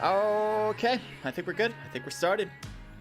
Okay, I think we're good. I think we're started.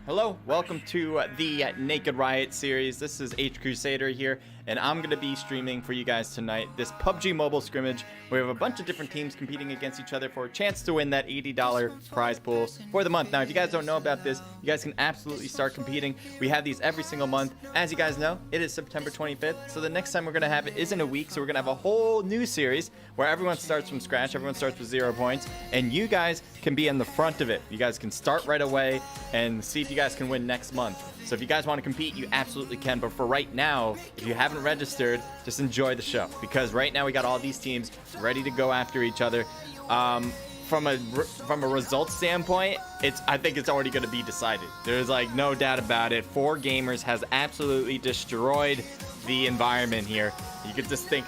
Hello, welcome to the Naked Riot series. This is H Crusader here, and I'm going to be streaming for you guys tonight this PUBG Mobile scrimmage. We have a bunch of different teams competing against each other for a chance to win that $80 prize pool for the month. Now, if you guys don't know about this, you guys can absolutely start competing. We have these every single month. As you guys know, it is September 25th, so the next time we're going to have it is in a week, so we're going to have a whole new series where everyone starts from scratch, everyone starts with 0 points, and you guys can be in the front of it. You guys can start right away and see if you guys can win next month. So if you guys want to compete, you absolutely can. But for right now, if you haven't registered, just enjoy the show, because right now we got all these teams ready to go after each other. From a results standpoint, I think it's already going to be decided. There's like no doubt about it. 4Gamers has absolutely destroyed the environment here. You could just think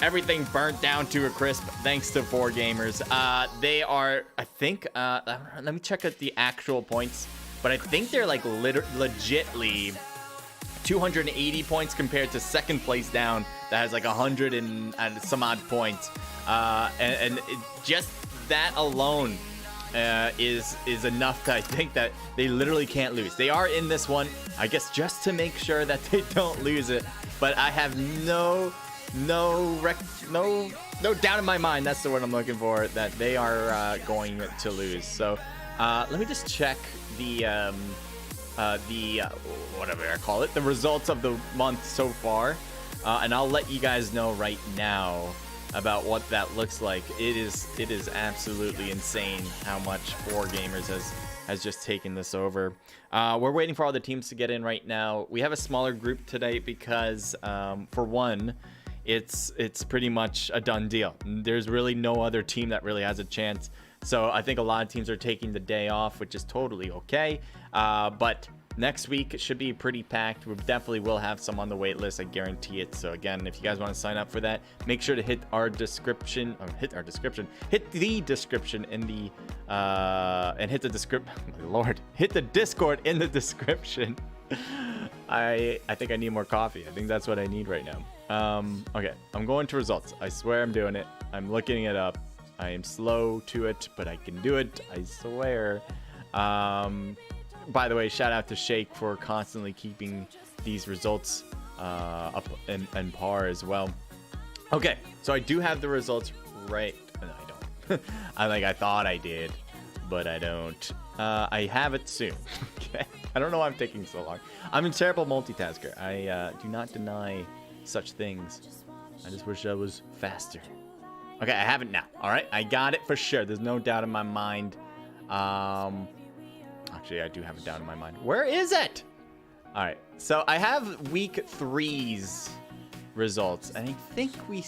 everything burnt down to a crisp thanks to 4Gamers. They are, I think, let me check out the actual points, but I think they're like legitly 280 points compared to second place down that has like 100 and some odd points. And just that alone is enough to, I think, that they literally can't lose. They are in this one, I guess, just to make sure that they don't lose it. But I have no doubt in my mind, that's the word I'm looking for, that they are going to lose. So let me just check the whatever I call it, the results of the month so far, and I'll let you guys know right now about what that looks like. It is absolutely insane how much 4Gamers has just taken this over. We're waiting for all the teams to get in right now. We have a smaller group today because for one, it's pretty much a done deal. There's really no other team that really has a chance. So I think a lot of teams are taking the day off, which is totally okay. But next week it should be pretty packed. We definitely will have some on the wait list, I guarantee it. So again, if you guys want to sign up for that, make sure to hit the description in the and hit the hit the Discord in the description. I think I need more coffee. I think that's what I need right now. Okay, I'm going to results. I swear I'm doing it. I'm looking it up. I am slow to it, but I can do it, I swear. By the way, shout out to Shake for constantly keeping these results up and par as well. Okay, so I do have the results right. No, I don't. I thought I did, but I don't. I have it soon. Okay, I don't know why I'm taking so long. I'm a terrible multitasker. I do not deny such things. I just wish I was faster. Okay, I have it now. All right, I got it for sure. There's no doubt in my mind. Actually, I do have a doubt in my mind. Where is it? All right, so I have week 3's results, and I think we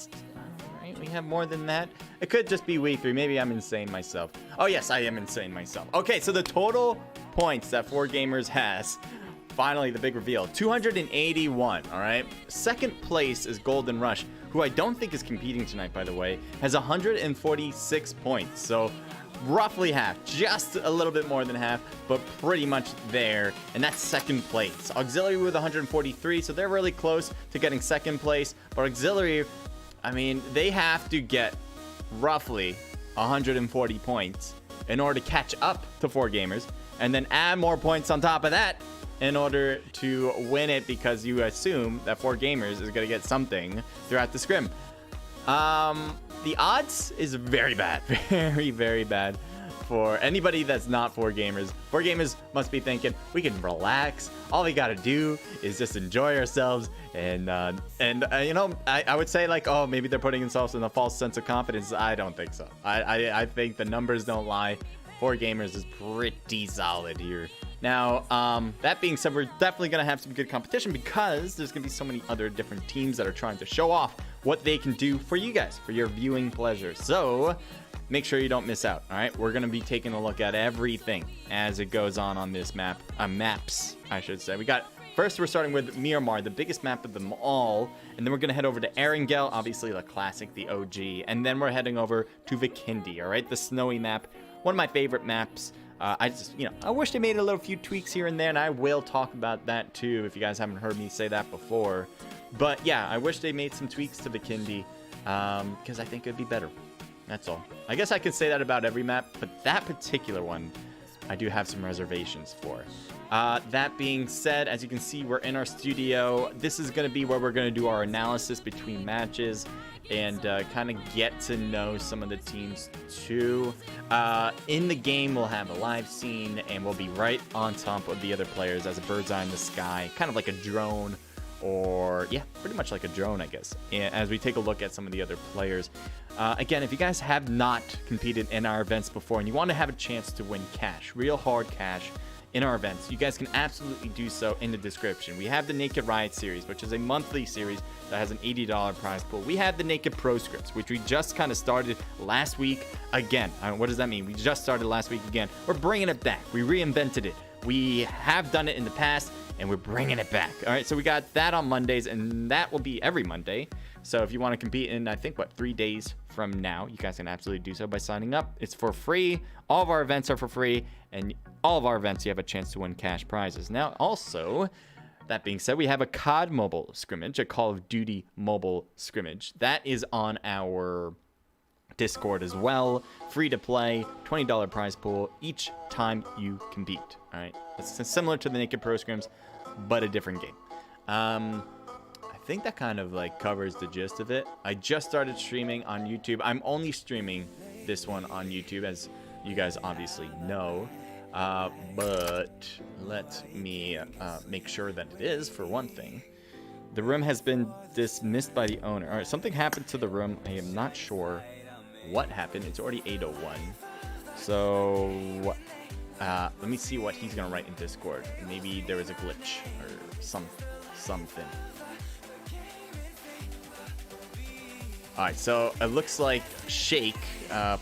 have more than that. It could just be week 3. Maybe I'm insane myself. Oh yes, I am insane myself. Okay, so the total points that 4Gamers has. Finally, the big reveal, 281. All right, second place is Golden Rush, who I don't think is competing tonight, by the way, has 146 points. So roughly half, just a little bit more than half, but pretty much there. And that's second place. Auxiliary with 143, so they're really close to getting second place. But Auxiliary, I mean, they have to get roughly 140 points in order to catch up to 4Gamers, and then add more points on top of that in order to win it, because you assume that 4Gamers is going to get something throughout the scrim. The odds is very bad. Very, very bad for anybody that's not 4Gamers. 4Gamers must be thinking, we can relax. All we got to do is just enjoy ourselves. And you know, I would say like, oh, maybe they're putting themselves in a false sense of confidence. I don't think so. I think the numbers don't lie. 4Gamers is pretty solid here. Now, that being said, we're definitely going to have some good competition, because there's going to be so many other different teams that are trying to show off what they can do for you guys, for your viewing pleasure. So make sure you don't miss out. All right, we're going to be taking a look at everything as it goes on this map, maps, I should say. First, we're starting with Miramar, the biggest map of them all, and then we're going to head over to Arango, obviously the classic, the OG, and then we're heading over to Vikindi, all right, the snowy map, one of my favorite maps. I just, I wish they made a few tweaks here and there, and I will talk about that too if you guys haven't heard me say that before. But yeah, I wish they made some tweaks to Vikindi, because I think it'd be better. That's all. I guess I could say that about every map, but that particular one, I do have some reservations for. That being said, as you can see, we're in our studio. This is going to be where we're going to do our analysis between matches and kind of get to know some of the teams too. In the game, we'll have a live scene, and we'll be right on top of the other players as a bird's eye in the sky, kind of like a drone, or yeah, pretty much like a drone, I guess, as we take a look at some of the other players. Again, if you guys have not competed in our events before and you want to have a chance to win cash, real hard cash, in our events, you guys can absolutely do so in the description. We have the Naked Riot series, which is a monthly series that has an $80 prize pool. We have the Naked Pro Scripts, which we just kind of started last week again. What does that mean? We just started last week again. We're bringing it back. We reinvented it. We have done it in the past, and we're bringing it back. All right, so we got that on Mondays, and that will be every Monday. So if you want to compete in, I think, 3 days from now, you guys can absolutely do so by signing up. It's for free. All of our events are for free, and all of our events, you have a chance to win cash prizes. Now, also, that being said, we have a COD mobile scrimmage, a Call of Duty mobile scrimmage. That is on our Discord as well. Free to play, $20 prize pool each time you compete. All right, it's similar to the Naked Pro Scrims, but a different game. I think that kind of covers the gist of it. I just started streaming on YouTube. I'm only streaming this one on YouTube, as you guys obviously know. But let me make sure that it is, for one thing. The room has been dismissed by the owner. All right, something happened to the room. I am not sure what happened. It's already 8:01. So let me see what he's gonna write in Discord. Maybe there was a glitch or something. All right, so it looks like Shake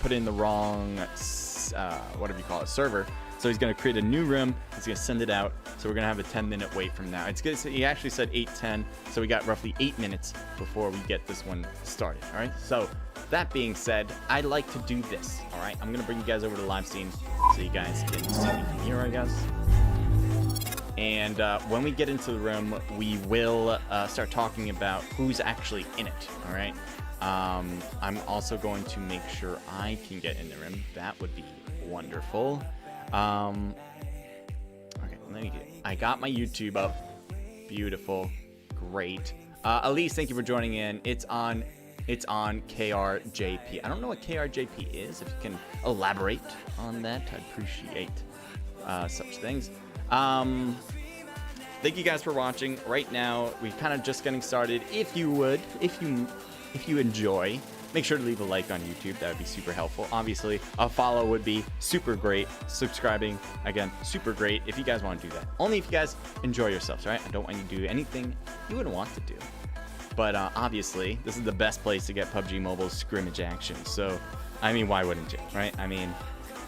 put in the wrong whatever you call it, server. So he's gonna create a new room. He's gonna send it out. So we're gonna have a 10-minute wait from now. It's good. He actually said 8:10, so we got roughly 8 minutes before we get this one started. All right. So that being said, I like to do this. All right. I'm gonna bring you guys over to the live scene so you guys can see me from here, I guess. And when we get into the room, we will start talking about who's actually in it. All right. I'm also going to make sure I can get in the room. That would be wonderful. Okay, I got my YouTube up. Beautiful. Great. Elise, thank you for joining in. It's on KRJP. I don't know what KRJP is. If you can elaborate on that, I'd appreciate such things. Thank you guys for watching. Right now, we're kind of just getting started. If you enjoy, make sure to leave a like on YouTube. That would be super helpful. Obviously, a follow would be super great. Subscribing, again, super great if you guys want to do that. Only if you guys enjoy yourselves, right? I don't want you to do anything you wouldn't want to do. But obviously, this is the best place to get PUBG Mobile scrimmage action. So, I mean, why wouldn't you, right? I mean,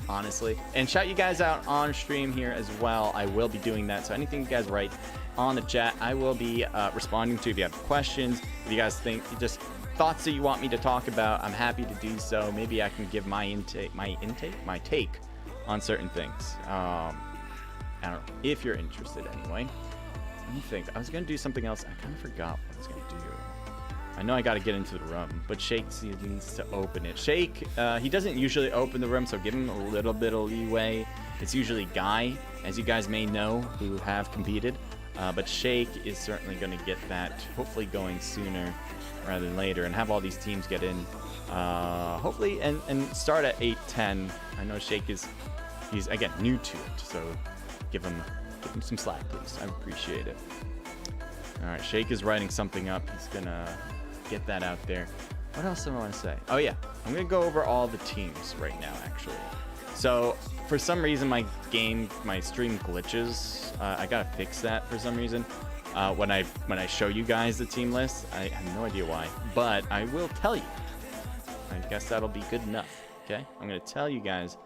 honestly. And shout you guys out on stream here as well. I will be doing that. So anything you guys write on the chat, I will be responding to. If you have questions, if you guys think just thoughts that you want me to talk about, I'm happy to do so. Maybe I can give my take on certain things. I don't know if you're interested anyway. Let me think. I was gonna do something else. I kind of forgot what I was gonna do. I know I got to get into the room, but Shake needs to open it. Shake, he doesn't usually open the room, so give him a little bit of leeway. It's usually Guy, as you guys may know, who have competed. But Shake is certainly going to get that, hopefully going sooner rather than later, and have all these teams get in, hopefully, and start at 8:10. I know Shake he's again new to it, so give him some slack, please. I appreciate it. All right, Shake is writing something up. He's gonna get that out there. What else do I want to say? Oh yeah, I'm gonna go over all the teams right now, actually. So for some reason, my stream glitches. I gotta fix that for some reason. When I show you guys the team list, I have no idea why, but I will tell you. I guess that'll be good enough. Okay, I'm gonna tell you guys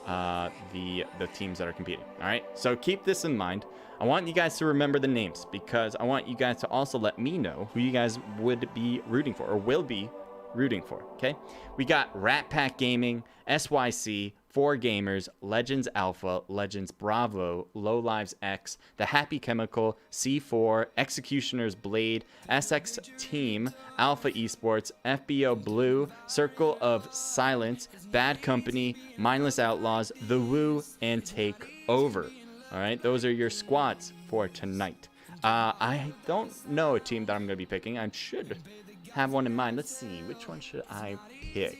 the teams that are competing. All right, so keep this in mind. I want you guys to remember the names, because I want you guys to also let me know who you guys would be rooting for or will be rooting for. Okay, we got Rat Pack Gaming, SYC, 4 Gamers, Legends Alpha, Legends Bravo, Low Lives X, The Happy Chemical, C4, Executioner's Blade, SX Team, Alpha Esports, FBO Blue, Circle of Silence, Bad Company, Mindless Outlaws, The Woo, and Take Over. All right, those are your squads for tonight. I don't know a team that I'm going to be picking. I should have one in mind. Let's see, which one should I pick?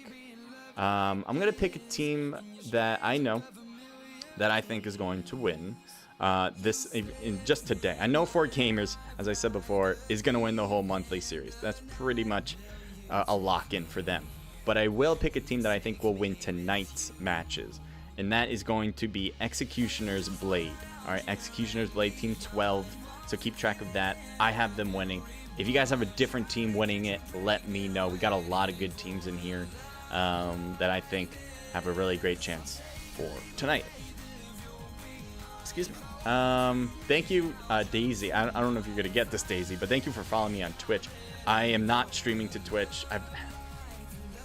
I'm going to pick a team that I know that I think is going to win this in just today. I know 4 Gamers, as I said before, is going to win the whole monthly series. That's pretty much a lock-in for them. But I will pick a team that I think will win tonight's matches, and that is going to be Executioner's Blade. All right, Executioner's Blade, Team 12, so keep track of that. I have them winning. If you guys have a different team winning it, let me know. We got a lot of good teams in here that I think have a really great chance for tonight. Excuse me. Thank you, Daisy. I don't know if you're going to get this, Daisy, but thank you for following me on Twitch. I am not streaming to Twitch. I've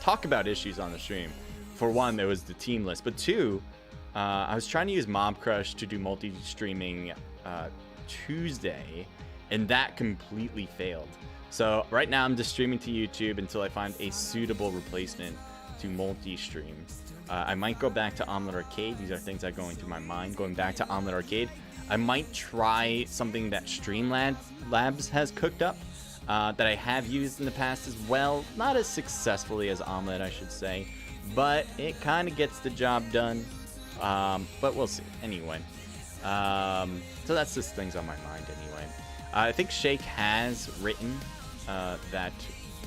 talked about issues on the stream. For one, there was the team list, but 2, I was trying to use Mob Crush to do multi-streaming Tuesday, and that completely failed. So right now I'm just streaming to YouTube until I find a suitable replacement to multi-stream. I might go back to Omelet Arcade. These are things that go into my mind. Going back to Omelet Arcade, I might try something that Streamlabs has cooked up that I have used in the past as well. Not as successfully as Omelet, I should say, but it kind of gets the job done. But we'll see. Anyway, so that's just things on my mind anyway. I think Shake has written that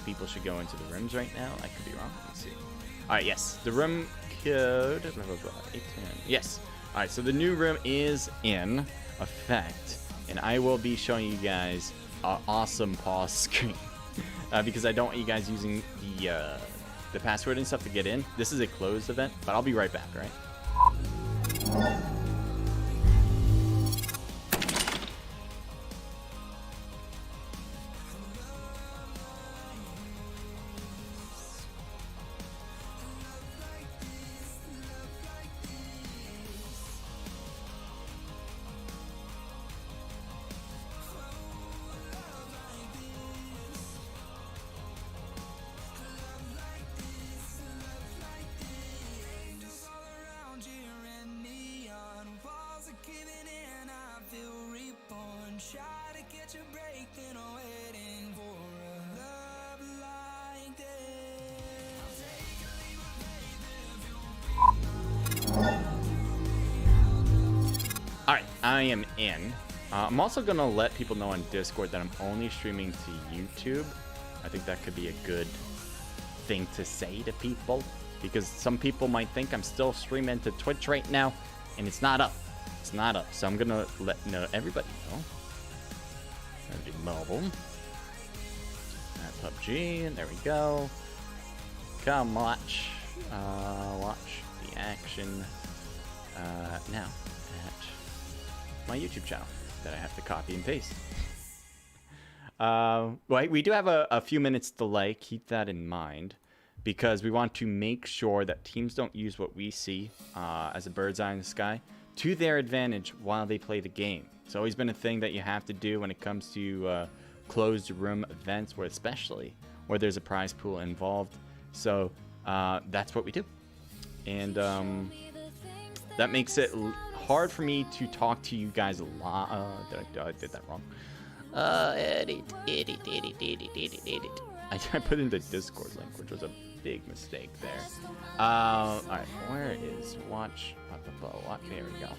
people should go into the rooms right now. I could be wrong. Let's see. All right, yes, the room code, blah, blah, blah, 810. Yes. All right, so the new room is in effect, and I will be showing you guys an awesome pause screen because I don't want you guys using the password and stuff to get in. This is a closed event, but I'll be right back, all right? Alright, I am in. I'm also going to let people know on Discord that I'm only streaming to YouTube. I think that could be a good thing to say to people, because some people might think I'm still streaming to Twitch right now, and it's not up. It's not up. So I'm going to let everybody know. That'd be mobile. PUBG, and there we go. Come watch. Watch the action now at my YouTube channel that I have to copy and paste. Right, we do have a few minutes delay. Keep that in mind, because we want to make sure that teams don't use what we see as a bird's eye in the sky to their advantage while they play the game. It's always been a thing that you have to do when it comes to closed room events, where especially where there's a prize pool involved. So that's what we do, and that makes it hard for me to talk to you guys a lot. I did that wrong. Edit. I put in the Discord link, which was a big mistake there. All right, where is watch? There we go.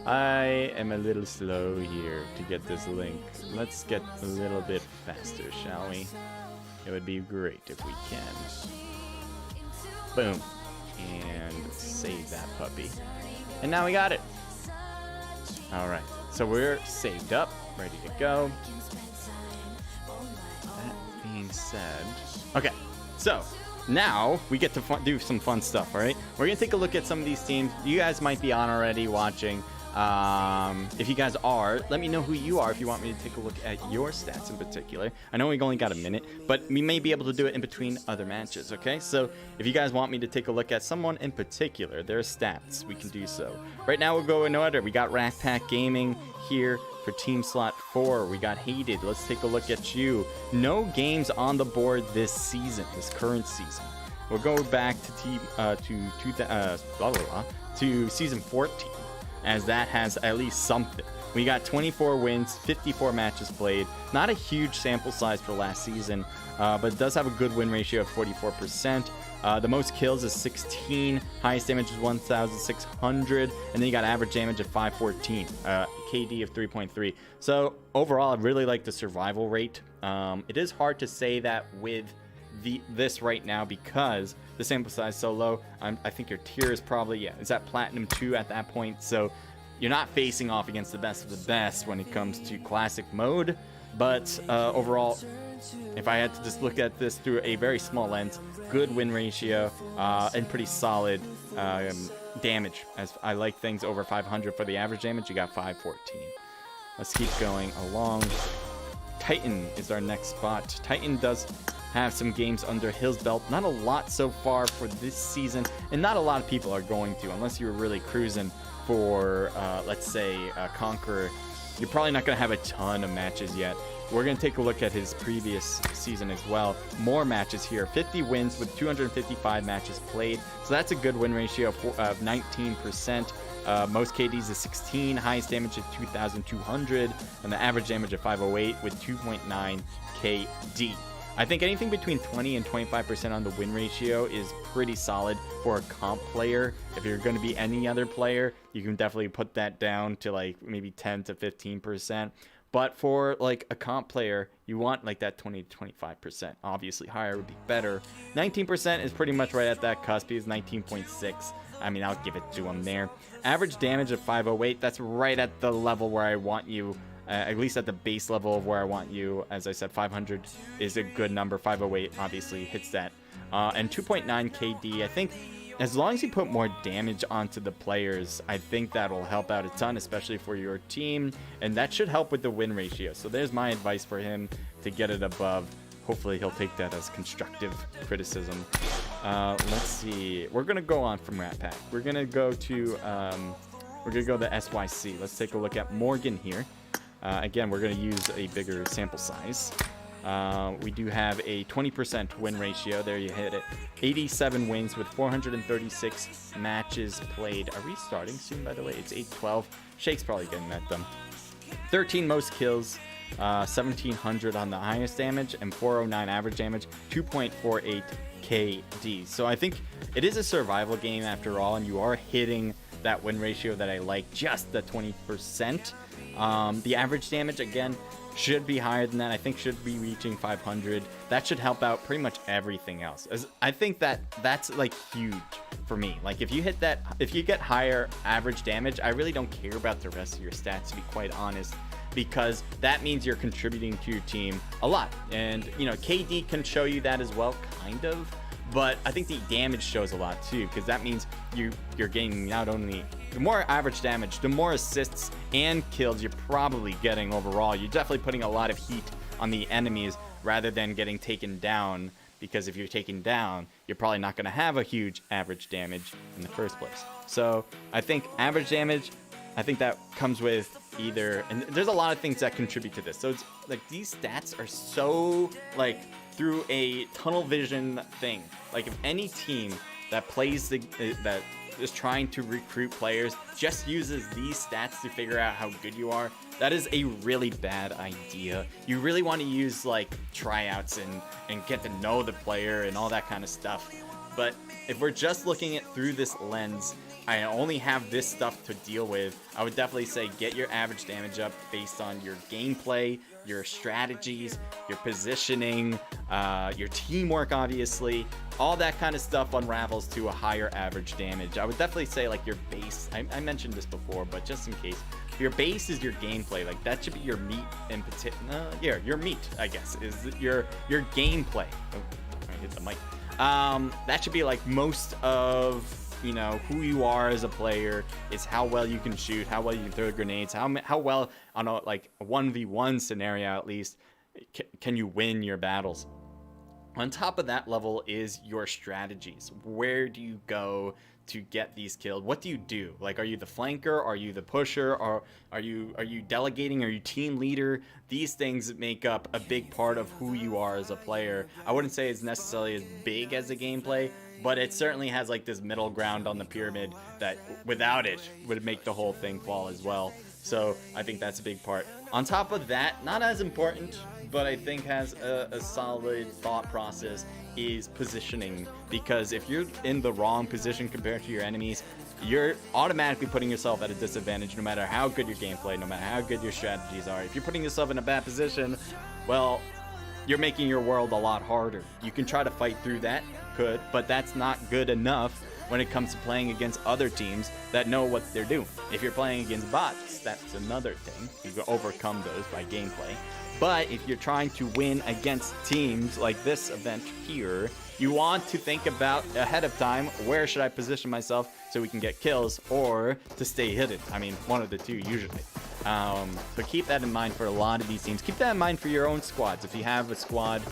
I am a little slow here to get this link. Let's get a little bit faster, shall we? It would be great if we can. Boom. And save that puppy. And now we got it. All right. So we're saved up, ready to go. That being said, okay. So now we get to do some fun stuff, all right? We're going to take a look at some of these teams. You guys might be on already watching. If you guys are, let me know who you are if you want me to take a look at your stats in particular. I know we've only got a minute, but we may be able to do it in between other matches, okay? So if you guys want me to take a look at someone in particular, their stats, we can do so. Right now we'll go in order. We got Rat Pack Gaming here for team slot 4. We got Hated. Let's take a look at you. No games on the board this season, this current season. We'll go back to season 14, as that has at least something. We got 24 wins, 54 matches played. Not a huge sample size for last season, but it does have a good win ratio of 44%. The most kills is 16, highest damage is 1,600, and then you got average damage of 514, KD of 3.3. So overall, I really like the survival rate. It is hard to say that with this right now because the sample size is so low. I think your tier is probably, is at Platinum 2 at that point, so you're not facing off against the best of the best when it comes to classic mode. But overall, if I had to just look at this through a very small lens, good win ratio and pretty solid damage, as I like things over 500 for the average damage. You got 514. Let's keep going along. Titan is our next spot. Titan does have some games under his belt. Not a lot so far for this season, and not a lot of people are going to, unless you're really cruising for, let's say, Conqueror. You're probably not going to have a ton of matches yet. We're going to take a look at his previous season as well. More matches here. 50 wins with 255 matches played. So that's a good win ratio of 19%. Most KDs is 16. Highest damage is 2,200. And the average damage of 508 with 2.9 KD. I think anything between 20 and 25% on the win ratio is pretty solid for a comp player. If you're going to be any other player, you can definitely put that down to like maybe 10 to 15%. But for like a comp player, you want like that 20 to 25%. Obviously, higher would be better. 19% is pretty much right at that cusp. He's 19.6. I mean, I'll give it to him there. Average damage of 508. That's right at the level where I want you. At least at the base level of where I want you. As I said, 500 is a good number. 508 obviously hits that. And 2.9 KD. I think as long as you put more damage onto the players, I think that'll help out a ton, especially for your team. And that should help with the win ratio. So there's my advice for him to get it above. Hopefully he'll take that as constructive criticism. Let's see. We're going to go on from Rat Pack. We're going to go to the SYC. Let's take a look at Morgan here. Again, we're going to use a bigger sample size. We do have a 20% win ratio. There you hit it. 87 wins with 436 matches played. Are we starting soon, by the way? It's 8:12. Shake's probably getting that done. 13 most kills. 1,700 on the highest damage and 409 average damage. 2.48 KD. So I think it is a survival game after all, and you are hitting that win ratio that I like, just the 20%. The average damage, again, should be higher than that. I think should be reaching 500. That should help out pretty much everything else. I think that's like huge for me. Like if you hit that, if you get higher average damage, I really don't care about the rest of your stats, to be quite honest, because that means you're contributing to your team a lot. And you know, KD can show you that as well, kind of. But I think the damage shows a lot too, because that means you're getting not only the more average damage, the more assists and kills you're probably getting overall. You're definitely putting a lot of heat on the enemies rather than getting taken down, because if you're taken down, you're probably not going to have a huge average damage in the first place. So I think average damage, I think that comes with either, and there's a lot of things that contribute to this. So it's like these stats are so like through a tunnel vision thing. Like if any team that plays that is trying to recruit players just uses these stats to figure out how good you are, that is a really bad idea. You really want to use like tryouts and get to know the player and all that kind of stuff. But if we're just looking at through this lens, I only have this stuff to deal with, I would definitely say get your average damage up based on your gameplay, your strategies, your positioning, your teamwork, obviously. All that kind of stuff unravels to a higher average damage. I would definitely say like your base, I mentioned this before, but just in case, your base is your gameplay. Like that should be your meat in particular. Yeah, your meat, I guess, is your gameplay. Oh, I hit the mic. That should be like most of you know, who you are as a player. It's how well you can shoot, how well you can throw grenades, how well on a 1v1 scenario at least can you win your battles. On top of that level is your strategies. Where do you go to get these killed? What do you do? Like, are you the flanker? Are you the pusher? Or are you delegating? Are you team leader? These things make up a big part of who you are as a player. I wouldn't say it's necessarily as big as the gameplay, but it certainly has like this middle ground on the pyramid that without it would make the whole thing fall as well. So I think that's a big part. On top of that, not as important, but I think has a solid thought process, is positioning. Because if you're in the wrong position compared to your enemies, you're automatically putting yourself at a disadvantage no matter how good your gameplay, no matter how good your strategies are. If you're putting yourself in a bad position, well, you're making your world a lot harder. You can try to fight through that, but that's not good enough when it comes to playing against other teams that know what they're doing. If you're playing against bots, that's another thing. You can overcome those by gameplay. But if you're trying to win against teams like this event here, you want to think about ahead of time, where should I position myself so we can get kills, or to stay hidden. I mean, one of the two usually. So keep that in mind for a lot of these teams. Keep that in mind for your own squads. If you have a squad,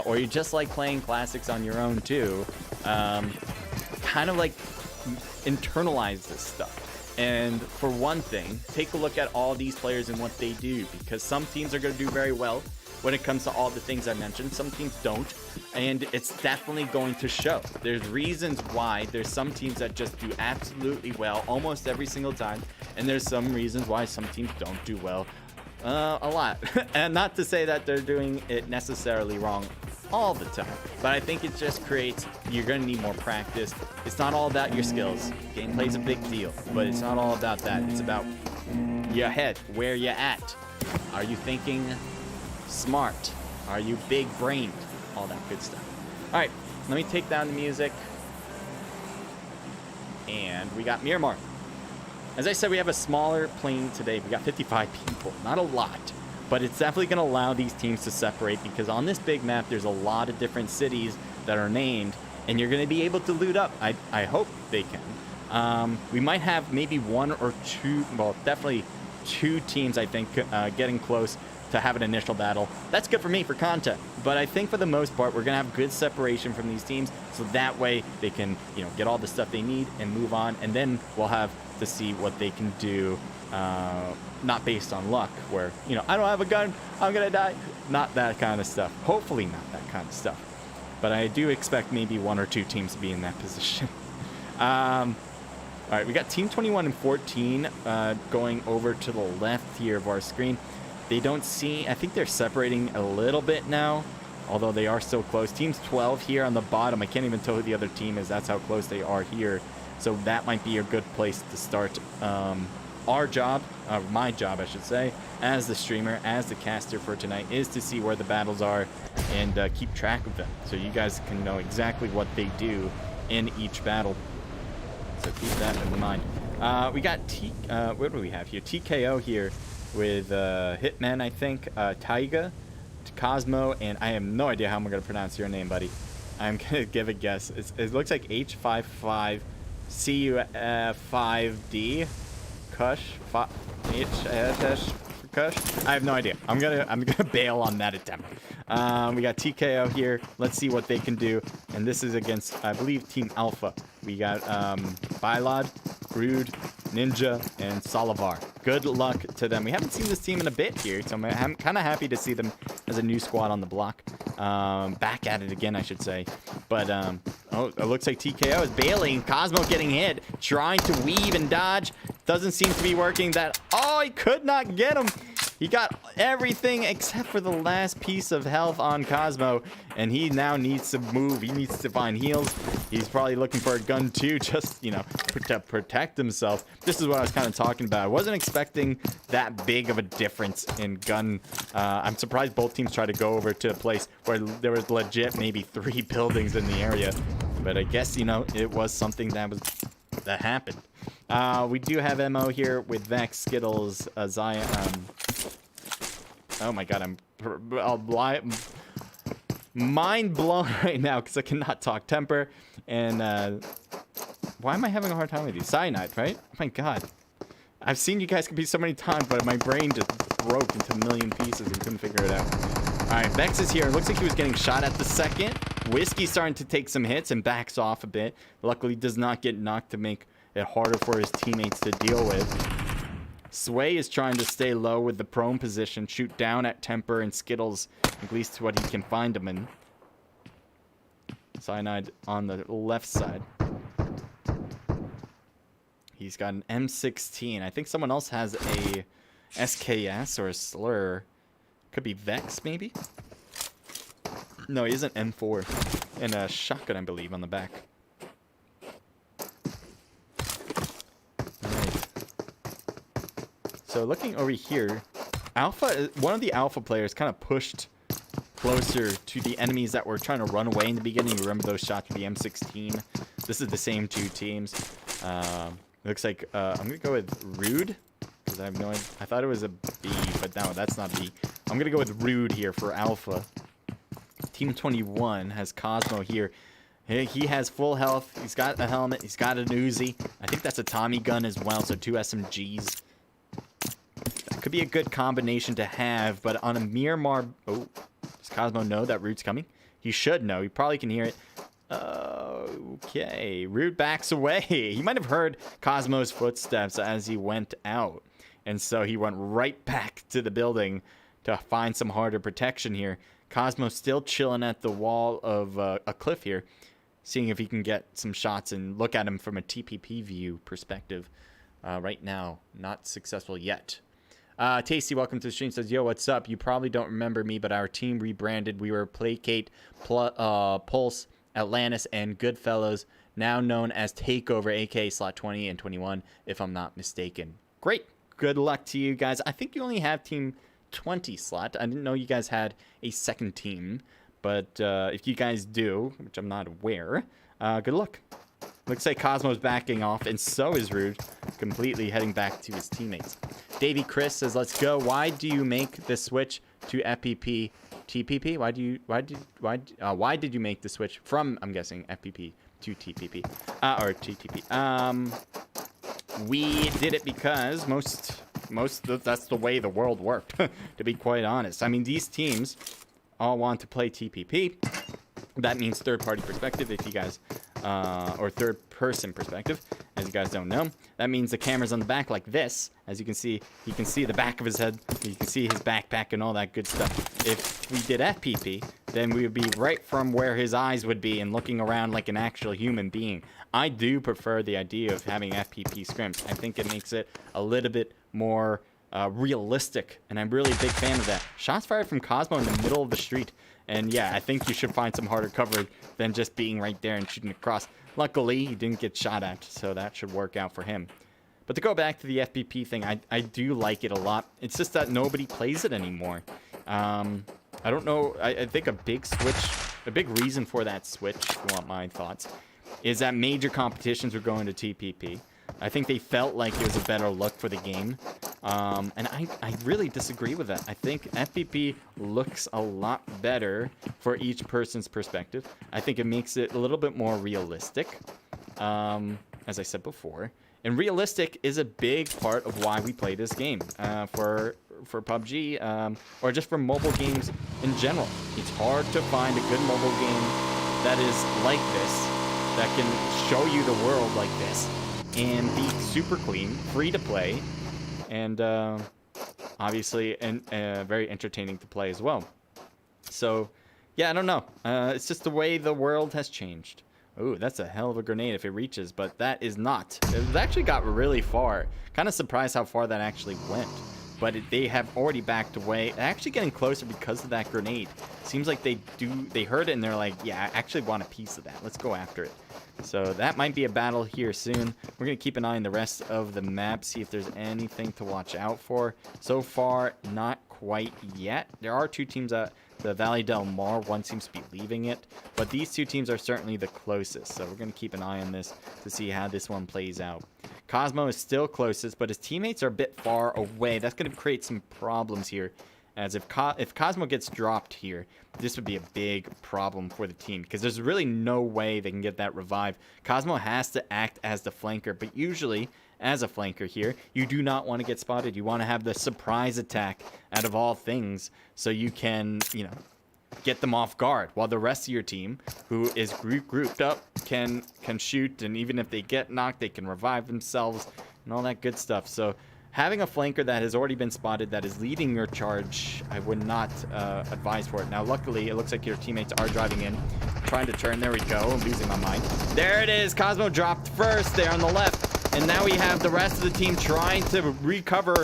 or you just like playing classics on your own too, kind of like internalize this stuff. And for one thing, take a look at all these players and what they do, because some teams are going to do very well when it comes to all the things I mentioned. Some teams don't, and it's definitely going to show. There's reasons why. There's some teams that just do absolutely well almost every single time, and there's some reasons why some teams don't do well a lot. And not to say that they're doing it necessarily wrong all the time, but I think it just creates, you're going to need more practice. It's not all about your skills. Gameplay's a big deal, but it's not all about that. It's about your head, where you're at. Are you thinking smart? Are you big brained? All that good stuff. All right, let me take down the music. And we got Miramar. As I said, we have a smaller plane today. We got 55 people, not a lot. But it's definitely going to allow these teams to separate, because on this big map, there's a lot of different cities that are named, and you're going to be able to loot up. I hope they can. We might have maybe one or two, well, definitely two teams, I think, getting close to have an initial battle. That's good for me for content. But I think for the most part, we're going to have good separation from these teams, so that way they can, you know, get all the stuff they need and move on, and then we'll have to see what they can do. Not based on luck, where, you know, I don't have a gun, I'm gonna die. Not that kind of stuff. Hopefully not that kind of stuff. But I do expect maybe one or two teams to be in that position. All right, we got Team 21 and 14 going over to the left here of our screen. They don't see, I think they're separating a little bit now, although they are still close. Team's 12 here on the bottom. I can't even tell who the other team is. That's how close they are here. So that might be a good place to start. Our job, my job I should say, as the streamer, as the caster for tonight, is to see where the battles are and keep track of them, so you guys can know exactly what they do in each battle. So keep that in mind. We got what do we have here? TKO here with Hitman, I think, Taiga, Cosmo, and I have no idea how I'm going to pronounce your name, buddy. I'm going to give a guess. It looks like H55 CU5D. Kush, Kush. I have no idea. I'm gonna bail on that attempt. We got TKO here. Let's see what they can do. And this is against, I believe, Team Alpha. We got Bylod, Rude, Ninja, and Salavar. Good luck to them. We haven't seen this team in a bit here, so I'm kind of happy to see them as a new squad on the block. Back at it again, I should say. But oh, it looks like TKO is bailing. Cosmo getting hit, trying to weave and dodge. Doesn't seem to be working. Oh, he could not get him. He got everything except for the last piece of health on Cosmo, and he now needs to move. He needs to find heals. He's probably looking for a gun too, just, you know, to protect himself. This is what I was kind of talking about. I wasn't expecting that big of a difference in gun. I'm surprised both teams tried to go over to a place where there was legit maybe 3 buildings in the area, but I guess, you know, it was something that happened. We do have MO here with Vex, Skittles, Zion. Oh my god, I'm mind blown right now because I cannot talk. Temper and Why am I having a hard time with these? Cyanide, right? Oh my god. I've seen you guys compete so many times, but my brain just broke into a million pieces and couldn't figure it out. Alright, Vex is here. Looks like he was getting shot at the second. Whiskey's starting to take some hits and backs off a bit. Luckily, does not get knocked to make it harder for his teammates to deal with. Sway is trying to stay low with the prone position, shoot down at Temper and Skittles, at least to what he can find them in. Cyanide on the left side. He's got an M16. I think someone else has a SKS or a slur. Could be Vex, maybe? No, he has an M4 and a shotgun, I believe, on the back. Alright. So looking over here, one of the Alpha players kind of pushed closer to the enemies that were trying to run away in the beginning. Remember those shots with the M16? This is the same two teams. Looks like I'm gonna go with Rude because I have no idea. I thought it was a B, but no, that's not B. I'm gonna go with Rude here for Alpha. Team 21 has Cosmo here. He has full health. He's got a helmet. He's got an Uzi. I think that's a Tommy gun as well. So 2 SMGs. That could be a good combination to have. But on a Miramar, oh, does Cosmo know that Rude's coming? He should know. He probably can hear it. Okay, Rude backs away. He might have heard Cosmo's footsteps as he went out. And so he went right back to the building to find some harder protection here. Cosmo still chilling at the wall of a cliff here, seeing if he can get some shots and look at him from a TPP view perspective. Right now, not successful yet. Tasty, welcome to the stream, says, yo, what's up? You probably don't remember me, but our team rebranded. We were Placate, Pulse, Atlantis, and Goodfellows, now known as Takeover, aka Slot 20 and 21, if I'm not mistaken. Great. Good luck to you guys. I think you only have Team 20 slot. I didn't know you guys had a second team, but if you guys do, which I'm not aware, good luck. Looks like Cosmo's backing off, and so is Rude, completely heading back to his teammates. Davey Chris says, let's go. Why do you make the switch to FPP TPP? Why did you make the switch from, I'm guessing, FPP to TPP or TTP? We did it because that's the way the world worked, to be quite honest. I mean, these teams all want to play TPP. That means third-party perspective, if you guys, or third-person perspective, as you guys don't know. That means the camera's on the back like this. As you can see the back of his head. You can see his backpack and all that good stuff. If we did FPP, then we would be right from where his eyes would be and looking around like an actual human being. I do prefer the idea of having FPP scrims. I think it makes it a little bit more realistic, and I'm really a big fan of that. Shots fired from Cosmo in the middle of the street. And yeah, I think you should find some harder cover than just being right there and shooting across. Luckily, he didn't get shot at, so that should work out for him. But to go back to the FPP thing, I do like it a lot. It's just that nobody plays it anymore. I don't know. I think a big reason for that switch, if you want my thoughts, is that major competitions were going to TPP. I think they felt like it was a better look for the game. And I really disagree with that. I think FPP looks a lot better for each person's perspective. I think it makes it a little bit more realistic, as I said before. And realistic is a big part of why we play this game, for PUBG, or just for mobile games in general. It's hard to find a good mobile game that is like this, that can show you the world like this, and be super clean, free to play, and obviously very entertaining to play as well. So, yeah, I don't know. It's just the way the world has changed. Ooh, that's a hell of a grenade if it reaches, but that is not. It actually got really far. Kind of surprised how far that actually went. But they have already backed away. Actually getting closer because of that grenade. Seems like they heard it and they're like, yeah, I actually want a piece of that. Let's go after it. So that might be a battle here soon. We're going to keep an eye on the rest of the map, see if there's anything to watch out for. So far, not quite yet. There are two teams at the Valley Del Mar. One seems to be leaving it. But these two teams are certainly the closest. So we're going to keep an eye on this to see how this one plays out. Cosmo is still closest, but his teammates are a bit far away. That's going to create some problems here as if Cosmo gets dropped here, this would be a big problem for the team because there's really no way they can get that revive. Cosmo has to act as the flanker, but usually as a flanker here, you do not want to get spotted. You want to have the surprise attack out of all things so you can, you know, get them off guard while the rest of your team, who is grouped up, can shoot, and even if they get knocked, they can revive themselves and all that good stuff. So having a flanker that has already been spotted that is leading your charge, I would not advise for it. Now, luckily, it looks like your teammates are driving in, trying to turn. There we go. I'm losing my mind. There it is. Cosmo dropped first there on the left, and now we have the rest of the team trying to recover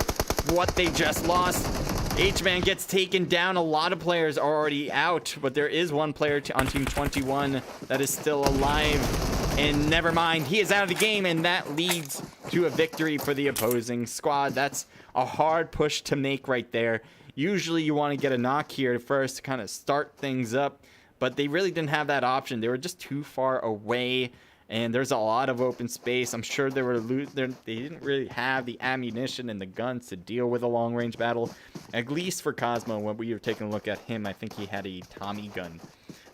what they just lost. H-Man gets taken down. A lot of players are already out, but there is one player on Team 21 that is still alive. And never mind, he is out of the game, and that leads to a victory for the opposing squad. That's a hard push to make right there. Usually you want to get a knock here first to kind of start things up, but they really didn't have that option. They were just too far away, and there's a lot of open space. I'm sure they didn't really have the ammunition and the guns to deal with a long-range battle. At least for Cosmo, when we were taking a look at him, I think he had a Tommy gun.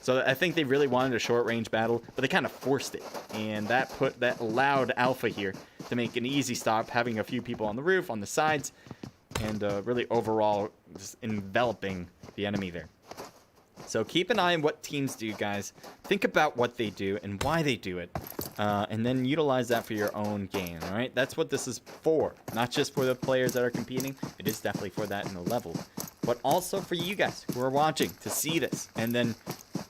So I think they really wanted a short-range battle, but they kind of forced it. And that allowed Alpha here to make an easy stop, having a few people on the roof, on the sides, and really overall just enveloping the enemy there. So keep an eye on what teams do, guys. Think about what they do and why they do it, and then utilize that for your own game, all right? That's what this is for, not just for the players that are competing. It is definitely for that in the level, but also for you guys who are watching to see this and then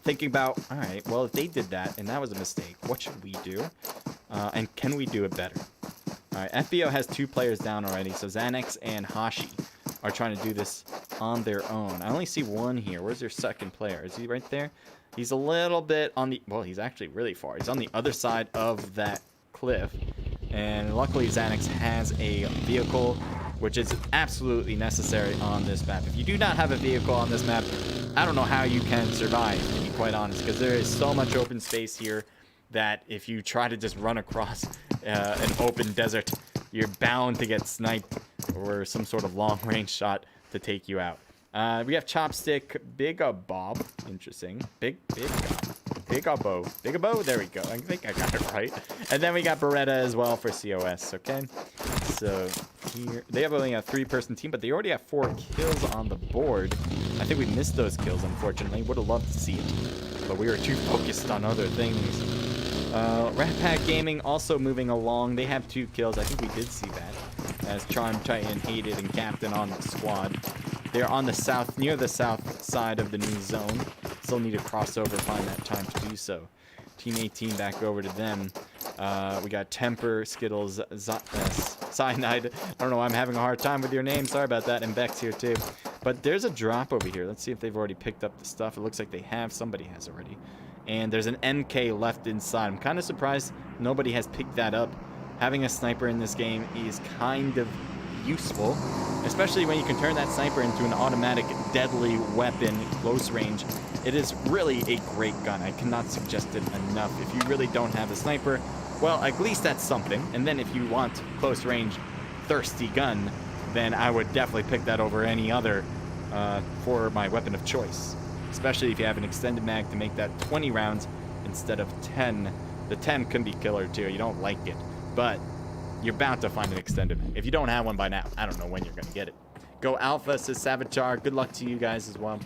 thinking about, all right, well, if they did that and that was a mistake, what should we do? And can we do it better? All right, FBO has 2 players down already, so Xanax and Hashi are trying to do this on their own. I only see one here. Where's their second player? Is he right there? He's a little bit on the... Well, he's actually really far. He's on the other side of that cliff. And luckily, Xanax has a vehicle, which is absolutely necessary on this map. If you do not have a vehicle on this map, I don't know how you can survive, to be quite honest, because there is so much open space here that if you try to just run across an open desert, you're bound to get sniped or some sort of long-range shot to take you out. We have Chopstick, Bob. Interesting. Bigabo. There we go. I think I got it right. And then we got Beretta as well for COS. Okay. So here they have only a 3-person team, but they already have 4 kills on the board. I think we missed those kills, unfortunately. Would have loved to see it, but we were too focused on other things. Rat Pack Gaming also moving along. They have 2 kills. I think we did see that as Charm, Titan, Hated, and Captain on the squad. They're on the south, near the south side of the new zone. Still need to cross over, find that time to do so. Team 18 back over to them. We got Temper, Skittles, Cyanide. I don't know why I'm having a hard time with your name. Sorry about that. And Bex here too. But there's a drop over here. Let's see if they've already picked up the stuff. It looks like they have. Somebody has already. And there's an MK left inside. I'm kind of surprised nobody has picked that up. Having a sniper in this game is kind of useful, especially when you can turn that sniper into an automatic deadly weapon close range. It is really a great gun. I cannot suggest it enough. If you really don't have a sniper, well, at least that's something. And then if you want close range thirsty gun, then I would definitely pick that over any other for my weapon of choice, especially if you have an extended mag to make that 20 rounds instead of 10. The 10 can be killer too. You don't like it, but you're bound to find an extended mag. If you don't have one by now, I don't know when you're going to get it. Go Alpha, says Savatar. Good luck to you guys as well.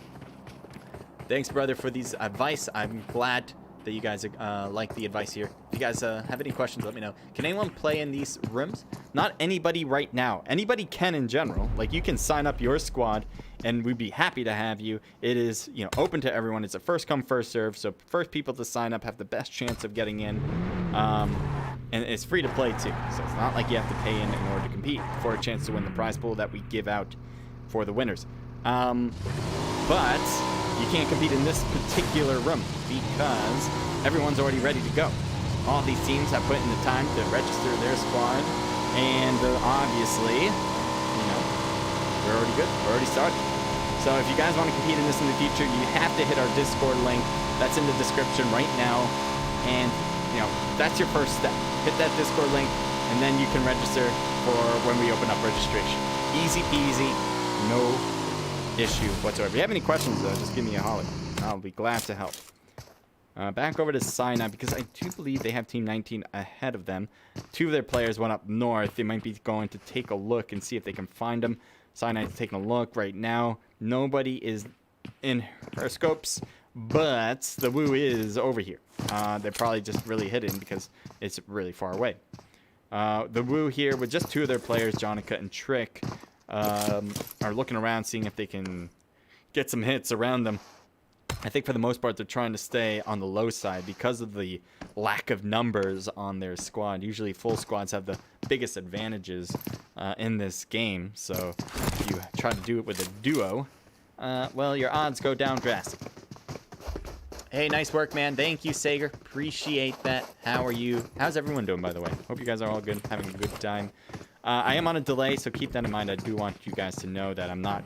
Thanks, brother, for these advice. I'm glad that you guys like the advice here. If you guys have any questions, let me know. Can anyone play in these rooms? Not anybody right now. Anybody can in general. Like, you can sign up your squad, and we'd be happy to have you. It is, you know, open to everyone. It's a first come, first serve. So first people to sign up have the best chance of getting in. And it's free to play too. So it's not like you have to pay in order to compete for a chance to win the prize pool that we give out for the winners. But you can't compete in this particular room because everyone's already ready to go. All these teams have put in the time to register their squad, and obviously, you know, we're already good. We're already started. So if you guys want to compete in this in the future, you have to hit our Discord link. That's in the description right now, and you know, that's your first step. Hit that Discord link, and then you can register for when we open up registration. Easy peasy, no issue whatsoever. If you have any questions, though, just give me a holler. I'll be glad to help. Back over to Sinai, because I do believe they have Team 19 ahead of them. 2 of their players went up north. They might be going to take a look and see if they can find them. Sinai's taking a look right now. Nobody is in her scopes, but the Woo is over here. They're probably just really hidden because it's really far away. The Woo here, with just 2 of their players, Jonica and Trick, are looking around, seeing if they can get some hits around them. I think for the most part, they're trying to stay on the low side because of the lack of numbers on their squad. Usually full squads have the biggest advantages in this game. So if you try to do it with a duo, well, your odds go down drastically. Hey, nice work, man. Thank you, Sager. Appreciate that. How are you? How's everyone doing, by the way? Hope you guys are all good, having a good time. I am on a delay, so keep that in mind. I do want you guys to know that I'm not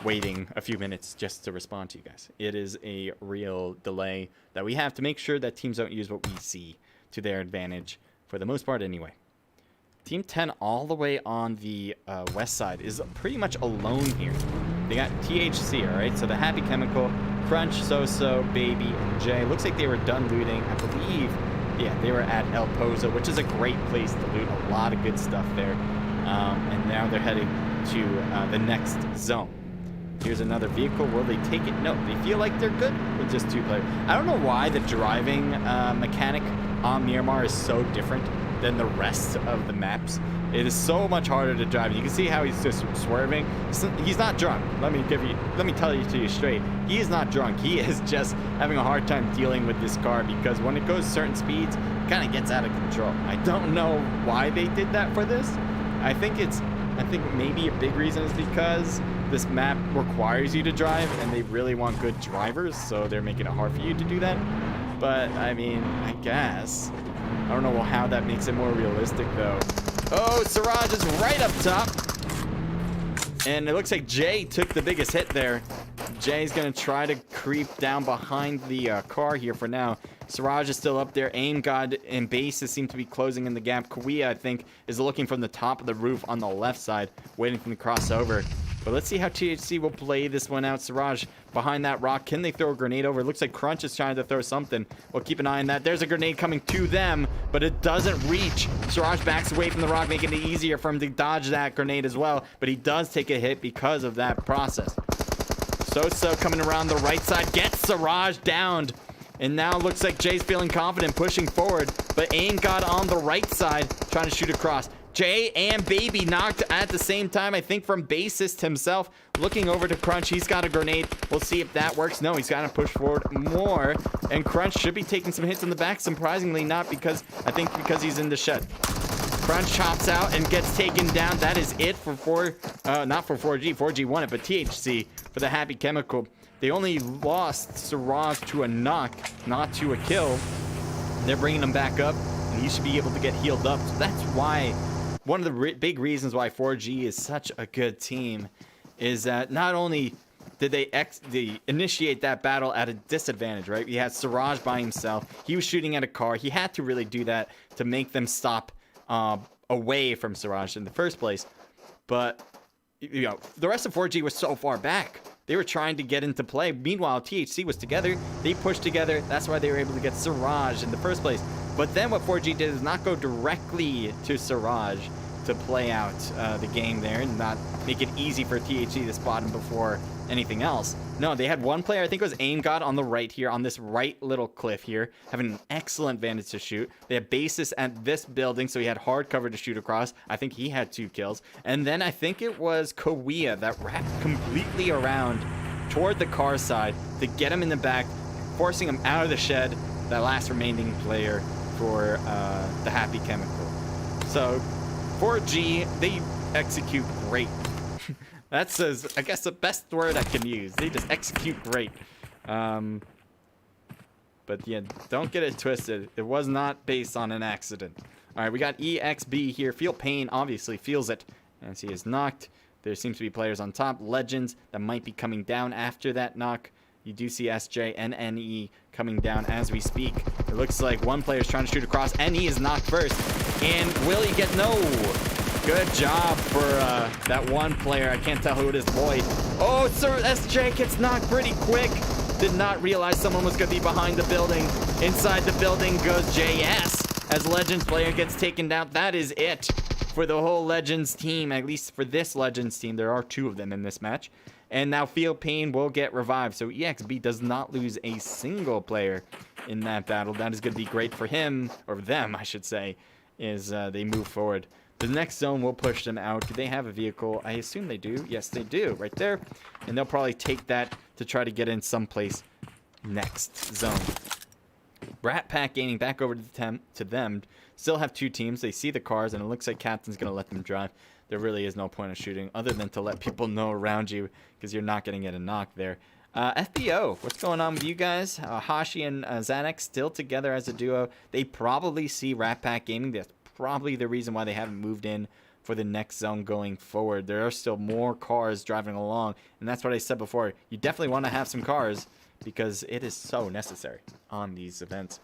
waiting a few minutes just to respond to you guys. It is a real delay that we have to make sure that teams don't use what we see to their advantage, for the most part anyway. Team 10 all the way on the west side is pretty much alone here. They got THC, all right? So the Happy Chemical, Crunch, So-So, Baby, and Jay. Looks like they were done looting. I believe, yeah, they were at El Pozo, which is a great place to loot. A lot of good stuff there. And now they're heading to the next zone. Here's another vehicle. Will they take it? No, they feel like they're good with just 2 players. I don't know why the driving mechanic on Miramar is so different than the rest of the maps. It is so much harder to drive. You can see how he's just swerving. He's not drunk. Let me tell you to you straight. He is not drunk. He is just having a hard time dealing with this car, because when it goes certain speeds, it kind of gets out of control. I don't know why they did that for this. I think maybe a big reason is because this map requires you to drive, and they really want good drivers, so they're making it hard for you to do that. But I mean, I guess I don't know how that makes it more realistic, though. Oh, Siraj is right up top. And it looks like Jay took the biggest hit there. Jay's going to try to creep down behind the car here for now. Siraj is still up there. Aim God and Bases seem to be closing in the gap. Kauia, I think, is looking from the top of the roof on the left side, waiting for the crossover. But let's see how THC will play this one out. Siraj behind that rock. Can they throw a grenade over? It looks like Crunch is trying to throw something. We'll keep an eye on that. There's a grenade coming to them, but it doesn't reach. Siraj backs away from the rock, making it easier for him to dodge that grenade as well. But he does take a hit because of that process. So coming around the right side, gets Siraj downed. And now it looks like Jay's feeling confident, pushing forward. But Aim God on the right side, trying to shoot across. Jay and Baby knocked at the same time, I think, from Bassist himself. Looking over to Crunch. He's got a grenade. We'll see if that works. No, he's got to push forward more. And Crunch should be taking some hits in the back. Surprisingly not, because he's in the shed. Crunch chops out and gets taken down. That is it for not for 4G. 4G won it, but THC for the Happy Chemical. They only lost Siraj to a knock, not to a kill. They're bringing him back up, and he should be able to get healed up. So that's why one of the big reasons why 4G is such a good team is that not only did they initiate that battle at a disadvantage, right? You had Siraj by himself. He was shooting at a car. He had to really do that to make them stop away from Siraj in the first place. But you know, the rest of 4G was so far back. They were trying to get into play. Meanwhile, THC was together. They pushed together. That's why they were able to get Siraj in the first place. But then what 4G did is not go directly to Siraj to play out the game there and not make it easy for THC to spot him before anything else. No, they had one player, I think it was Aim God on the right here, on this right little cliff here, having an excellent vantage to shoot. They had Basis at this building, so he had hard cover to shoot across. I think he had 2 kills. And then I think it was Kauia that wrapped completely around toward the car side to get him in the back, forcing him out of the shed, that last remaining player for the Happy Chemical. So 4G, they execute great. That's, I guess, the best word I can use. They just execute great. But yeah, don't get it twisted. It was not based on an accident. All right, we got EXB here. Feel pain, obviously feels it. As he is knocked. There seems to be players on top. Legends that might be coming down after that knock. You do see SJ and NE coming down as we speak. It looks like one player is trying to shoot across. NE is knocked first. And will he get... No! Good job for that one player. I can't tell who it is. Lloyd. Oh, Sir SJ gets knocked pretty quick. Did not realize someone was going to be behind the building. Inside the building goes JS as Legends player gets taken down. That is it for the whole Legends team, at least for this Legends team. There are 2 of them in this match. And now Field Pain will get revived. So EXB does not lose a single player in that battle. That is going to be great for him, or them, I should say, is they move forward. The next zone will push them out. Do they have a vehicle? I assume they do. Yes, they do, right there. And they'll probably take that to try to get in someplace next zone. Brat Pack Gaming back over to them. Still have 2 teams. They see the cars, and it looks like Captain's going to let them drive. There really is no point of shooting other than to let people know around you because you're not going to get a knock there. FBO, what's going on with you guys? Hashi and Xanax still together as a duo. They probably see Rat Pack Gaming. That's probably the reason why they haven't moved in for the next zone going forward. There are still more cars driving along, and that's what I said before. You definitely want to have some cars because it is so necessary on these events.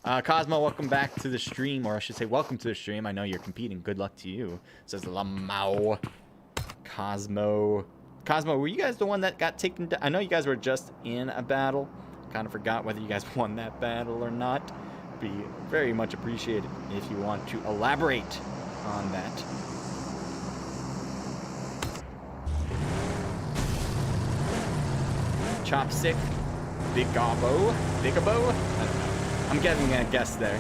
Cosmo, welcome back to the stream, or I should say welcome to the stream. I know you're competing. Good luck to you, says Lamau. Cosmo, were you guys the one that got taken down? I know you guys were just in a battle. Kind of forgot whether you guys won that battle or not. Be very much appreciated if you want to elaborate on that. Chopstick, Bigabo, I don't know. I'm getting a guess there.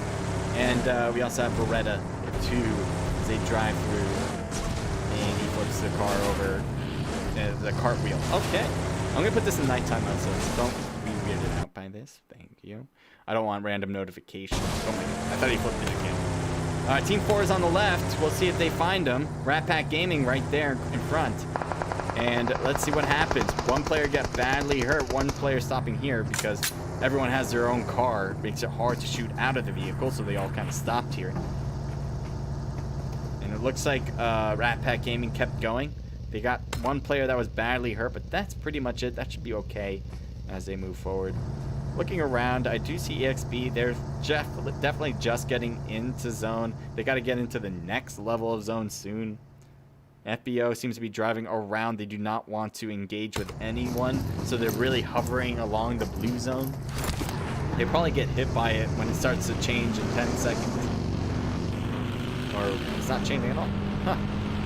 And we also have Beretta 2 as they drive through, and he flips the car over the cartwheel. Okay, I'm gonna put this in nighttime mode, so don't be weirded out by this. Thank you. I don't want random notifications. Oh my god, I thought he flipped it again. Team 4 is on the left. We'll see if they find him. Rat Pack Gaming right there in front. And let's see what happens. One player got badly hurt. One player stopping here because everyone has their own car. It makes it hard to shoot out of the vehicle, so they all kind of stopped here. And it looks like Rat Pack Gaming kept going. They got one player that was badly hurt, but that's pretty much it. That should be okay as they move forward. Looking around, I do see EXB. They're definitely just getting into zone. They got to get into the next level of zone soon. FBO seems to be driving around. They do not want to engage with anyone, so they're really hovering along the blue zone. They probably get hit by it when it starts to change in 10 seconds. Or it's not changing at all. Huh.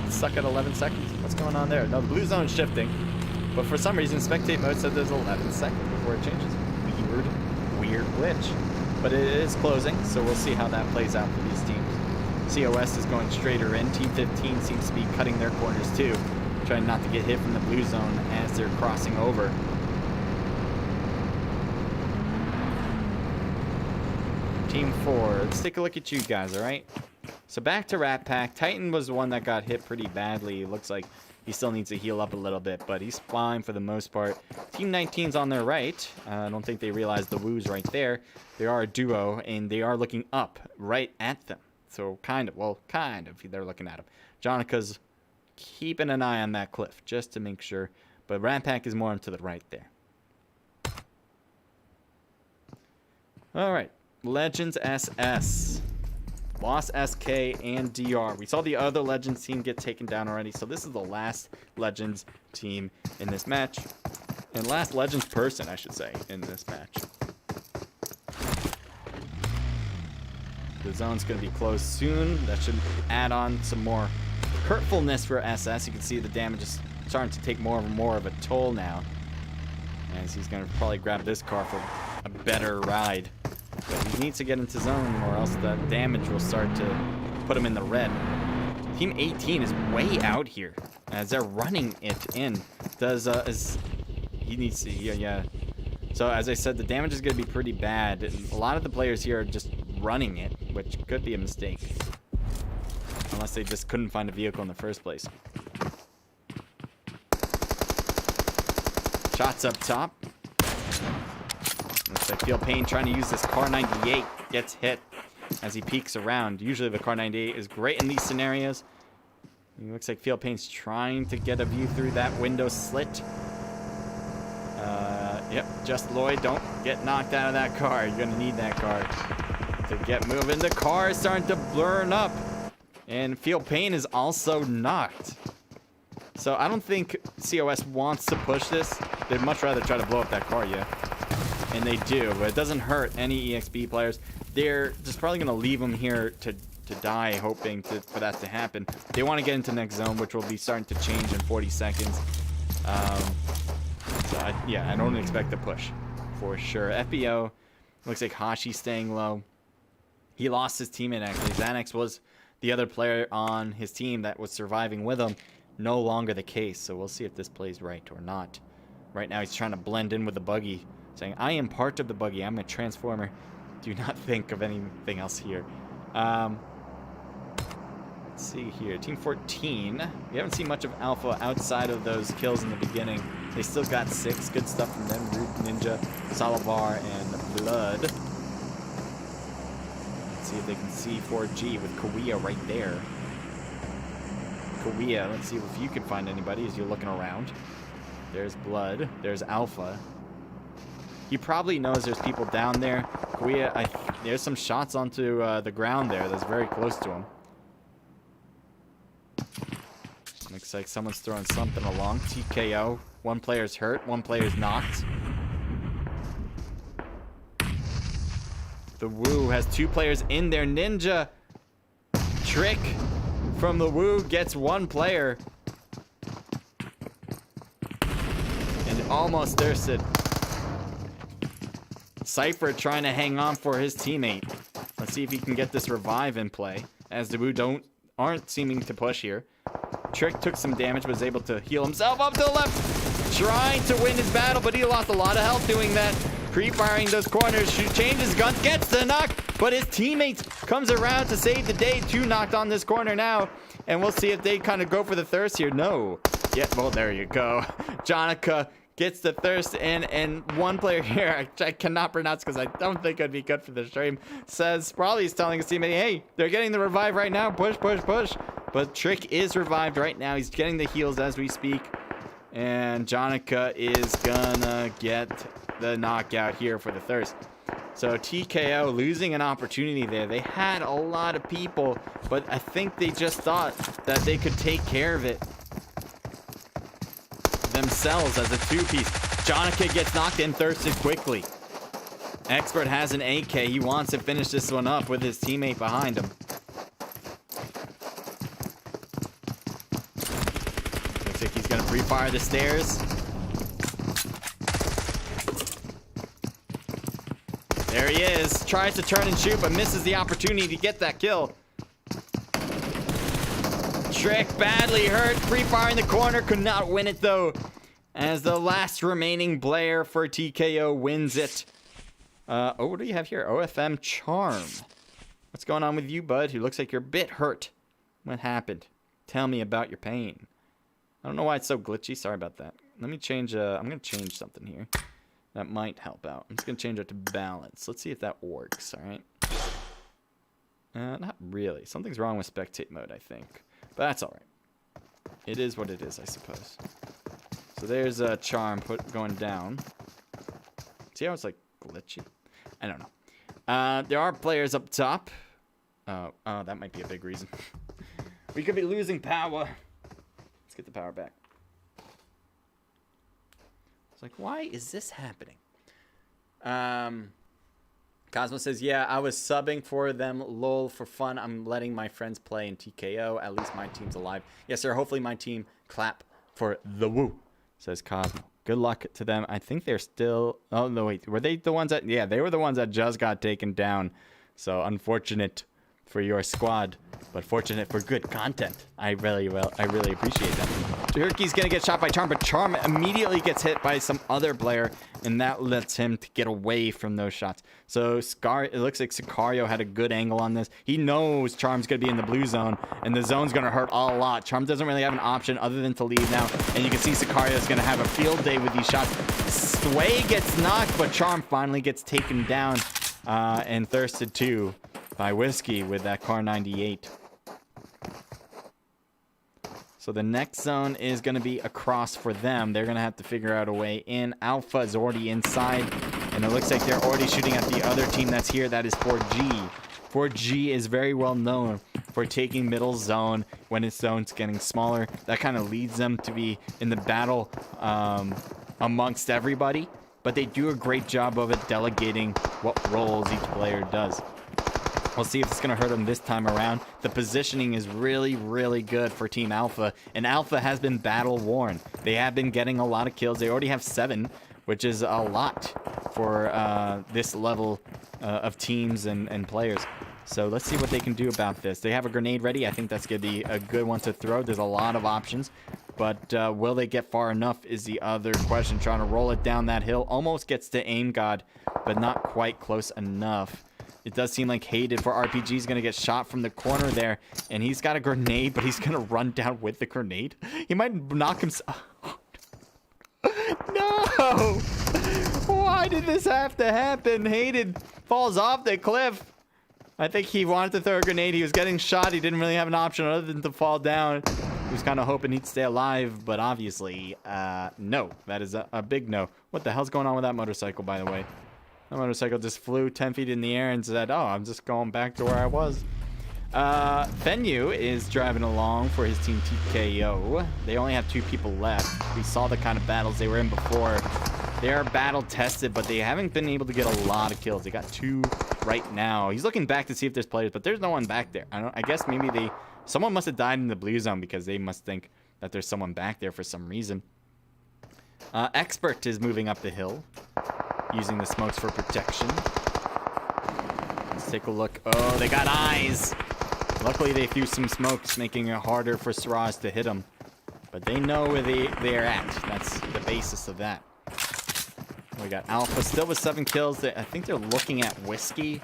It's stuck at 11 seconds. What's going on there? No, the blue zone's shifting. But for some reason, spectate mode said there's 11 seconds before it changes. Weird glitch. But it is closing, so we'll see how that plays out for these teams. COS is going straighter in. Team 15 seems to be cutting their corners too, trying not to get hit from the blue zone as they're crossing over. Team 4, let's take a look at you guys, alright? So back to Rat Pack. Titan was the one that got hit pretty badly. It looks like he still needs to heal up a little bit, but he's fine for the most part. Team 19's on their right. I don't think they realize the Woo's right there. They are a duo, and they are looking up right at them. So kind of, they're looking at him. Jonica's keeping an eye on that cliff just to make sure. But Rat Pack is more to the right there. All right, Legends SS. Lost SK and DR. We saw the other Legends team get taken down already, so this is the last Legends team in this match. And last Legends person, I should say, in this match. The zone's going to be closed soon. That should add on some more hurtfulness for SS. You can see the damage is starting to take more and more of a toll now, as he's going to probably grab this car for a better ride. But he needs to get into zone, or else the damage will start to put him in the red. Team 18 is way out here as they're running it in. He needs to, yeah. So as I said, the damage is going to be pretty bad. A lot of the players here are just running it, which could be a mistake, unless they just couldn't find a vehicle in the first place. Shots up top. Looks like Feel Pain trying to use this Car 98. Gets hit as he peeks around. Usually the Car 98 is great in these scenarios. It looks like Feel Pain's trying to get a view through that window slit. Yep, just Lloyd. Don't get knocked out of that car. You're going to need that car to get moving. The car is starting to burn up. And Feel Pain is also knocked. So I don't think COS wants to push this. They'd much rather try to blow up that car, yeah. And they do, but it doesn't hurt any EXP players. They're just probably going to leave them here to die, hoping for that to happen. They want to get into next zone, which will be starting to change in 40 seconds. Yeah, I don't expect a push for sure. FBO, looks like Hashi staying low. He lost his teammate, actually. Xanax was the other player on his team that was surviving with him. No longer the case, so we'll see if this plays right or not. Right now, he's trying to blend in with the buggy, saying, I am part of the buggy. I'm a transformer. Do not think of anything else here. Let's see here. Team 14. We haven't seen much of Alpha outside of those kills in the beginning. They still got 6. Good stuff from them. Root, Ninja, Salavar, and Blood. Let's see if they can see 4G with Kawia right there. Kawia, let's see if you can find anybody as you're looking around. There's Blood. There's Alpha. He probably knows there's people down there. Kawia, there's some shots onto the ground there that's very close to him. Looks like someone's throwing something along. TKO. One player's hurt. One player's knocked. The Woo has 2 players in there. Ninja. Trick from the Woo gets 1 player. And almost thirsted. Cypher trying to hang on for his teammate. Let's see if he can get this revive in play. As the Woo aren't seeming to push here. Trick took some damage, but was able to heal himself up to the left. Trying to win his battle, but he lost a lot of health doing that. Pre-firing those corners, changes guns, gets the knock, but his teammate comes around to save the day. 2 knocked on this corner now, and we'll see if they kind of go for the thirst here. No. Yeah, well, there you go. Jonica gets the thirst, and one player here, I cannot pronounce because I don't think it'd be good for the stream, says, probably he's telling his teammate, hey, they're getting the revive right now. Push, push, push. But Trick is revived right now. He's getting the heals as we speak. And Jonica is gonna get the knockout here for the thirst. So TKO losing an opportunity there. They had a lot of people, but I think they just thought that they could take care of it themselves as a 2-piece. Jonica gets knocked in, thirsted quickly. Expert has an AK. He wants to finish this one up with his teammate behind him. Looks like he's gonna pre-fire the stairs. There he is. Tries to turn and shoot, but misses the opportunity to get that kill. Trick badly hurt. Pre-firing the corner. Could not win it, though. As the last remaining player for TKO wins it. Oh, what do you have here? OFM Charm. What's going on with you, bud? Who looks like you're a bit hurt. What happened? Tell me about your pain. I don't know why it's so glitchy. Sorry about that. Let me change. I'm going to change something here. That might help out. I'm just going to change it to balance. Let's see if that works, all right? Not really. Something's wrong with spectate mode, I think. But that's all right. It is what it is, I suppose. So there's a charm going down. See how it's like glitchy? I don't know. There are players up top. Oh, that might be a big reason. We could be losing power. Let's get the power back. It's like, why is this happening? Cosmo says, yeah, I was subbing for them, lol, for fun. I'm letting my friends play in TKO. At least my team's alive. Yes, sir. Hopefully my team clap for the Woo, says Cosmo. Good luck to them. I think they're still... Oh, no, wait. Were they the ones that... Yeah, they were the ones that just got taken down. So, unfortunate for your squad, but fortunate for good content. I really appreciate that. Turkey's gonna get shot by Charm, but Charm immediately gets hit by some other player, and that lets him to get away from those shots. So it looks like Sicario had a good angle on this. He knows Charm's gonna be in the blue zone, and the zone's gonna hurt a lot. Charm doesn't really have an option other than to leave now, and you can see Sicario's gonna have a field day with these shots. Sway gets knocked, but Charm finally gets taken down, and thirsted too by Whiskey with that Car 98. So the next zone is going to be across for them. They're going to have to figure out a way in. Alpha is already inside, and it looks like they're already shooting at the other team that's here. That is 4G. 4G is very well known for taking middle zone when his zone's getting smaller. That kind of leads them to be in the battle amongst everybody. But they do a great job of it, delegating what roles each player does. We'll see if it's going to hurt them this time around. The positioning is really, really good for Team Alpha, and Alpha has been battle-worn. They have been getting a lot of kills. They already have 7, which is a lot for this level of teams and players. So let's see what they can do about this. They have a grenade ready. I think that's going to be a good one to throw. There's a lot of options, but will they get far enough is the other question. Trying to roll it down that hill. Almost gets to aim god, but not quite close enough. It does seem like Hated for RPG is going to get shot from the corner there. And he's got a grenade, but he's going to run down with the grenade. He might knock himself. No! Why did this have to happen? Hated falls off the cliff. I think he wanted to throw a grenade. He was getting shot. He didn't really have an option other than to fall down. He was kind of hoping he'd stay alive, but obviously, no. That is a big no. What the hell's going on with that motorcycle, by the way? The motorcycle just flew 10 feet in the air and said, oh, I'm just going back to where I was. Fenyu is driving along for his team TKO. They only have 2 people left. We saw the kind of battles they were in before. They are battle tested, but they haven't been able to get a lot of kills. They got 2 right now. He's looking back to see if there's players, but there's no one back there. I guess maybe someone must have died in the blue zone because they must think that there's someone back there for some reason. Expert is moving up the hill, using the smokes for protection. Let's take a look. Oh, they got eyes. Luckily, they threw some smokes, making it harder for Siraj to hit them. But they know where they're at. That's the basis of that. We got Alpha still with 7 kills. I think they're looking at Whiskey.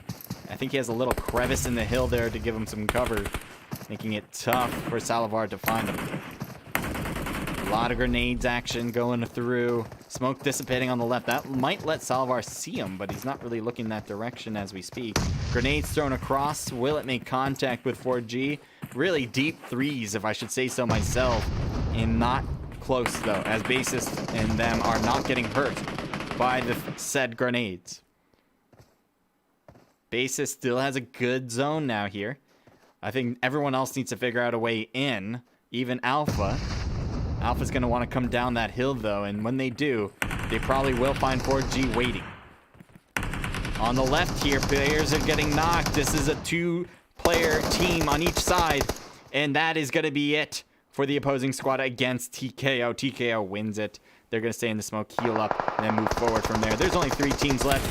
I think he has a little crevice in the hill there to give him some cover, making it tough for Salivar to find him. A lot of grenades action going through. Smoke dissipating on the left. That might let Salivar see him, but he's not really looking that direction as we speak. Grenades thrown across. Will it make contact with 4G? Really deep 3s, if I should say so myself. And not close, though, as Basis and them are not getting hurt by the said grenades. Basis still has a good zone now here. I think everyone else needs to figure out a way in. Even Alpha. Alpha's going to want to come down that hill, though, and when they do, they probably will find 4G waiting. On the left here, players are getting knocked. This is a 2-player team on each side, and that is going to be it for the opposing squad against TKO. TKO wins it. They're going to stay in the smoke, heal up, and then move forward from there. There's only 3 teams left.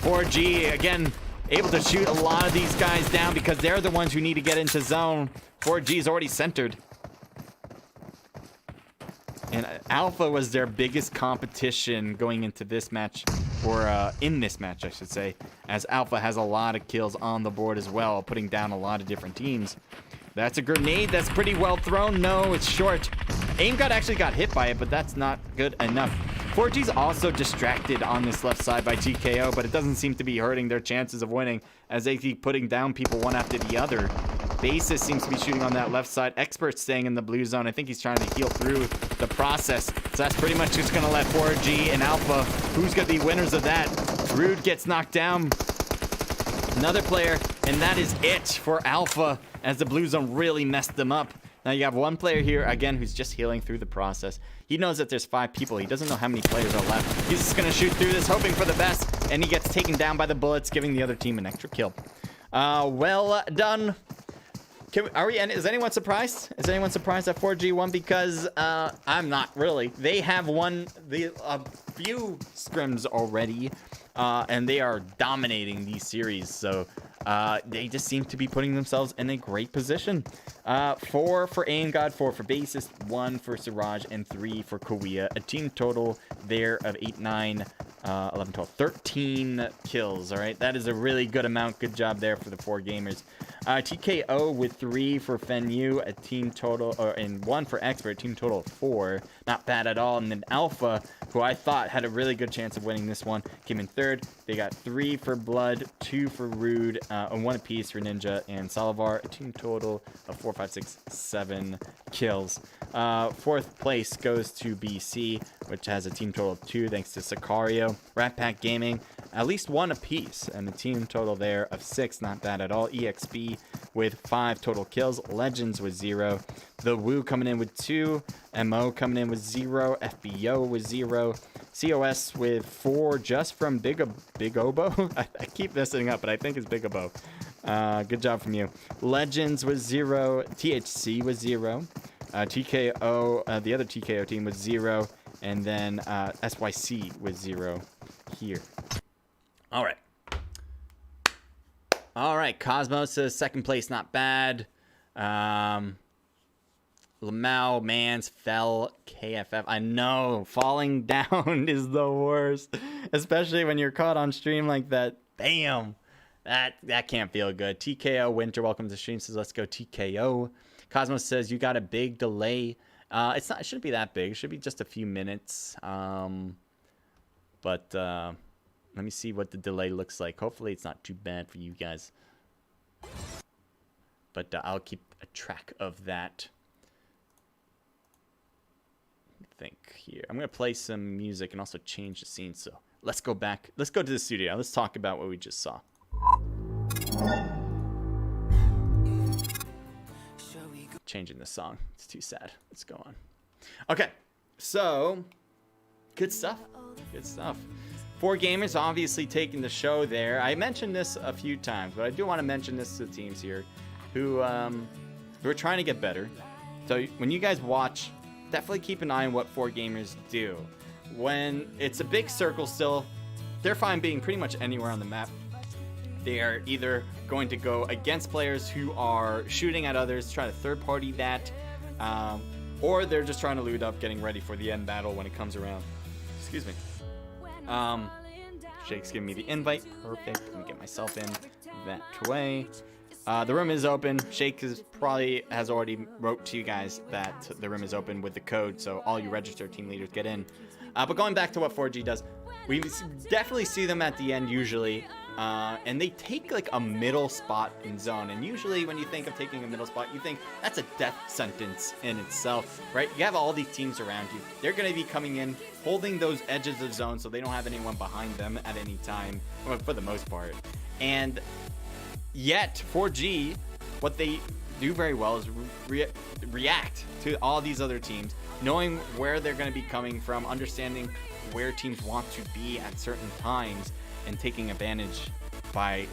4G, again, able to shoot a lot of these guys down because they're the ones who need to get into zone. 4G is already centered. And Alpha was their biggest competition going into this match, or in this match, I should say, as Alpha has a lot of kills on the board as well, putting down a lot of different teams. That's a grenade that's pretty well thrown. No, it's short. Aim God actually got hit by it, but that's not good enough. 4G's also distracted on this left side by TKO, but it doesn't seem to be hurting their chances of winning as they keep putting down people one after the other. Basis seems to be shooting on that left side. Expert staying in the blue zone. I think he's trying to heal through the process. So that's pretty much just going to let 4G and Alpha, who's going to be winners of that? Rude gets knocked down. Another player, and that is it for Alpha as the blue zone really messed them up. Now you have one player here, again, who's just healing through the process. He knows that there's 5 people. He doesn't know how many players are left. He's just going to shoot through this, hoping for the best, and he gets taken down by the bullets, giving the other team an extra kill. Well done. Is anyone surprised? Is anyone surprised that 4G won? Because I'm not really. They have won a few scrims already, and they are dominating these series. So they just seem to be putting themselves in a great position. 4 for Aim God, 4 for Basis, 1 for Siraj, and 3 for Korea. A team total there of 8, 9, 11, 12, 13 kills. All right, that is a really good amount. Good job there for the 4 gamers. TKO with 3 for Fenyu, a team total, and 1 for Expert, team total of 4. Not bad at all. And then Alpha, who I thought had a really good chance of winning this one, came in 3rd. They got 3 for Blood, 2 for Rude, and 1 apiece for Ninja and Salivar, a team total of 4, 5, 6, 7 kills. 4th place goes to BC, which has a team total of 2, thanks to Sicario. Rat Pack Gaming, at least 1 apiece, and a team total there of 6. Not bad at all. EXP with 5 total kills. Legends with 0. The Woo coming in with 2. MO coming in with 0. FBO with 0. COS with 4 just from Big Obo. I keep messing up, but I think it's Big Obo. Good job from you. Legends with 0. THC with 0. TKO, the other TKO team with 0. And then SYC with 0 here. All right. All right. Cosmos says second place, not bad. Lamau, Mans, Fell, KFF. I know. Falling down is the worst. Especially when you're caught on stream like that. Damn. That can't feel good. TKO Winter, welcome to the stream. Says, let's go TKO. Cosmos says, you got a big delay. It shouldn't be that big. It should be just a few minutes. But let me see what the delay looks like. Hopefully it's not too bad for you guys. But I'll keep a track of that. Think here. I'm going to play some music and also change the scene. So let's go back. Let's go to the studio. Let's talk about what we just saw. Changing the song. It's too sad. Let's go on. Okay. So, good stuff. Good stuff. 4Gamers obviously taking the show there. I mentioned this a few times, but I do want to mention this to the teams here who are trying to get better. So when you guys watch, definitely keep an eye on what 4Gamers do. When it's a big circle still, they're fine being pretty much anywhere on the map. They are either going to go against players who are shooting at others, trying to third party that, or they're just trying to loot up, getting ready for the end battle when it comes around. Excuse me. Shake's giving me the invite. Perfect. Let me get myself in that way. The room is open. Shake has already wrote to you guys that the room is open with the code, so all you registered team leaders get in. But going back to what 4G does, we definitely see them at the end usually. And they take like a middle spot in zone. And usually when you think of taking a middle spot, you think that's a death sentence in itself, right? You have all these teams around you. They're going to be coming in, holding those edges of zone so they don't have anyone behind them at any time, for the most part. And yet 4G, what they do very well is react to all these other teams, knowing where they're going to be coming from, understanding where teams want to be at certain times, and taking advantage by,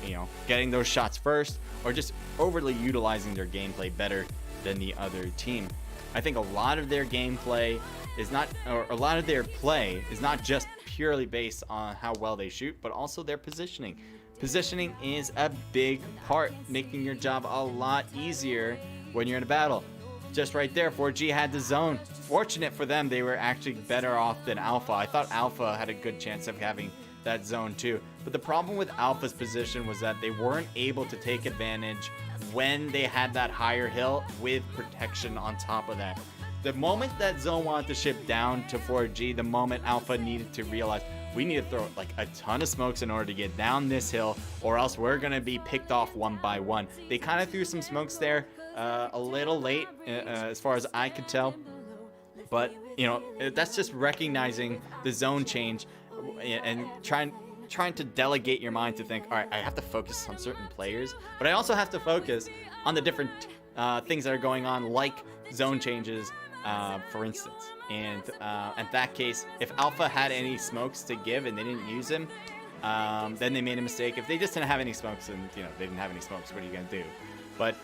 getting those shots first or just overly utilizing their gameplay better than the other team. I think a lot of their gameplay is not, or a lot of their play is not just purely based on how well they shoot, but also their positioning. Positioning is a big part, making your job a lot easier when you're in a battle. Just right there, 4G had the zone. Fortunate for them, they were actually better off than Alpha. I thought Alpha had a good chance of having that zone too. But the problem with Alpha's position was that they weren't able to take advantage when they had that higher hill with protection on top of that. The moment that zone wanted to ship down to 4G, the moment Alpha needed to realize we need to throw like a ton of smokes in order to get down this hill, or else we're going to be picked off one by one. They kind of threw some smokes there a little late as far as I could tell. But, that's just recognizing the zone change and trying to delegate your mind to think, all right, I have to focus on certain players, but I also have to focus on the different things that are going on, like zone changes, for instance. And in that case, if Alpha had any smokes to give and they didn't use them, then they made a mistake. If they just didn't have any smokes and they didn't have any smokes, what are you gonna do? But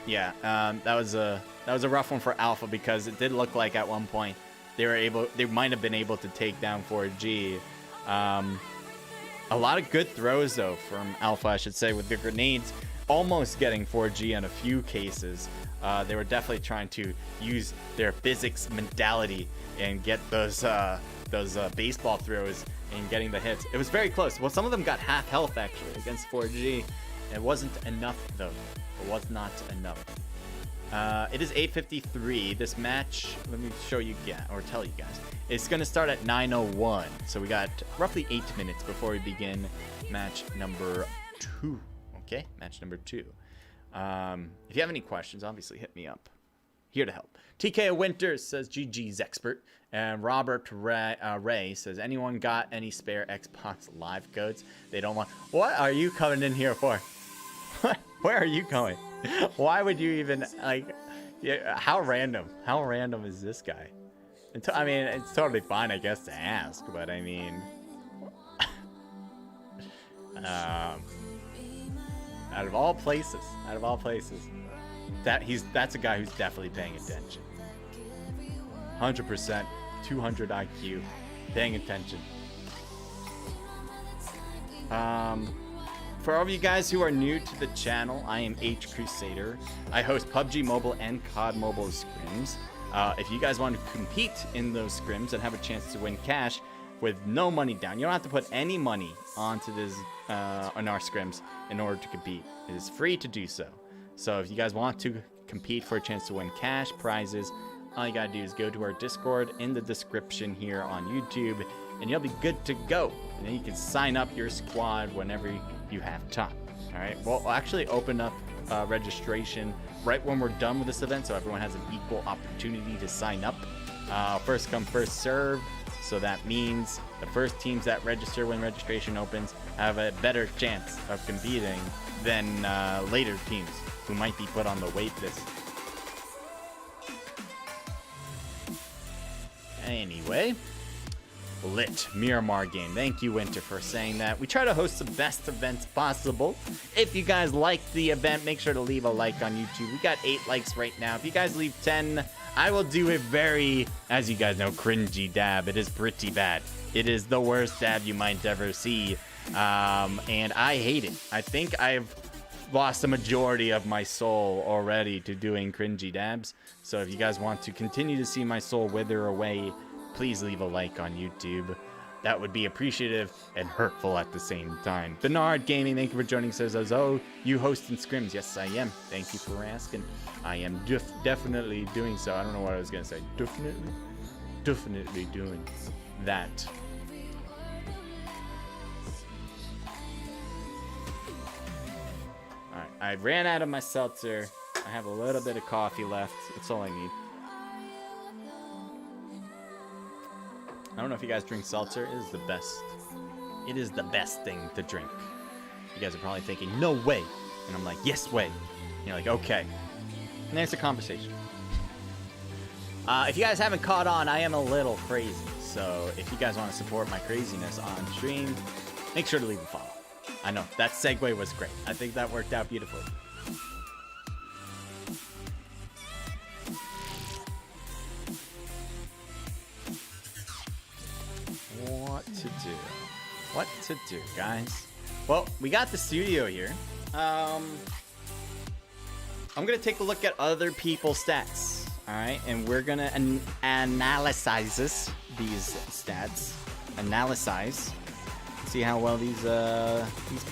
yeah, that was a rough one for Alpha, because it did look like at one point they might have been able to take down 4G. A lot of good throws though from Alpha, I should say, with the grenades almost getting 4G in a few cases. They were definitely trying to use their physics mentality and get those baseball throws and getting the hits. It was very close. Well, some of them got half health actually against 4G. It wasn't enough though. It was not enough. It is 8:53. This match, let me show you or tell you guys. It's going to start at 9:01. So we got roughly 8 minutes before we begin match number 2. Okay, match number 2. If you have any questions, obviously hit me up. Here to help. TK Winters says GG's expert. And Robert Ray says, anyone got any spare Xbox Live codes they don't want? What are you coming in here for? Where are you going? Why would you even, like, yeah, how random? How random is this guy? I mean, it's totally fine, I guess, to ask, but I mean... out of all places, that's a guy who's definitely paying attention. 100%, 200 IQ, paying attention. For all of you guys who are new to the channel, I am H Crusader. I host PUBG Mobile and COD Mobile scrims. If you guys want to compete in those scrims and have a chance to win cash with no money down, you don't have to put any money onto this on our scrims in order to compete. It is free to do so. So if you guys want to compete for a chance to win cash prizes, all you gotta do is go to our Discord in the description here on YouTube, and you'll be good to go. And then you can sign up your squad whenever you have time. All right. We'll actually open up registration right when we're done with this event, so everyone has an equal opportunity to sign up. First come, first serve. So that means the first teams that register when registration opens have a better chance of competing than later teams who might be put on the wait list. Anyway, lit Miramar game. Thank you, Winter, for saying that. We try to host the best events possible. If you guys liked the event, make sure to leave a like on YouTube. We got 8 likes right now. If you guys leave 10, I will do a very, as you guys know, cringy dab. It is pretty bad. It is the worst dab you might ever see. And I hate it. I think I've lost the majority of my soul already to doing cringy dabs. So if you guys want to continue to see my soul wither away, please leave a like on YouTube. That would be appreciative and hurtful at the same time. Bernard Gaming, thank you for joining. Says, oh, you hosting scrims? Yes, I am. Thank you for asking. I am definitely doing so. I don't know what I was gonna say. Definitely doing that. All right, I ran out of my seltzer. I have a little bit of coffee left. That's all I need. I don't know if you guys drink seltzer. It is the best. It is the best thing to drink. You guys are probably thinking, no way. And I'm like, yes way. And you're like, okay. And there's a conversation. If you guys haven't caught on, I am a little crazy. So if you guys want to support my craziness on stream, make sure to leave a follow. I know, that segue was great. I think that worked out beautifully. What to do, guys? Well, we got the studio here. I'm gonna take a look at other people's stats, all right? And we're gonna analyze these stats, see how well these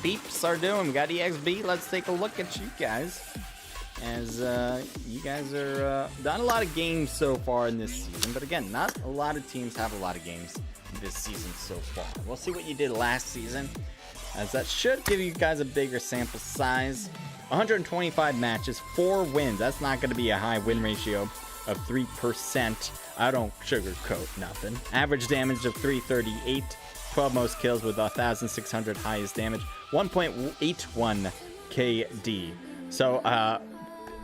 peeps are doing. We got EXB. Let's take a look at you guys, as you guys are not a lot of games so far in this season, but again, not a lot of teams have a lot of games this season so far. We'll see what you did last season, as that should give you guys a bigger sample size. 125 matches, 4 wins. That's not going to be a high win ratio of 3%. I don't sugarcoat nothing. Average damage of 338, 12 most kills with 1,600 highest damage, 1.81 KD. So,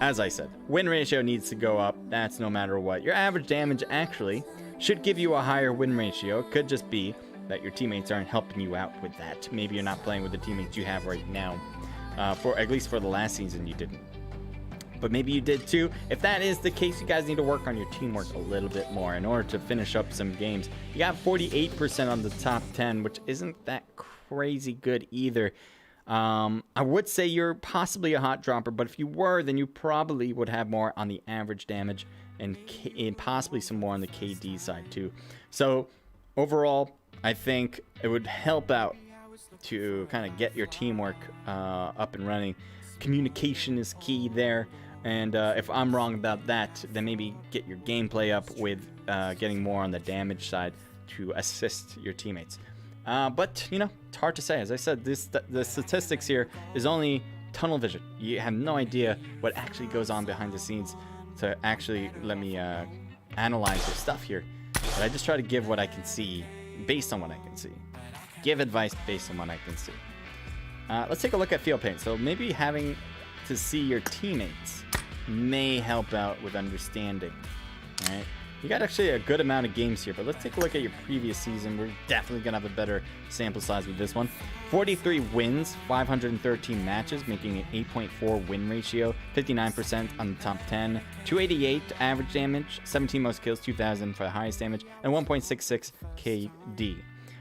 as I said, win ratio needs to go up. That's no matter what. Your average damage actually should give you a higher win ratio. It could just be that your teammates aren't helping you out with that. Maybe you're not playing with the teammates you have right now. For at least for the last season, you didn't. But maybe you did too. If that is the case, you guys need to work on your teamwork a little bit more in order to finish up some games. You got 48% on the top 10, which isn't that crazy good either. I would say you're possibly a hot dropper, but if you were, then you probably would have more on the average damage and possibly some more on the KD side too. So overall, I think it would help out to kind of get your teamwork up and running. Communication is key there, and if I'm wrong about that, then maybe get your gameplay up with getting more on the damage side to assist your teammates. But you know, it's hard to say. As I said, the statistics here is only tunnel vision. You have no idea what actually goes on behind the scenes to actually let me analyze your stuff here. But I just try to give what I can see based on what I can see. Give advice based on what I can see. Let's take a look at field paint. So maybe having to see your teammates may help out with understanding. All right. You got actually a good amount of games here, but let's take a look at your previous season. We're definitely going to have a better sample size with this one. 43 wins, 513 matches, making an 8.4 win ratio, 59% on the top 10, 288 average damage, 17 most kills, 2,000 for the highest damage, and 1.66 KD.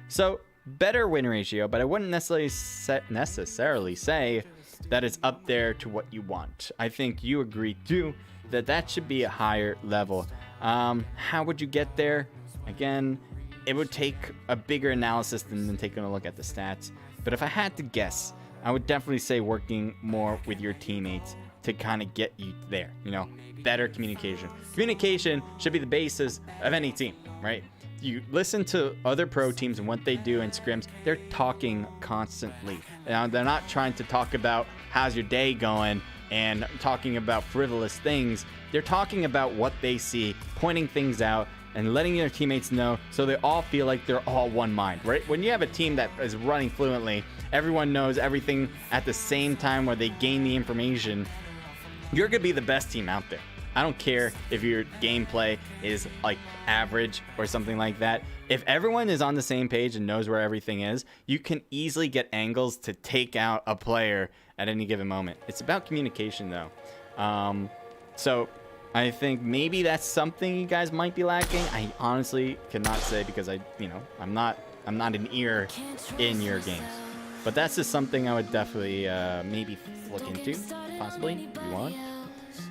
So, better win ratio, but I wouldn't necessarily say that it's up there to what you want. I think you agree too that should be a higher level. How would you get there? Again, it would take a bigger analysis than taking a look at the stats. But if I had to guess, I would definitely say working more with your teammates to kind of get you there. You know, better communication. Communication should be the basis of any team, right? You listen to other pro teams and what they do in scrims. They're talking constantly. They're not trying to talk about how's your day going and talking about frivolous things. They're talking about what they see, pointing things out, and letting their teammates know so they all feel like they're all one mind, right? When you have a team that is running fluently, everyone knows everything at the same time where they gain the information, you're going to be the best team out there. I don't care if your gameplay is like average or something like that. If everyone is on the same page and knows where everything is, you can easily get angles to take out a player at any given moment. It's about communication though. So I think maybe that's something you guys might be lacking. I honestly cannot say because I'm not an ear in your games. But that's just something I would definitely maybe look into, possibly, if you want.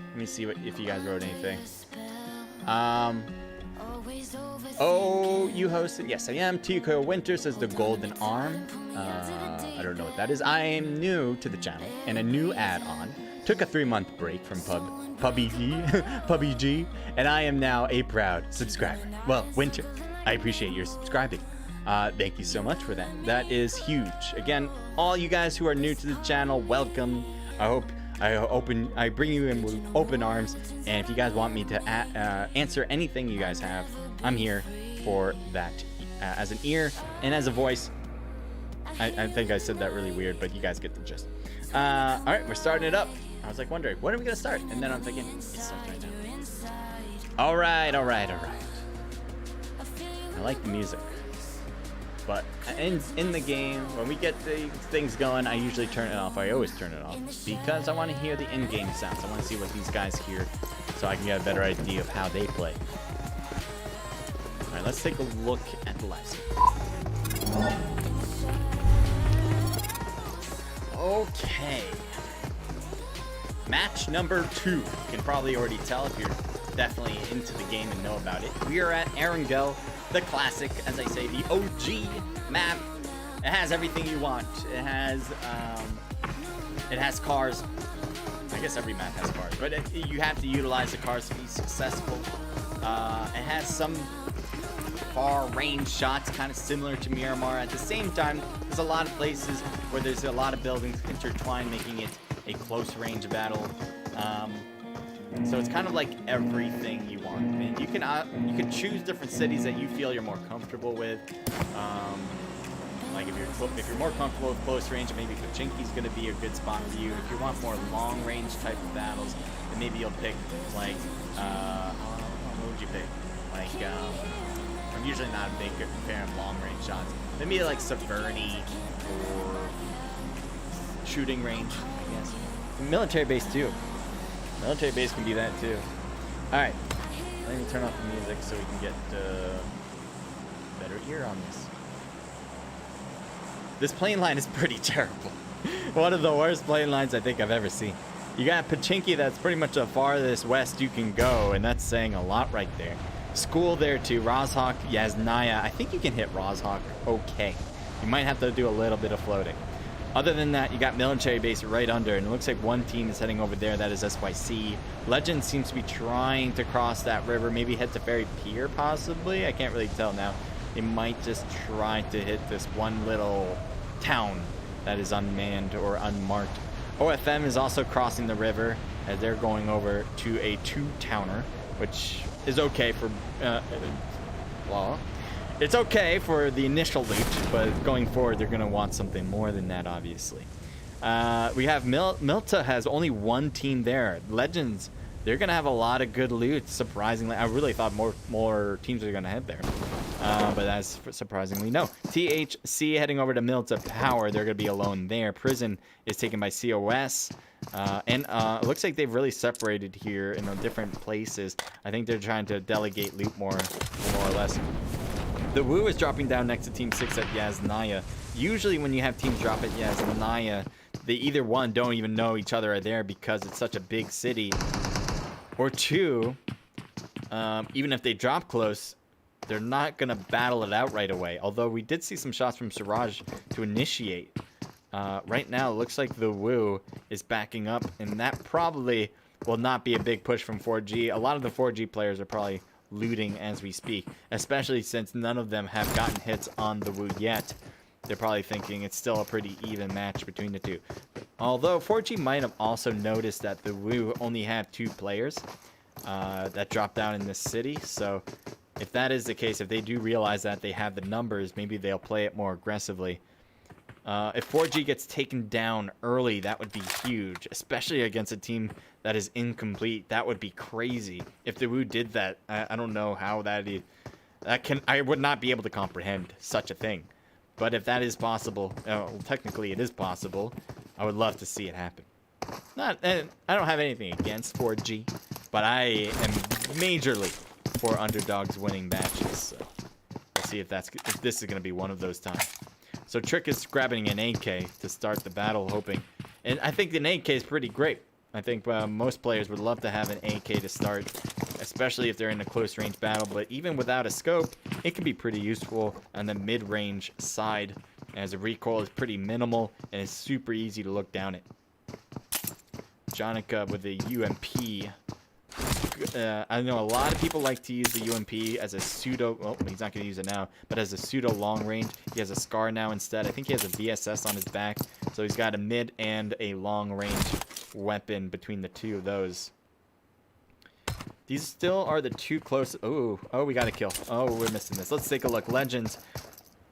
Let me see if you guys wrote anything. Oh, you hosted? Yes, I am. Tico Winter says the Golden Arm. I don't know what that is. I am new to the channel and a new add-on. Took a 3-month break from PUBG, and I am now a proud subscriber. Well, Winter, I appreciate your subscribing. Thank you so much for that. That is huge. Again, all you guys who are new to the channel, welcome. I hope I bring you in with open arms, and if you guys want me to answer anything you guys have, I'm here for that as an ear and as a voice. I think I said that really weird, but you guys get the gist. All right, we're starting it up. I was like wondering, when are we gonna start? And then I'm thinking, it starts right now. All right. I like the music, but in the game, when we get the things going, I usually turn it off. I always turn it off because I want to hear the in-game sounds. I want to see what these guys hear, so I can get a better idea of how they play. All right, let's take a look at the live stream. Okay. Match number 2. You can probably already tell if you're definitely into the game and know about it. We are at Arango, the classic, as I say, the OG map. It has everything you want. It has cars. I guess every map has cars, but you have to utilize the cars to be successful. It has some far-range shots, kind of similar to Miramar. At the same time, there's a lot of places where there's a lot of buildings intertwined, making it a close-range battle. So it's kind of like everything you want. And you can choose different cities that you feel you're more comfortable with. Like if you're more comfortable with close range, maybe Pachinki's going to be a good spot for you. If you want more long range type of battles, then maybe you'll pick like what would you pick? Like I'm usually not a big fan of long range shots. Maybe like Severny or shooting range, I guess. Military base too. Military base can be that too. All right, let me turn off the music so we can get better ear on this. This plane line is pretty terrible. One of the worst plane lines I think I've ever seen. You got Pachinki, that's pretty much the farthest west you can go, and that's saying a lot right there. School there too. Rozhok, Yasnaya. I think you can hit Rozhok okay. You might have to do a little bit of floating. Other than that, you got military base right under, and it looks like one team is heading over there. That is SYC. Legend seems to be trying to cross that river, maybe head to Ferry Pier, possibly. I can't really tell now. They might just try to hit this one little town that is unmanned or unmarked. OFM is also crossing the river as they're going over to a 2-towner, which is okay for it's okay for the initial loot, but going forward they're going to want something more than that, obviously. We have Milta has only one team there. Legends, they're going to have a lot of good loot, surprisingly. I really thought more teams were going to head there. But that's surprisingly no. THC heading over to Milta Power. They're going to be alone there. Prison is taken by COS. And it looks like they've really separated here in different places. I think they're trying to delegate loot more or less. The Woo is dropping down next to Team 6 at Yasnaya. Usually when you have teams drop at Yasnaya, they either, one, don't even know each other are there because it's such a big city, or two, even if they drop close, they're not going to battle it out right away. Although we did see some shots from Siraj to initiate. Right now, it looks like the Woo is backing up, and that probably will not be a big push from 4G. A lot of the 4G players are probably looting as we speak, especially since none of them have gotten hits on the Woo yet. They're probably thinking it's still a pretty even match between the two. Although 4G might have also noticed that the Woo only have 2 players that dropped down in this city. So if that is the case, if they do realize that they have the numbers, maybe they'll play it more aggressively. If 4G gets taken down early, that would be huge, especially against a team that is incomplete. That would be crazy. If the Woo did that, I don't know how I would not be able to comprehend such a thing. But if that is possible, well, technically it is possible, I would love to see it happen. And I don't have anything against 4G, but I am majorly for underdogs winning matches. So we'll see if this is going to be one of those times. So Trick is grabbing an AK to start the battle, hoping. And I think an AK is pretty great. I think most players would love to have an AK to start, especially if they're in a close range battle. But even without a scope, it can be pretty useful on the mid-range side, as the recoil is pretty minimal and it's super easy to look down it. Jonica with the UMP. I know a lot of people like to use the UMP as a pseudo. Well, he's not going to use it now, but as a pseudo long range. He has a SCAR now instead. I think he has a VSS on his back, so he's got a mid and a long range weapon between the two of those. These still are the 2 close. Oh, we got a kill. Oh, we're missing this. Let's take a look. Legends.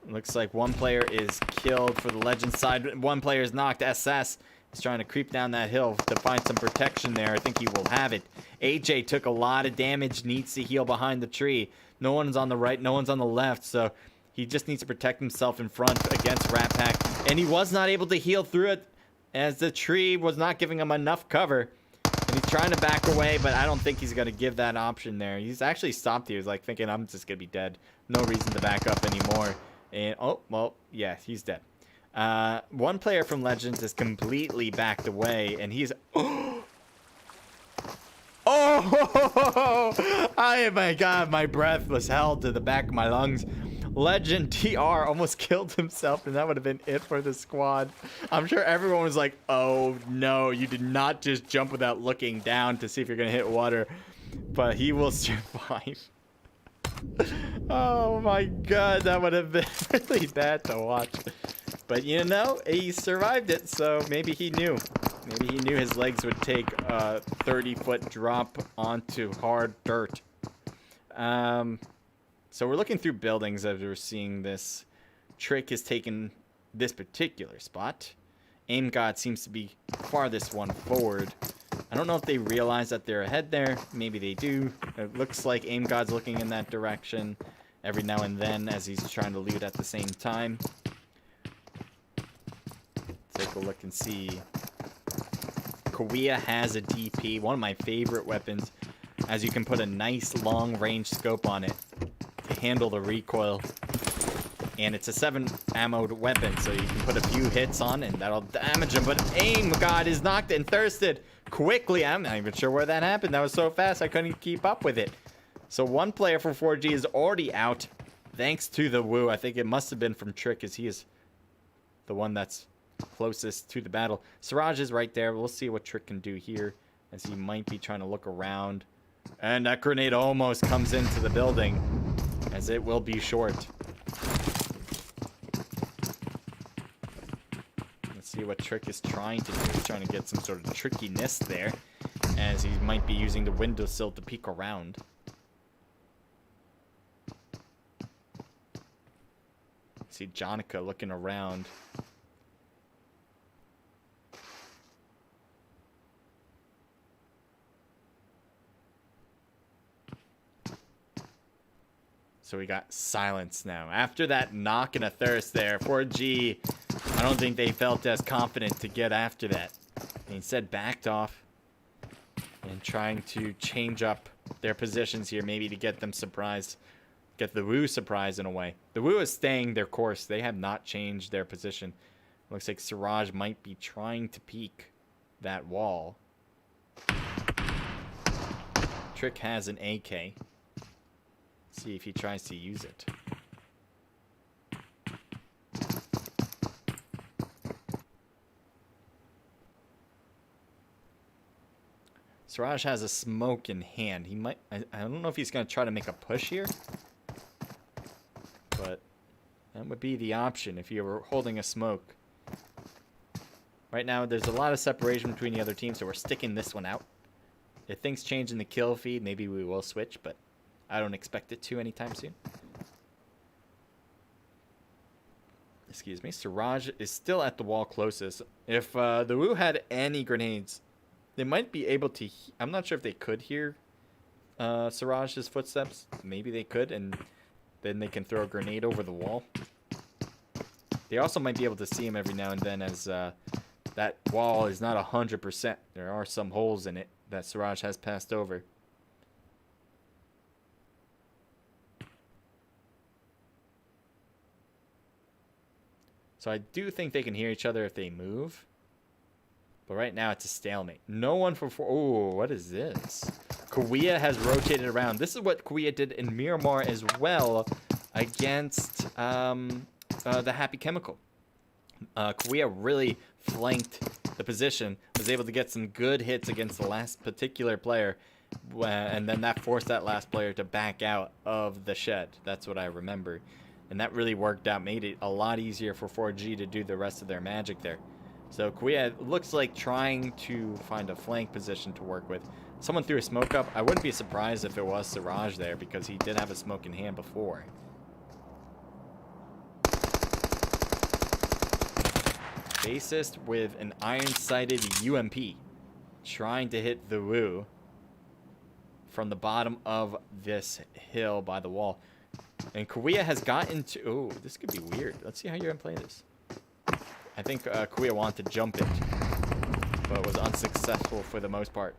Looks like one player is killed for the Legends side. One player is knocked. SS is trying to creep down that hill to find some protection there. I think he will have it. AJ took a lot of damage, needs to heal behind the tree. No one's on the right, no one's on the left, so he just needs to protect himself in front against Rat Pack. And he was not able to heal through it, as the tree was not giving him enough cover. And he's trying to back away, but I don't think he's going to give that option there. He's actually stopped. He was like thinking, I'm just going to be dead. No reason to back up anymore. And, oh, well, yeah, he's dead. One player from Legends is completely backed away, and he's... Oh, my God, my breath was held to the back of my lungs. Legend TR almost killed himself, and that would have been it for the squad. I'm sure everyone was like, oh no, you did not just jump without looking down to see if you're going to hit water. But he will survive. Oh my God, that would have been really bad to watch. But you know, he survived it, so maybe he knew. Maybe he knew his legs would take a 30-foot drop onto hard dirt. So we're looking through buildings as we're seeing this. Trick has taken this particular spot. Aim God seems to be farthest one forward. I don't know if they realize that they're ahead there. Maybe they do. It looks like Aim God's looking in that direction every now and then as he's trying to loot at the same time. Take a look and see. Korea has a DP, one of my favorite weapons, as you can put a nice long range scope on it to handle the recoil. And it's a 7 ammoed weapon, so you can put a few hits on and that'll damage him. But Aim God is knocked and thirsted quickly. I'm not even sure where that happened. That was so fast I couldn't keep up with it. So one player for 4G is already out thanks to the Woo. I think it must have been from Trick, as he is the one that's closest to the battle. Siraj is right there. We'll see what Trick can do here, as he might be trying to look around. And that grenade almost comes into the building, as it will be short. Let's see what Trick is trying to do. He's trying to get some sort of trickiness there, as he might be using the windowsill to peek around. See Jonica looking around. So we got silence now. After that knock and a thirst there, 4G, I don't think they felt as confident to get after that. They instead backed off and trying to change up their positions here, maybe to get them surprised. Get the Wu surprised in a way. The Wu is staying their course. They have not changed their position. Looks like Siraj might be trying to peek that wall. Trick has an AK. See if he tries to use it. Siraj has a smoke in hand. He might... I don't know if he's going to try to make a push here. But that would be the option if you were holding a smoke. Right now, there's a lot of separation between the other teams, so we're sticking this one out. If things change in the kill feed, maybe we will switch, but I don't expect it to anytime soon. Excuse me. Siraj is still at the wall closest. If the Wu had any grenades, they might be able to... I'm not sure if they could hear Siraj's footsteps. Maybe they could, and then they can throw a grenade over the wall. They also might be able to see him every now and then, as that wall is not 100%. There are some holes in it that Siraj has passed over. So I do think they can hear each other if they move. But right now it's a stalemate. No one for four. Oh, what is this? Korea has rotated around. This is what Korea did in Miramar as well against the Happy Chemical. Korea really flanked the position, was able to get some good hits against the last particular player, and then that forced that last player to back out of the shed. That's what I remember. And that really worked out, made it a lot easier for 4G to do the rest of their magic there. So Korea looks like trying to find a flank position to work with. Someone threw a smoke up. I wouldn't be surprised if it was Siraj there, because he did have a smoke in hand before. Bassist with an iron-sighted UMP trying to hit the Wu from the bottom of this hill by the wall. And Korea has gotten to... Oh, this could be weird. Let's see how you're going to play this. I think Korea wanted to jump it, but was unsuccessful for the most part.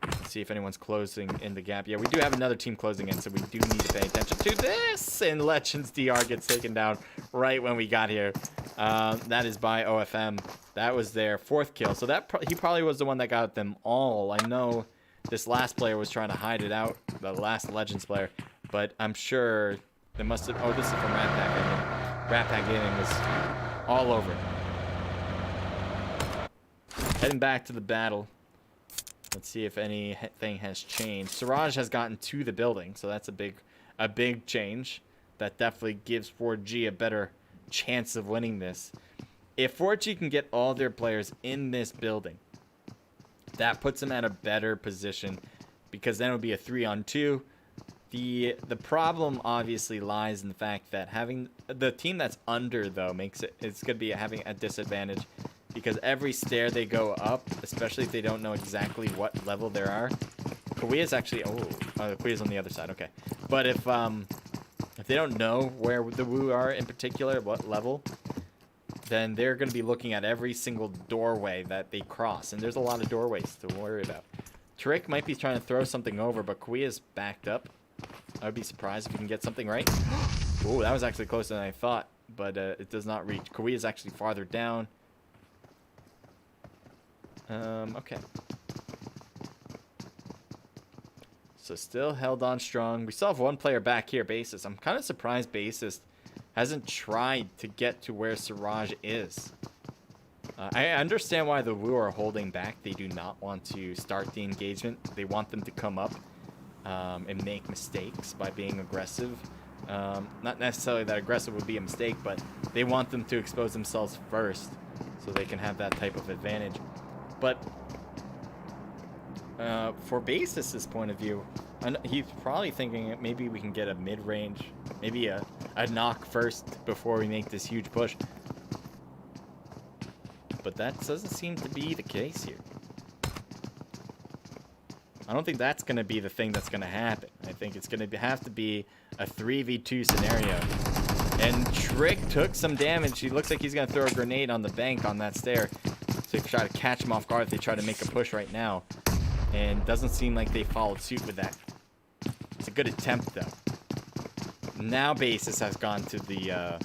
Let's see if anyone's closing in the gap. Yeah, we do have another team closing in, so we do need to pay attention to this. And Legends DR gets taken down right when we got here. That is by OFM. That was their fourth kill. So that he probably was the one that got them all. I know this last player was trying to hide it out, the last Legends player. But I'm sure they must have... Oh, this is from Rat Pack Gaming. Rat Pack Gaming was all over it. Heading back to the battle. Let's see if anything has changed. Siraj has gotten to the building, so that's a big change. That definitely gives 4G a better chance of winning this. If 4G can get all their players in this building, that puts them at a better position, because then it would be a 3-on-2. The problem obviously lies in the fact that having the team that's under, though, makes it's going to be having a disadvantage, because every stair they go up, especially if they don't know exactly what level there are. Korea's actually... Oh, Korea's on the other side. Okay. But if they don't know where the Wu are in particular, what level, then they're going to be looking at every single doorway that they cross. And there's a lot of doorways to worry about. Trick might be trying to throw something over, but Korea's backed up. I would be surprised if we can get something right. Oh, that was actually closer than I thought, but it does not reach. Korea's actually farther down. Okay. So still held on strong. We still have one player back here, Bassist. I'm kind of surprised Bassist hasn't tried to get to where Siraj is. I understand why the Wu are holding back. They do not want to start the engagement. They want them to come up and make mistakes by being aggressive. Not necessarily that aggressive would be a mistake, but they want them to expose themselves first so they can have that type of advantage. But for Bassist's point of view, he's probably thinking maybe we can get a mid-range, maybe a knock first before we make this huge push. But that doesn't seem to be the case here. I don't think that's going to be the thing that's going to happen. I think it's going to have to be a 3v2 scenario. And Trick took some damage. He looks like he's going to throw a grenade on the bank on that stair to try to catch him off guard. They try to make a push right now. And doesn't seem like they followed suit with that. It's a good attempt, though. Now Basis has gone to the...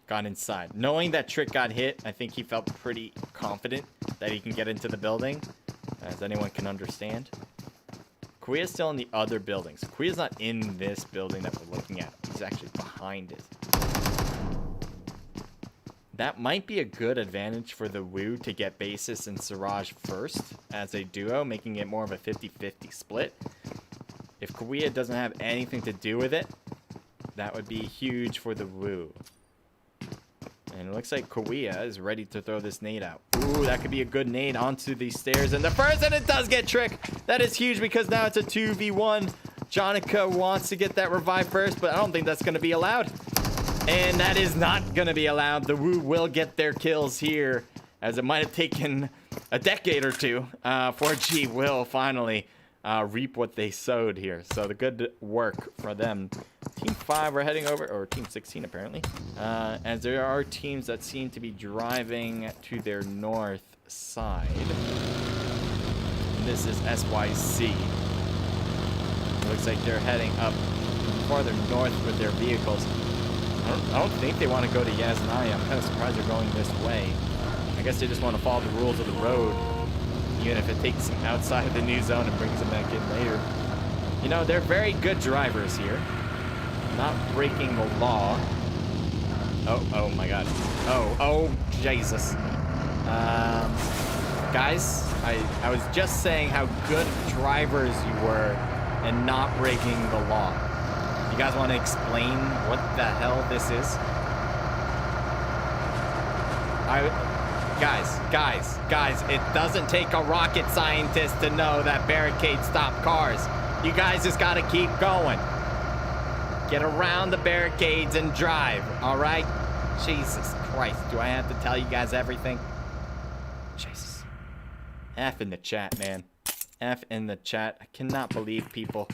gone inside. Knowing that Trick got hit, I think he felt pretty confident that he can get into the building, as anyone can understand. Kuya's still in the other buildings. Kuya's not in this building that we're looking at. He's actually behind it. That might be a good advantage for the Wu to get Basis and Siraj first as a duo, making it more of a 50-50 split. If Kuya doesn't have anything to do with it, that would be huge for the Wu. And it looks like Kuya is ready to throw this nade out. Ooh, that could be a good nade onto these stairs. And the first, and it does get Trick. That is huge because now it's a 2v1. Jonica wants to get that revive first, but I don't think that's going to be allowed. And that is not going to be allowed. The Wu will get their kills here, as it might have taken a decade or two. 4G will finally reap what they sowed here. So the good work for them. Team 5 are heading over, or Team 16 apparently, as there are teams that seem to be driving to their north side. This is SYC. It looks like they're heading up farther north with their vehicles. I don't think they want to go to Yaznaya. I'm kind of surprised they're going this way. I guess they just want to follow the rules of the road, even if it takes them outside of the new zone and brings them back in later. You know, they're very good drivers here. Not breaking the law. Oh my god. Oh, Jesus. Guys, I was just saying how good drivers you were and not breaking the law. You guys want to explain what the hell this is? Guys, it doesn't take a rocket scientist to know that barricades stop cars. You guys just gotta keep going. Get around the barricades and drive, all right? Jesus Christ, do I have to tell you guys everything? Jesus. F in the chat, man. F in the chat. I cannot believe people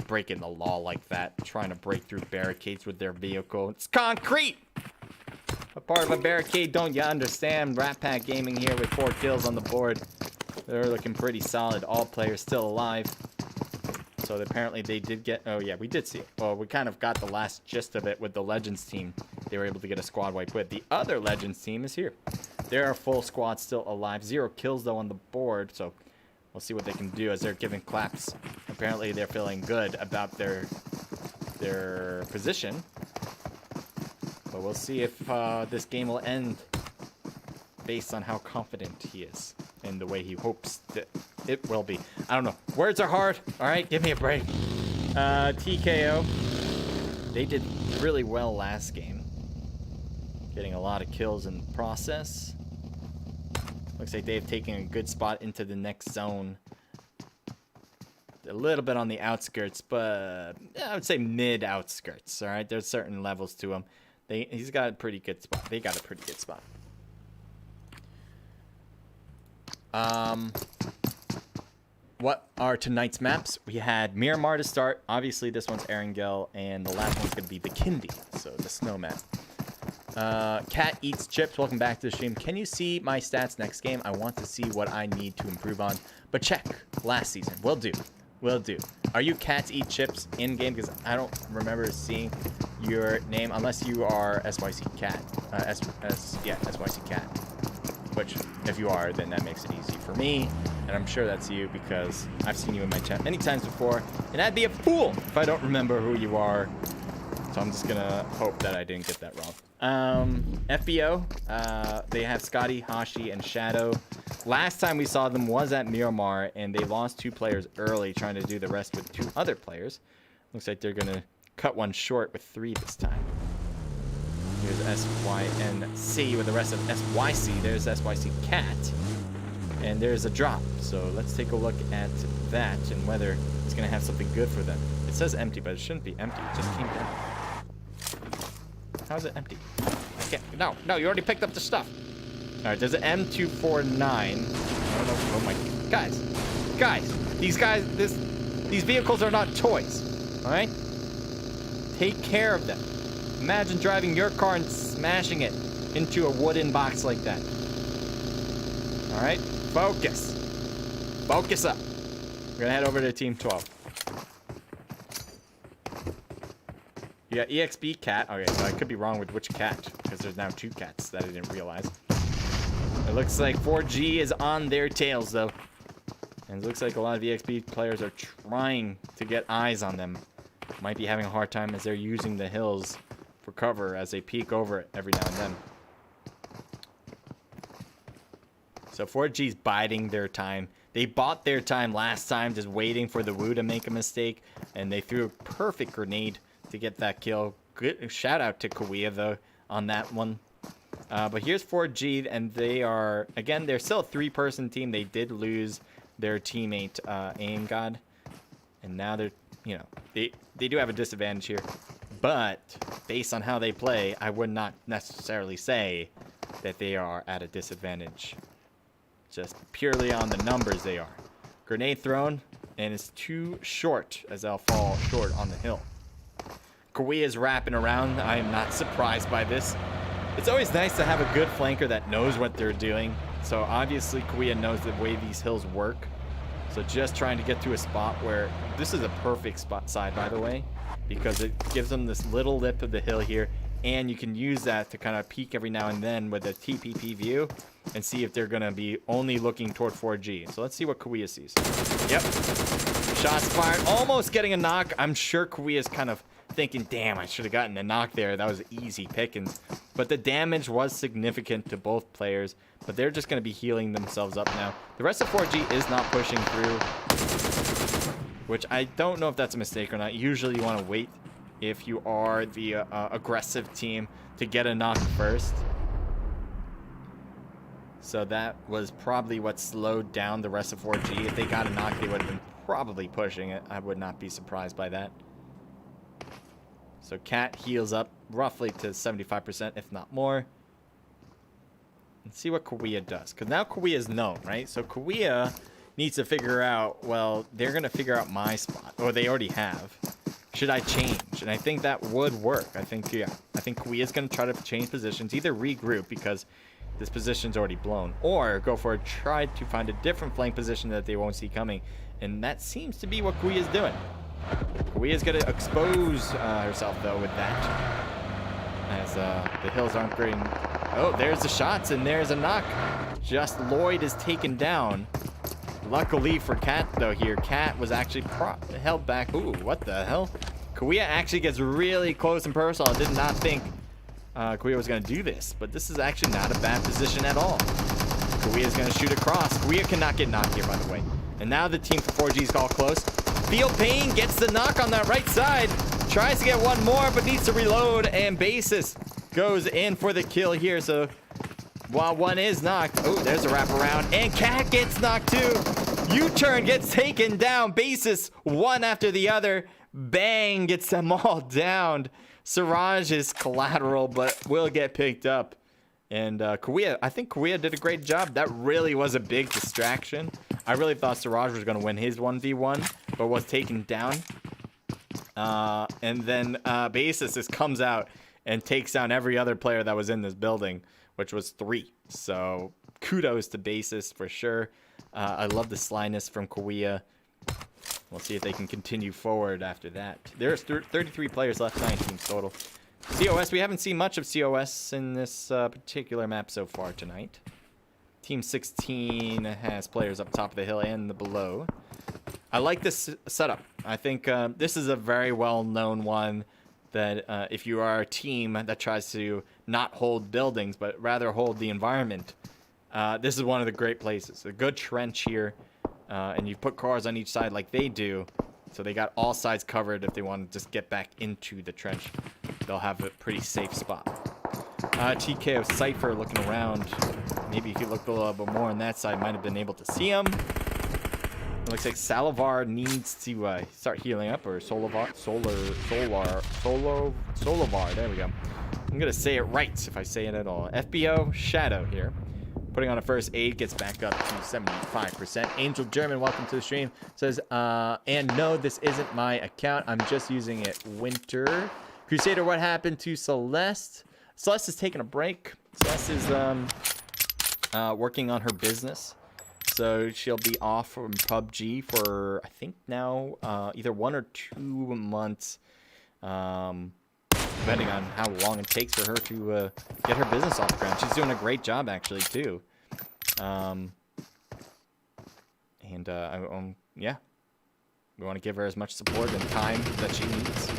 breaking the law like that, trying to break through barricades with their vehicle. It's concrete! What part of a barricade don't you understand? Rat Pack Gaming here with 4 kills on the board. They're looking pretty solid. All players still alive. So apparently they did get... Oh, yeah, we did see it. Well, we kind of got the last gist of it with the Legends team. They were able to get a squad wipe with. The other Legends team is here. There are full squads still alive. 0 kills, though, on the board. So we'll see what they can do as they're giving claps. Apparently they're feeling good about their position. But we'll see if this game will end based on how confident he is and the way he hopes that it will be. I don't know. Words are hard. All right, give me a break. TKO. They did really well last game. Getting a lot of kills in the process. Looks like they've taken a good spot into the next zone. A little bit on the outskirts, but I would say mid-outskirts, all right? There's certain levels to him. He's got a pretty good spot. They got a pretty good spot. What are tonight's maps? We had Miramar to start. Obviously, this one's Arango, and the last one's going to be the Kindi, so the snow map. Cat Eats Chips, welcome back to the stream. Can you see my stats next game? I want to see what I need to improve on. But check last season. Will do. Will do. Are you Cats Eat Chips in-game? Because I don't remember seeing your name unless you are SYC Cat. Yeah, SYC Cat. Which, if you are, then that makes it easy for me. And I'm sure that's you because I've seen you in my chat many times before. And I'd be a fool if I don't remember who you are. So I'm just going to hope that I didn't get that wrong. FBO, they have Scotty, Hashi, and Shadow. Last time we saw them was at Miramar, and they lost 2 players early, trying to do the rest with 2 other players. Looks like they're going to cut one short with 3 this time. Here's SYNC with the rest of SYC. There's SYC Cat. And there's a drop. So let's take a look at that and whether it's going to have something good for them. It says empty, but it shouldn't be empty. It just came down. How is it empty? No, you already picked up the stuff. All right, there's an M249. I don't know. Oh my, guys. Guys, these vehicles are not toys, all right? Take care of them. Imagine driving your car and smashing it into a wooden box like that. All right, focus. Focus up. We're gonna head over to Team 12. You got EXP cat. Okay, so I could be wrong with which cat, because there's now 2 cats that I didn't realize. It looks like 4G is on their tails, though. And it looks like a lot of EXP players are trying to get eyes on them. Might be having a hard time as they're using the hills for cover as they peek over it every now and then. So 4G's biding their time. They bought their time last time just waiting for the Wu to make a mistake, and they threw a perfect grenade to get that kill. Good shout out to Korea though on that one. But here's 4G, and they are, again, they're still a 3-person team. They did lose their teammate Aim God, and now they're, you know, they do have a disadvantage here. But based on how they play, I would not necessarily say that they are at a disadvantage. Just purely on the numbers they are. Grenade thrown, and it's too short as they'll fall short on the hill. Korea's wrapping around. I am not surprised by this. It's always nice to have a good flanker that knows what they're doing. So obviously Korea knows the way these hills work. So just trying to get to a spot where this is a perfect spot side, by the way, because it gives them this little lip of the hill here, and you can use that to kind of peek every now and then with a TPP view and see if they're going to be only looking toward 4G. So let's see what Korea sees. Yep. Shots fired, almost getting a knock. I'm sure Korea's kind of thinking, damn, I should have gotten a knock there. That was easy pickings. But the damage was significant to both players, but they're just going to be healing themselves up now. The rest of 4G is not pushing through, which I don't know if that's a mistake or not. Usually you want to wait if you are the aggressive team to get a knock first. So that was probably what slowed down the rest of 4G. If they got a knock, they would have been probably pushing it. I would not be surprised by that. So Cat heals up roughly to 75%, if not more. Let's see what Korea does, because now Korea is known, right? So Korea needs to figure out, well, they're going to figure out my spot, or they already have. Should I change? And I think that would work. I think, yeah. I think Korea's going to try to change positions, either regroup because this position's already blown, or go for a try to find a different flank position that they won't see coming. And that seems to be what Korea's doing. Korea's going to expose herself, though, with that. As the hills aren't getting... Oh, there's the shots, and there's a knock. Just Lloyd is taken down. Luckily for Cat, though, here. Cat was actually held back. Ooh, what the hell? Korea actually gets really close and personal. I did not think Korea was going to do this, but this is actually not a bad position at all. Korea's going to shoot across. Korea cannot get knocked here, by the way. And now the team for 4G's all close. Feel Pain gets the knock on that right side. Tries to get one more, but needs to reload. And Basis goes in for the kill here. So while one is knocked, oh, there's a wraparound. And Cat gets knocked too. U-turn gets taken down. Basis one after the other. Bang, gets them all downed. Siraj is collateral, but will get picked up. And Korea, I think Korea did a great job. That really was a big distraction. I really thought Siraj was going to win his 1v1, but was taken down. And then Basis just comes out and takes down every other player that was in this building, which was 3. So kudos to Basis for sure. I love the slyness from Korea. We'll see if they can continue forward after that. There's 33 players left, 9 teams total. COS, we haven't seen much of COS in this particular map so far tonight. Team 16 has players up top of the hill and the below. I like this setup. I think this is a very well-known one that if you are a team that tries to not hold buildings, but rather hold the environment, this is one of the great places. A good trench here, and you put cars on each side like they do, so they got all sides covered. If they want to just get back into the trench, they'll have a pretty safe spot. TKO Cypher looking around. Maybe if you looked a little bit more on that side, might have been able to see him. It looks like Salivar needs to start healing up, or Solovar. There we go. I'm gonna say it right if I say it at all. FBO Shadow here. putting on a first aid, gets back up to 75%. Angel German, welcome to the stream. Says, and no, this isn't my account. I'm just using it winter. Crusader, what happened to Celeste? Celeste is taking a break. Celeste is working on her business. So she'll be off from PUBG for, I think now, either 1 or 2 months. Depending on how long it takes for her to get her business off the ground. She's doing a great job, actually, too. Yeah. We want to give her as much support and time that she needs.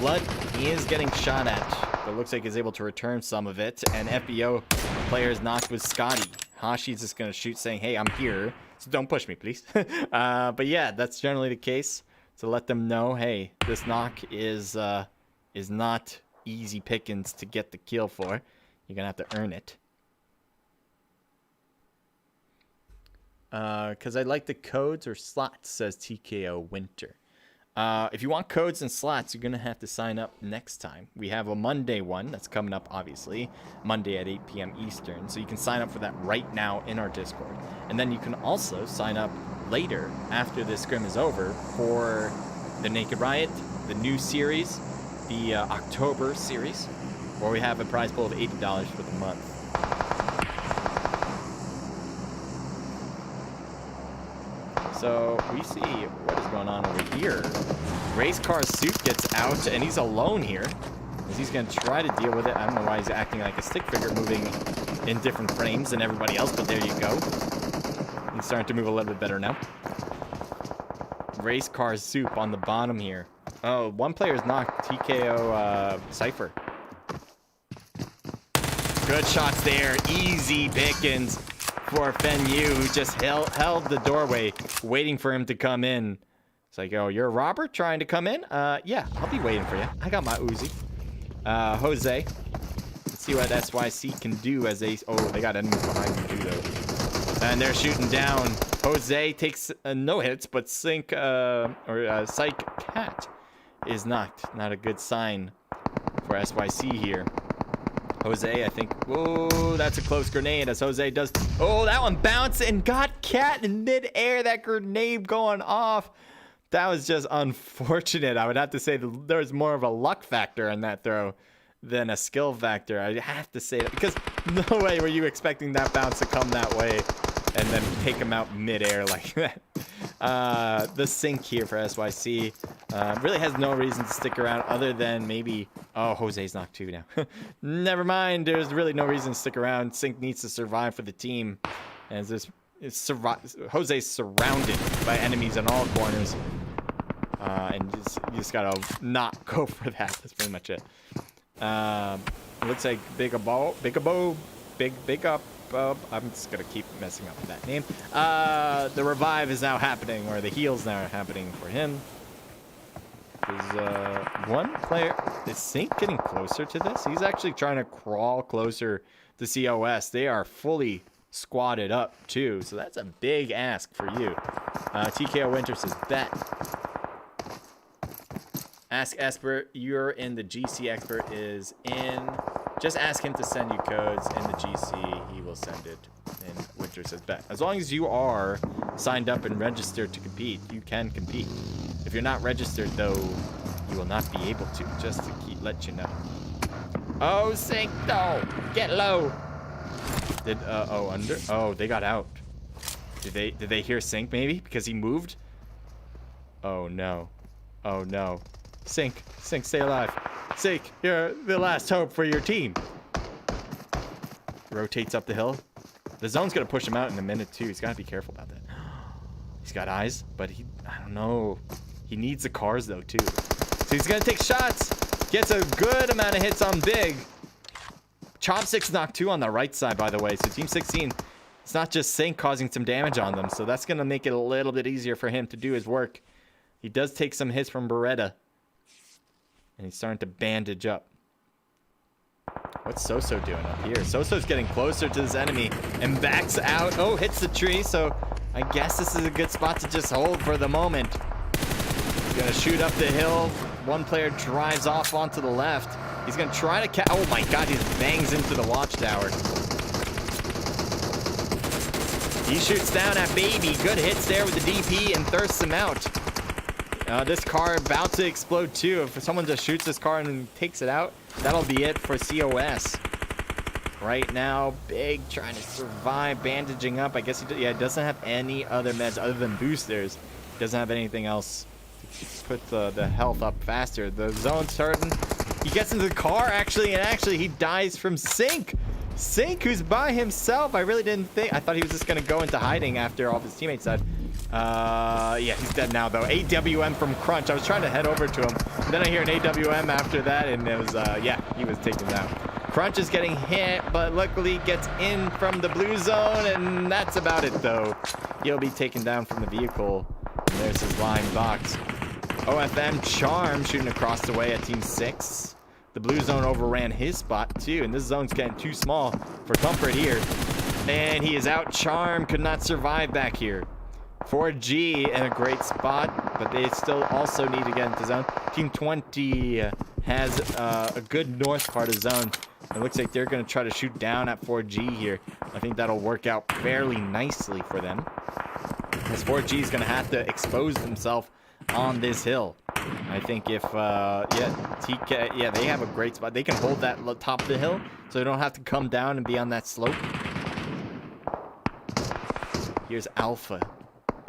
Blood is getting shot at, but looks like he's able to return some of it. And FBO player is knocked with Scotty. Hashi's just going to shoot, saying, hey, I'm here, so don't push me, please. But yeah, that's generally the case. To let them know, hey, this knock is not easy pickings to get the kill for. You're going to have to earn it. Because I like the codes or slots, says TKO Winter. If you want codes and slots, you're going to have to sign up next time. We have a Monday one that's coming up, obviously. Monday at 8 p.m. Eastern. So you can sign up for that right now in our Discord. And then you can also sign up later, after this scrim is over, for the Naked Riot, the new series, the October series, where we have a prize pool of $80 for the month. So we see what is going on over here. Race Car Suit gets out, and he's alone here. He's going to try to deal with it. I don't know why he's acting like a stick figure, moving in different frames than everybody else, but there you go. He's starting to move a little bit better now. Race Car Soup on the bottom here. Oh, one player's knocked. TKO Cypher. Good shots there. Easy pickings for Fen Yu, who just held the doorway, waiting for him to come in. It's like, oh, you're Robert trying to come in? Yeah, I'll be waiting for you. I got my Uzi. Jose. Let's see what SYC can do as they... Oh, they got enemies behind them too, though. And they're shooting down. Jose takes no hits, but Psych Cat is knocked. Not a good sign for SYC here. Jose, I think... Oh, that's a close grenade as Jose does... Oh, that one bounced and got Cat in midair. That grenade going off. That was just unfortunate. I would have to say that there was more of a luck factor in that throw than a skill factor. I have to say that because no way were you expecting that bounce to come that way and then take him out midair like that. The sync here for SYC really has no reason to stick around other than maybe... Oh, Jose's knocked too now. Never mind. There's really no reason to stick around. Sync needs to survive for the team. As this Jose's surrounded by enemies in all corners. And you just gotta not go for that. That's pretty much it. Looks like big up. I'm just gonna keep messing up with that name. The revive is now happening, or the heals now are happening for him. There's one player. Is Sync getting closer to this? He's actually trying to crawl closer to COS. They are fully squatted up too, so that's a big ask for you. TKO Winter says bet. Ask Esper, you're in the GC. Expert is in. Just ask him to send you codes in the GC. He will send it. And Winter says bet. As long as you are signed up and registered to compete, you can compete. If you're not registered, though, you will not be able to. Just to let you know. Oh, Sync, no! Get low! Under? Oh, they got out. Did they hear Sync, maybe? Because he moved? Oh, no. Oh, no. Sync, stay alive. Sync, you're the last hope for your team. Rotates up the hill. The zone's gonna push him out in a minute too. He's gotta be careful about that. He's got eyes, but I don't know. He needs the cars though too. So he's gonna take shots. Gets a good amount of hits on Big. Chopsticks knocked 2 on the right side, by the way. So Team 16, it's not just Sync causing some damage on them. So that's gonna make it a little bit easier for him to do his work. He does take some hits from Beretta. And he's starting to bandage up. What's Soso doing up here? Soso's getting closer to this enemy and backs out. Oh, hits the tree. So I guess this is a good spot to just hold for the moment. He's going to shoot up the hill. One player drives off onto the left. He's going to try to oh my god, he bangs into the watchtower. He shoots down at Baby. Good hits there with the DP and thirsts him out. This car about to explode too. If someone just shoots this car and takes it out, that'll be it for COS. Right now, Big trying to survive, bandaging up. I guess he doesn't have any other meds other than boosters. Doesn't have anything else to put the health up faster. The zone's starting. He gets into the car actually, and he dies from Sync. Sync, who's by himself. I really didn't think. I thought he was just gonna go into hiding after all of his teammates died. Yeah, he's dead now though. AWM from Crunch. I was trying to head over to him. Then I hear an AWM after that, and it was yeah, he was taken down. Crunch is getting hit, but luckily gets in from the blue zone, and that's about it though. He'll be taken down from the vehicle. And there's his line box. OFM Charm shooting across the way at Team 6. The blue zone overran his spot too, and this zone's getting too small for comfort here. And he is out. Charm could not survive back here. 4G in a great spot, but they still also need to get into zone. Team 20 has a good north part of zone. It looks like they're going to try to shoot down at 4G here. I think that'll work out fairly nicely for them, as 4G is going to have to expose themselves on this hill. I think if TK, yeah, they have a great spot. They can hold that top of the hill, so they don't have to come down and be on that slope. Here's Alpha.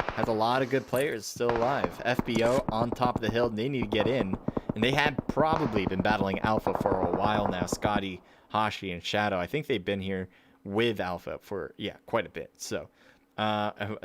Has a lot of good players still alive. FBO on top of the hill. They need to get in. And they had probably been battling Alpha for a while now. Scotty, Hashi, and Shadow. I think they've been here with Alpha for, yeah, quite a bit. So,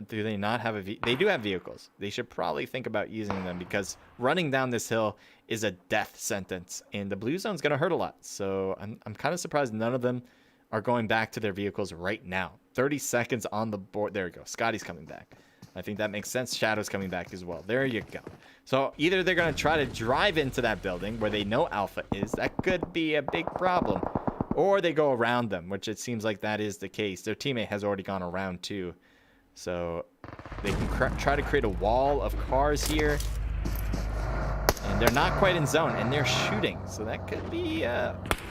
do they not have they do have vehicles. They should probably think about using them, because running down this hill is a death sentence. And the blue zone's going to hurt a lot. So, I'm kind of surprised none of them are going back to their vehicles right now. 30 seconds on the board. There we go. Scotty's coming back. I think that makes sense. Shadow's coming back as well. There you go. So either they're going to try to drive into that building where they know Alpha is. That could be a big problem. Or they go around them, which it seems like that is the case. Their teammate has already gone around too. So they can try to create a wall of cars here. And they're not quite in zone, and they're shooting. So that could be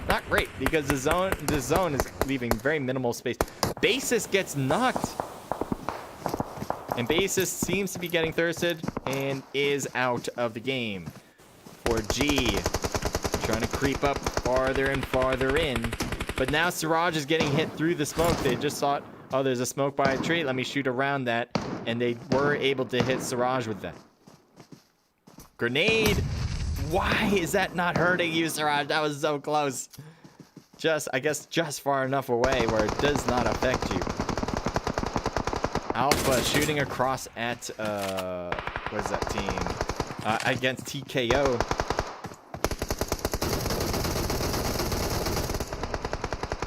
not great, because the zone is leaving very minimal space. Basis gets knocked. And Basis seems to be getting thirsted and is out of the game. 4G trying to creep up farther and farther in. But now Siraj is getting hit through the smoke. They just thought, oh, there's a smoke by a tree. Let me shoot around that. And they were able to hit Siraj with that. Grenade. Why is that not hurting you, Siraj? That was so close. I guess just far enough away where it does not affect you. Alpha shooting across at, what is that team? Against TKO.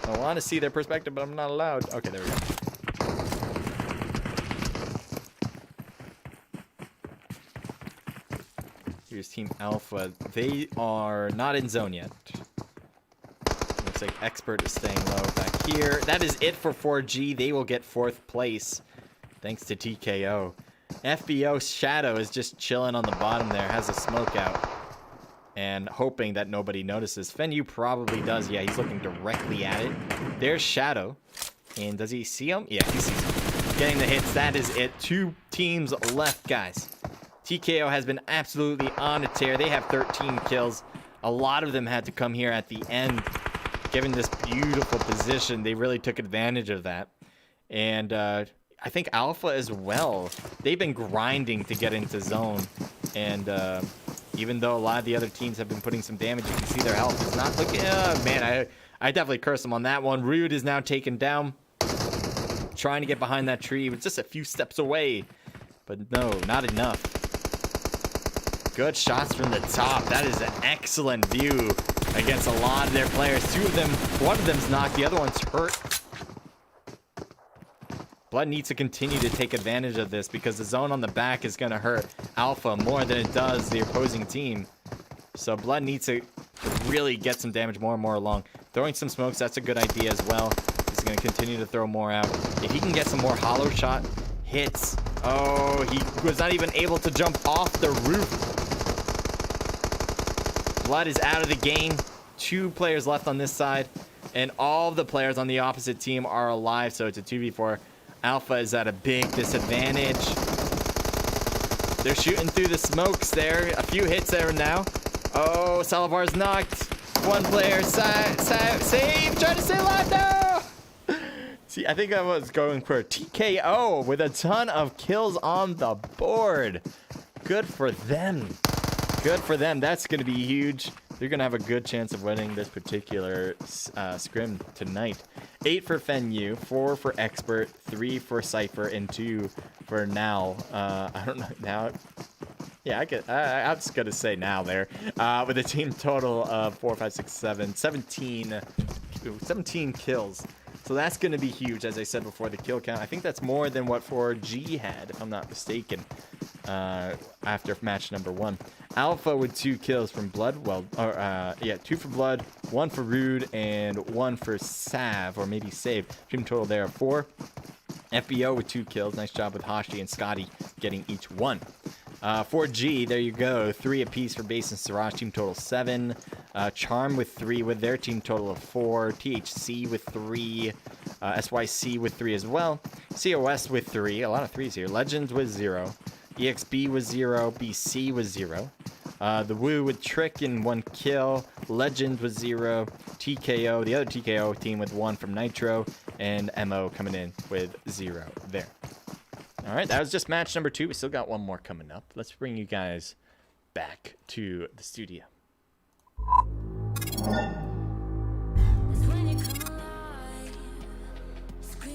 I want to see their perspective, but I'm not allowed. Okay, there we go. Here's Team Alpha. They are not in zone yet. Looks like Expert is staying low back here. That is it for 4G. They will get 4th place. Thanks to TKO. FBO Shadow is just chilling on the bottom there. Has a smoke out. And hoping that nobody notices. Fenyu probably does. Yeah, he's looking directly at it. There's Shadow. And does he see him? Yeah, he sees him. Getting the hits. That is it. 2 teams left, guys. TKO has been absolutely on a tear. They have 13 kills. A lot of them had to come here at the end. Given this beautiful position, they really took advantage of that. And, I think Alpha as well. They've been grinding to get into zone. And even though a lot of the other teams have been putting some damage, you can see their health is not looking... man, I definitely cursed them on that one. Rude is now taken down. Trying to get behind that tree. It was just a few steps away. But no, not enough. Good shots from the top. That is an excellent view against a lot of their players. 2 of them, one of them's knocked, the other one's hurt. Blood needs to continue to take advantage of this, because the zone on the back is going to hurt Alpha more than it does the opposing team. So Blood needs to really get some damage more and more along. Throwing some smokes, that's a good idea as well. He's going to continue to throw more out. If he can get some more hollow shot hits. Oh, he was not even able to jump off the roof. Blood is out of the game. 2 players left on this side. And all of the players on the opposite team are alive, so it's a 2v4. Alpha is at a big disadvantage. They're shooting through the smokes there. A few hits there now. Oh, Salavar's knocked. One player save. Trying to stay alive. No! See, I think I was going for a TKO with a ton of kills on the board. Good for them. Good for them. That's going to be huge. They're going to have a good chance of winning this particular scrim tonight. 8 for Fenyu, 4 for Expert, 3 for Cypher, and 2 for Now. I don't know. Now, yeah, I'm just going to say Now there. With a team total of 4, 5, 6, 7, 17 kills. So that's going to be huge, as I said before, the kill count. I think that's more than what 4G had, if I'm not mistaken, after match number 1. Alpha with 2 kills from Blood. Well, 2 for Blood, 1 for Rude, and 1 for Sav, or maybe Save. Team total there of 4. FBO with 2 kills. Nice job with Hashi and Scotty getting each 1. 4G, there you go. 3 apiece for Base and Siraj. Team total 7. Charm with 3 with their team total of 4. THC with 3. SYC with 3 as well. COS with 3. A lot of 3s here. Legends with 0. EXB was 0. BC was 0. The Woo with Trick and 1 kill. Legend was 0. TKO, the other TKO team with 1 from Nitro. And MO coming in with 0 there. All right, that was just match number 2. We still got one more coming up. Let's bring you guys back to the studio.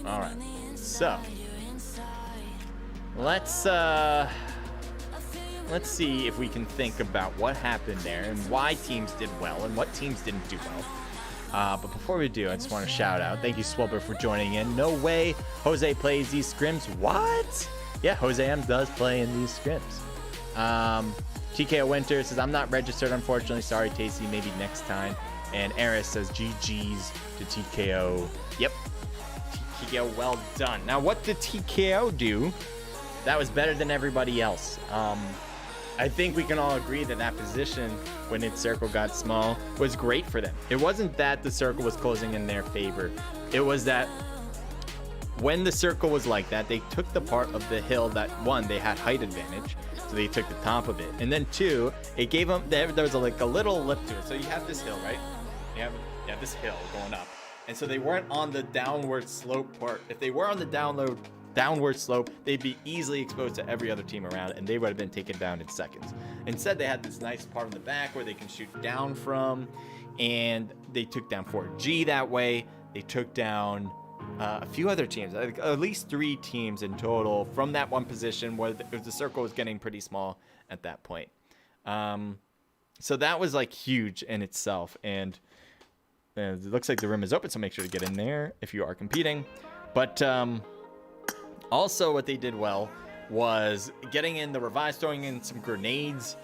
All right, so let's see if we can think about what happened there and why teams did well and what teams didn't do well. But before we do, I just want to shout out. Thank you, Swubber, for joining in. No way Jose plays these scrims. What? Yeah, Jose M does play in these scrims. TKO Winter says, I'm not registered, unfortunately. Sorry, Tasty. Maybe next time. And Eris says, GG's to TKO. Yep. TKO, well done. Now, what did TKO do that was better than everybody else? I think we can all agree that that position, when its circle got small, was great for them. It wasn't that the circle was closing in their favor. It was that when the circle was like that, they took the part of the hill that, 1, they had height advantage, so they took the top of it. And then 2, it gave them, there was like a little lip to it. So you have this hill, right? You have this hill going up. And so they weren't on the downward slope part. If they were on the downward slope, they'd be easily exposed to every other team around, and they would have been taken down in seconds. Instead, they had this nice part in the back where they can shoot down from, and they took down 4G that way. They took down a few other teams, at least 3 teams in total from that one position where the circle was getting pretty small at that point. So that was like huge in itself, and it looks like the room is open, so make sure to get in there if you are competing. But also what they did well was getting in the revives, throwing in some grenades,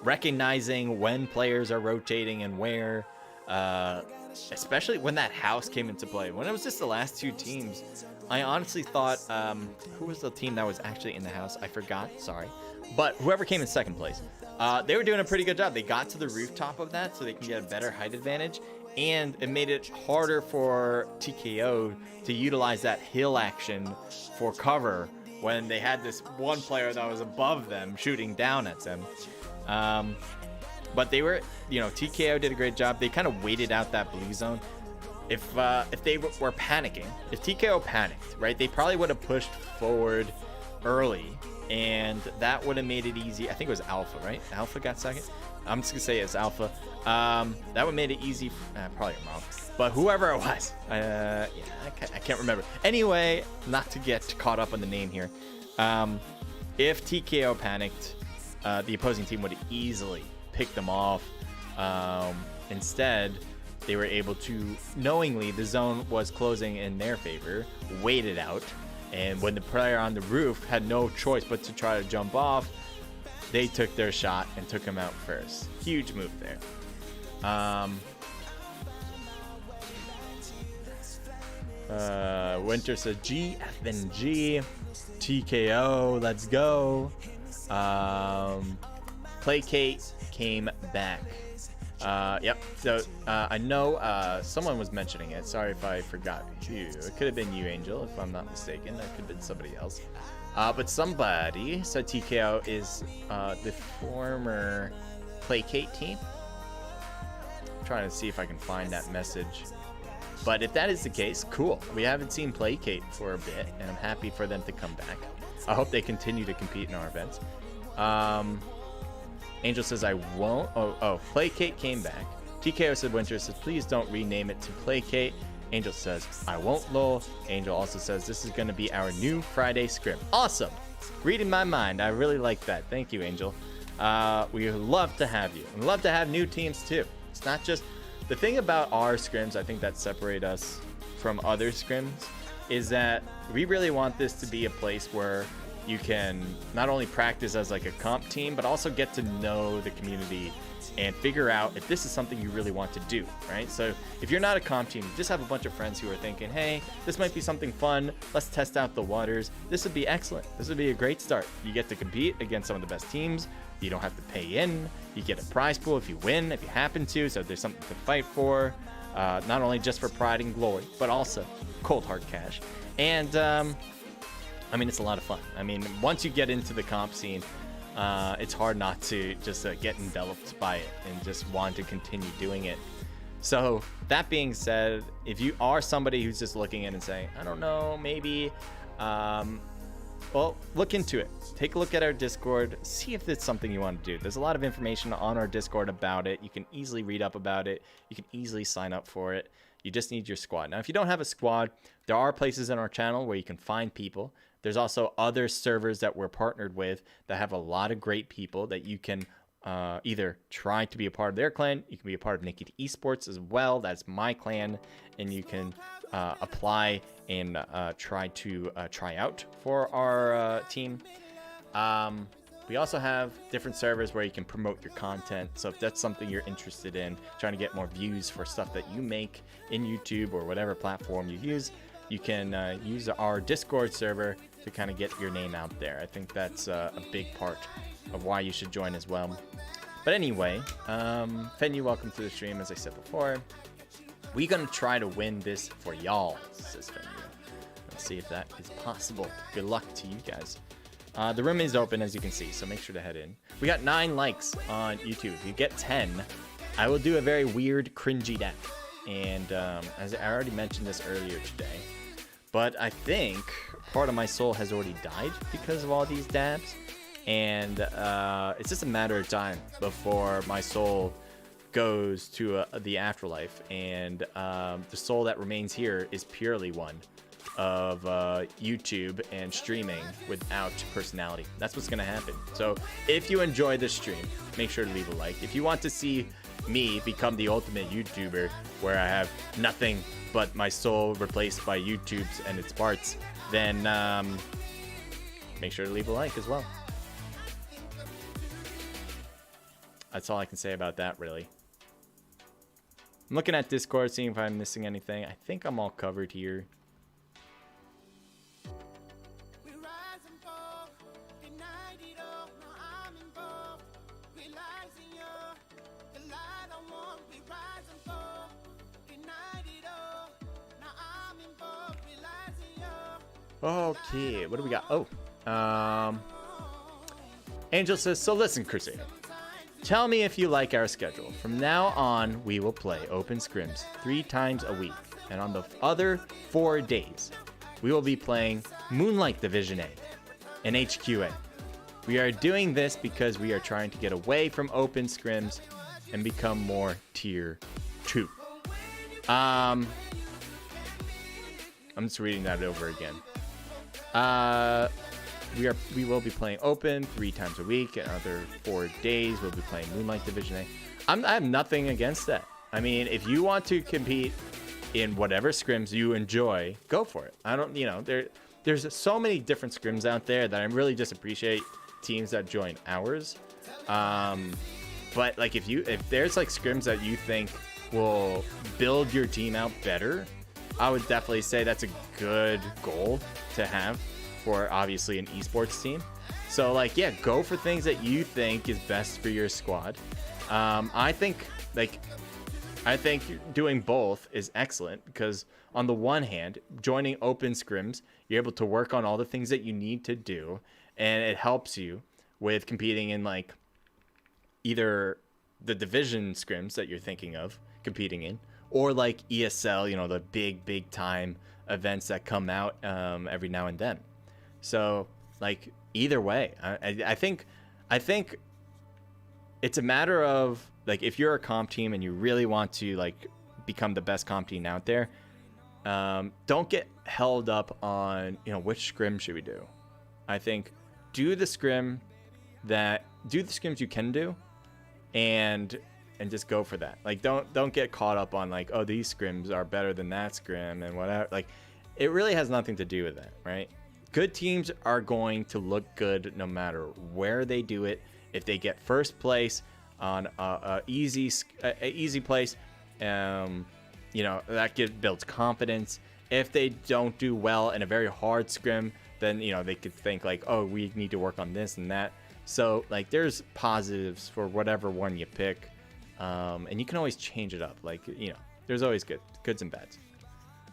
recognizing when players are rotating and where, especially when that house came into play. When it was just the last 2 teams, I honestly thought, who was the team that was actually in the house? I forgot, sorry. But whoever came in second place, they were doing a pretty good job. They got to the rooftop of that so they can get a better height advantage. And it made it harder for TKO to utilize that hill action for cover when they had this one player that was above them shooting down at them. But they were, TKO did a great job. They kind of waited out that blue zone. If they were panicking, if TKO panicked, right, they probably would have pushed forward early, and that would have made it easy. I think it was Alpha, right? Alpha got second. I'm just gonna say it's Alpha. That would have made it easy. Probably wrong, but whoever it was, I can't remember. Anyway, not to get caught up on the name here. If TKO panicked, the opposing team would have easily picked them off. Instead, they were able to, knowingly the zone was closing in their favor, wait it out, and when the player on the roof had no choice but to try to jump off, they took their shot and took him out first. Huge move there. Winter says G, F, and G. TKO, let's go. Placate came back. Yep. So I know someone was mentioning it. Sorry if I forgot who. It could have been you, Angel, if I'm not mistaken. That could have been somebody else. But somebody said TKO is the former Placate team. I'm trying to see if I can find that message. But if that is the case, cool. We haven't seen Placate for a bit, and I'm happy for them to come back. I hope they continue to compete in our events. Angel says I won't. Oh, Placate came back. TKO said Winter says please don't rename it to Placate. Angel says I won't, lol. Angel also says this is going to be our new Friday Scrim. Awesome. Reading my mind. I really like that. Thank you, Angel. We love to have you. And love to have new teams too. It's not just the thing about our scrims, I think that separate us from other scrims, is that we really want this to be a place where you can not only practice as like a comp team, but also get to know the community and figure out if this is something you really want to do, right? So if you're not a comp team, you just have a bunch of friends who are thinking, hey, this might be something fun. Let's test out the waters. This would be excellent. This would be a great start. You get to compete against some of the best teams. You don't have to pay in. You get a prize pool if you win, if you happen to. So there's something to fight for, not only just for pride and glory, but also cold hard cash. And I mean, it's a lot of fun. I mean, once you get into the comp scene, it's hard not to just get enveloped by it and just want to continue doing it. So that being said, if you are somebody who's just looking in and saying, I don't know, maybe, well, look into it. Take a look at our Discord. See if it's something you want to do. There's a lot of information on our Discord about it. You can easily read up about it. You can easily sign up for it. You just need your squad. Now, if you don't have a squad, there are places in our channel where you can find people. There's also other servers that we're partnered with that have a lot of great people that you can either try to be a part of their clan. You can be a part of Naked Esports as well. That's my clan. And you can apply and try out for our team. We also have different servers where you can promote your content. So if that's something you're interested in, trying to get more views for stuff that you make in YouTube or whatever platform you use, you can use our Discord server to kind of get your name out there. I think that's a big part of why you should join as well. But anyway, Fenyu, welcome to the stream. As I said before, we're going to try to win this for y'all, says Fenyu. Let's see if that is possible. Good luck to you guys. The room is open, as you can see, so make sure to head in. We got 9 likes on YouTube. If you get 10, I will do a very weird, cringy death. And as I already mentioned this earlier today, but I think part of my soul has already died because of all these dabs. And it's just a matter of time before my soul goes to the afterlife. And the soul that remains here is purely one of YouTube and streaming without personality. That's what's gonna happen. So if you enjoy this stream, make sure to leave a like. If you want to see me become the ultimate YouTuber where I have nothing but my soul replaced by YouTube's and its parts, then make sure to leave a like as well. That's all I can say about that, really. I'm looking at Discord, seeing if I'm missing anything. I think I'm all covered here. Okay, what do we got? Oh, Angel says, so listen, Crusader. Tell me if you like our schedule. From now on, we will play open scrims 3 times a week. And on the other 4 days, we will be playing Moonlight Division A and HQA. We are doing this because we are trying to get away from open scrims and become more tier 2. I'm just reading that over again. We will be playing open 3 times a week. Another 4 days, we'll be playing Moonlight Division A. I have nothing against that. I mean, if you want to compete in whatever scrims you enjoy, go for it. I don't, there's so many different scrims out there that I really just appreciate teams that join ours. But like if there's like scrims that you think will build your team out better, I would definitely say that's a good goal to have for obviously an esports team. So like, yeah, go for things that you think is best for your squad. I think doing both is excellent because on the one hand, joining open scrims, you're able to work on all the things that you need to do, and it helps you with competing in like either the division scrims that you're thinking of competing in, or like ESL, you know, the big time events that come out every now and then. So like either way, I think it's a matter of like if you're a comp team and you really want to like become the best comp team out there, don't get held up on, you know, which scrim should we do. I think do the scrims you can do, and just go for that. Like don't get caught up on like, oh, these scrims are better than that scrim and whatever. Like it really has nothing to do with that, right? Good teams are going to look good no matter where they do it. If they get first place on a easy place, you know, that builds confidence. If they don't do well in a very hard scrim, then, you know, they could think like, oh, we need to work on this and that. So like there's positives for whatever one you pick, and you can always change it up. Like, you know, there's always goods and bads.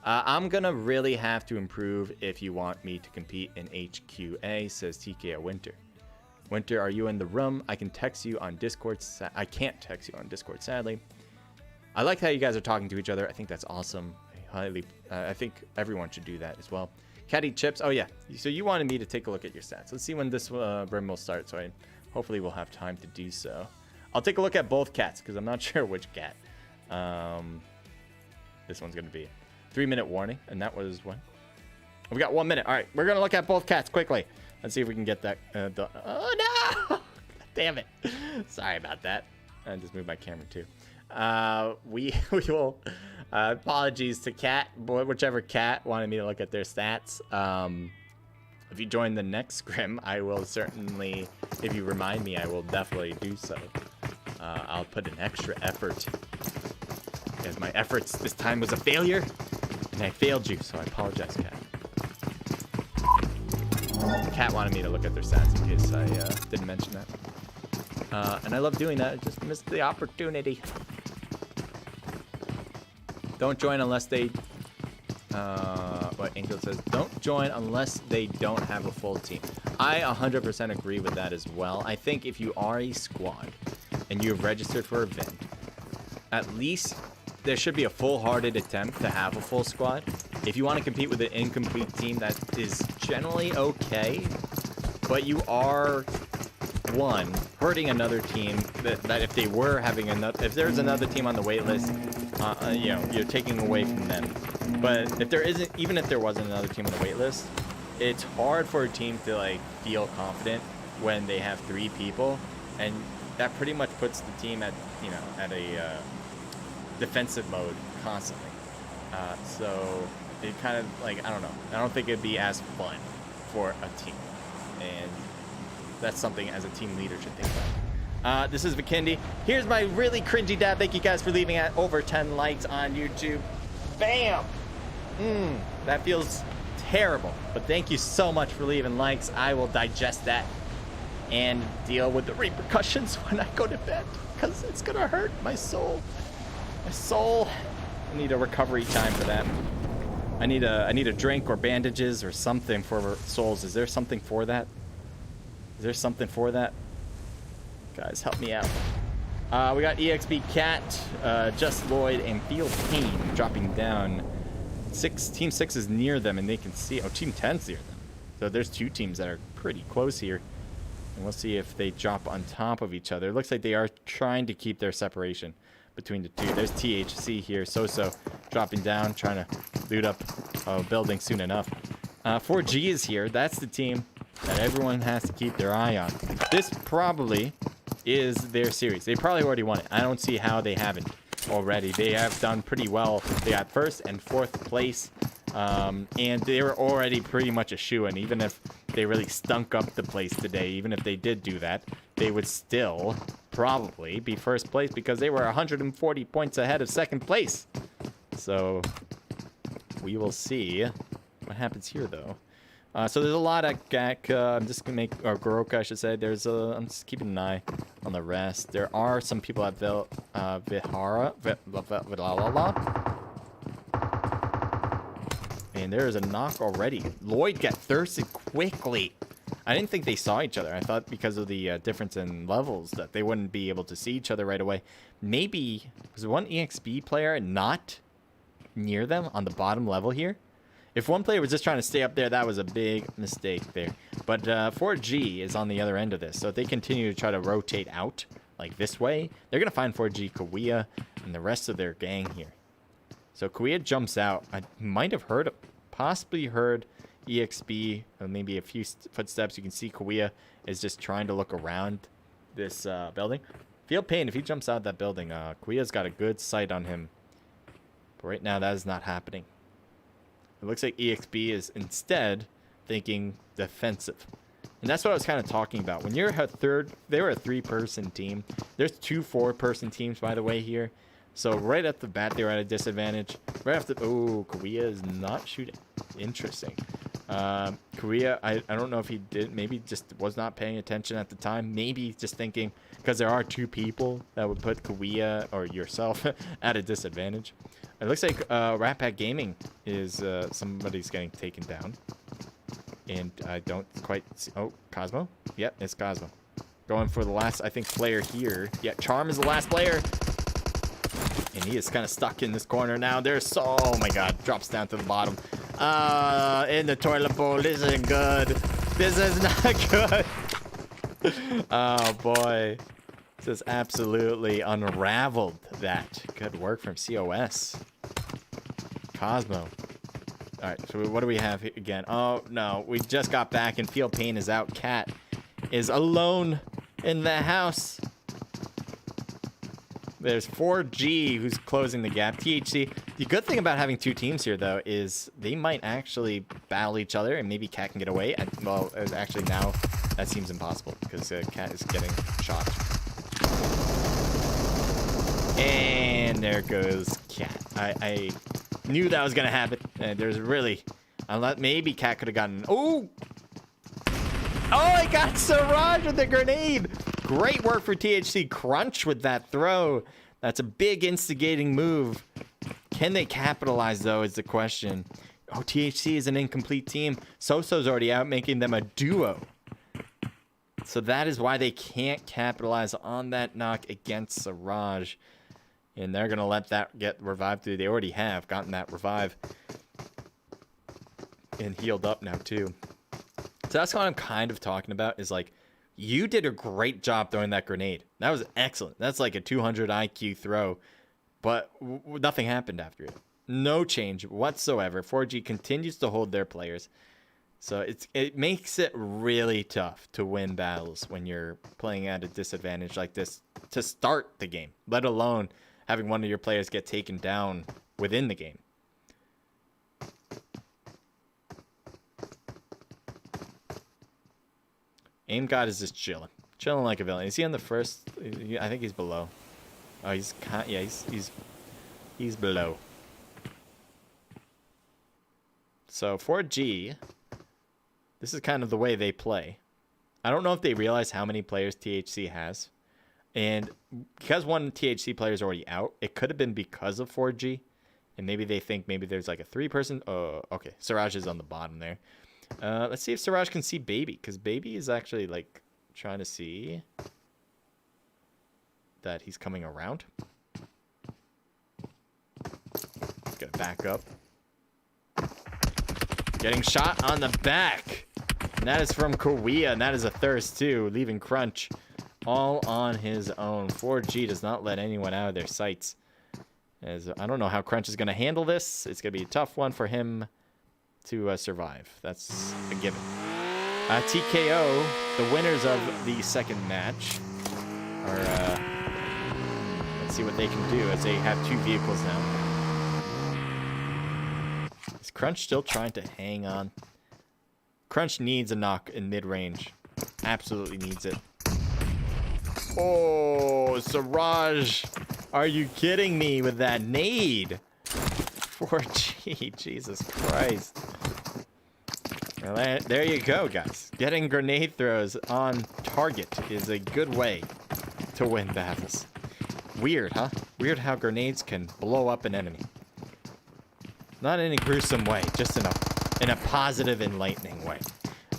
I'm gonna really have to improve if you want me to compete in HQA, says TK Winter. Winter, are you in the room? I can text you on Discord. I can't text you on Discord, sadly. I like how you guys are talking to each other. I think that's awesome. I think everyone should do that as well. Caddy Chips. Oh, yeah. So you wanted me to take a look at your stats. Let's see when this brim will start. So hopefully we'll have time to do so. I'll take a look at both cats because I'm not sure which cat this one's going to be. 3-minute warning. And that was when? We got 1 minute. All right. We're going to look at both cats quickly. Let's see if we can get that done. Oh, no! Damn it. Sorry about that. I just moved my camera, too. We will... apologies to Cat, whichever cat wanted me to look at their stats. If you join the next scrim, I will certainly... If you remind me, I will definitely do so. I'll put an extra effort. Because my efforts this time was a failure. And I failed you, so I apologize, Cat. Cat wanted me to look at their stats in case I didn't mention that. And I love doing that. I just missed the opportunity. Don't join unless they... what Angel says, don't join unless they don't have a full team. I 100% agree with that as well. I think if you are a squad and you've registered for an event, at least there should be a full-hearted attempt to have a full squad. If you want to compete with an incomplete team, that is generally okay, but you are, one, hurting another team that if they were having another, if there's another team on the wait list, you know, you're taking away from them. But if there isn't, even if there wasn't another team on the wait list, it's hard for a team to like feel confident when they have 3 people, and that pretty much puts the team at, you know, at a defensive mode constantly. So it kind of like, I don't know. I don't think it'd be as fun for a team, and that's something as a team leader should think about. This is Vikendi. Here's my really cringy dab. Thank you guys for leaving at over 10 likes on YouTube. Bam! That feels terrible. But thank you so much for leaving likes. I will digest that and deal with the repercussions when I go to bed, because it's gonna hurt my soul. My soul. I need a recovery time for that. I need a drink or bandages or something for souls. Is there something for that? Is there something for that? Guys, help me out. We got EXP Cat, Just Lloyd, and Field Pain dropping down. Team 6 is near them, and they can see. Oh, Team 10's near them. So there's 2 teams that are pretty close here. And we'll see if they drop on top of each other. It looks like they are trying to keep their separation between the 2. There's THC here. So dropping down, trying to loot up a building soon enough. 4G is here. That's the team that everyone has to keep their eye on. This probably is their series. They probably already won it. I don't see how they haven't already. They have done pretty well. They got 1st and 4th place, and they were already pretty much a shoo-in. Even if they really stunk up the place today, even if they did do that, they would still probably be 1st place because they were 140 points ahead of 2nd place. So we will see what happens here, though. So there's a lot at GAC. I'm just gonna make, or Goroka, I should say. I'm just keeping an eye on the rest. There are some people at Vihara, and there is a knock already. Lloyd got thirsted quickly. I didn't think they saw each other. I thought because of the difference in levels that they wouldn't be able to see each other right away. Maybe was one EXP player not near them on the bottom level here? If one player was just trying to stay up there, that was a big mistake there. But 4G is on the other end of this. So if they continue to try to rotate out like this way, they're going to find 4G, Kawia, and the rest of their gang here. So Kawia jumps out. I might have heard, possibly heard EXP, maybe a few footsteps. You can see Kawia is just trying to look around this building. Feel pain if he jumps out of that building. Kawia's got a good sight on him. But right now, that is not happening. It looks like EXP is instead thinking defensive. And that's what I was kind of talking about. When you're a they were a 3-person team. There's 2 4-person teams, by the way, here. So right at the bat, they were at a disadvantage. Right after, oh, Kawia is not shooting. Interesting. Kawia, I don't know if he did, maybe just was not paying attention at the time. Maybe just thinking, because there are 2 people that would put Kawia or yourself at a disadvantage. It looks like Rat Pack Gaming is somebody's getting taken down. And I don't quite see. Oh, Cosmo? Yep, it's Cosmo. Going for the last, I think, player here. Yeah, Charm is the last player. And he is kind of stuck in this corner now. Oh my god, drops down to the bottom. In the toilet bowl. This isn't good. This is not good. Oh boy. This has absolutely unraveled that. Good work from COS. Cosmo. Alright, so what do we have here again? Oh, no. We just got back and Feel Pain is out. Cat is alone in the house. There's 4G who's closing the gap. THC. The good thing about having 2 teams here, though, is they might actually battle each other and maybe Cat can get away. Well, actually now that seems impossible because Cat is getting shot. And there goes Cat. I knew that was going to happen. There's really... Maybe Cat could have gotten... Oh! Oh, I got Siraj with the grenade! Great work for THC. Crunch with that throw. That's a big instigating move. Can they capitalize, though, is the question. Oh, THC is an incomplete team. Soso's already out, making them a duo. So that is why they can't capitalize on that knock against Siraj. And they're going to let that get revived through. They already have gotten that revive. And healed up now, too. So that's what I'm kind of talking about, is like, you did a great job throwing that grenade. That was excellent. That's like a 200 IQ throw. But nothing happened after it. No change whatsoever. 4G continues to hold their players. So it makes it really tough to win battles when you're playing at a disadvantage like this to start the game, let alone having one of your players get taken down within the game. Aim God is just chilling like a villain. Is he on the first? I think he's below. Oh, he's below. So 4G, this is kind of the way they play. I don't know if they realize how many players THC has, and because one THC player is already out, it could have been because of 4G, and maybe they think maybe there's like a 3-person. Oh, okay. Siraj is on the bottom there. Let's see if Siraj can see Baby, because Baby is actually like trying to see that he's coming around. Gotta back up. Getting shot on the back. And that is from Kawia, and that is a thirst too, leaving Crunch all on his own. 4G does not let anyone out of their sights. I don't know how Crunch is going to handle this. It's going to be a tough one for him to survive. That's a given. TKO, the winners of the second match, are let's see what they can do as they have 2 vehicles now. Is Crunch still trying to hang on? Crunch needs a knock in mid-range. Absolutely needs it. Oh, Siraj. Are you kidding me with that nade? 4G, Jesus Christ. Well, there you go, guys. Getting grenade throws on target is a good way to win battles. Weird, huh? Weird how grenades can blow up an enemy. Not in a gruesome way, just in a positive, enlightening way.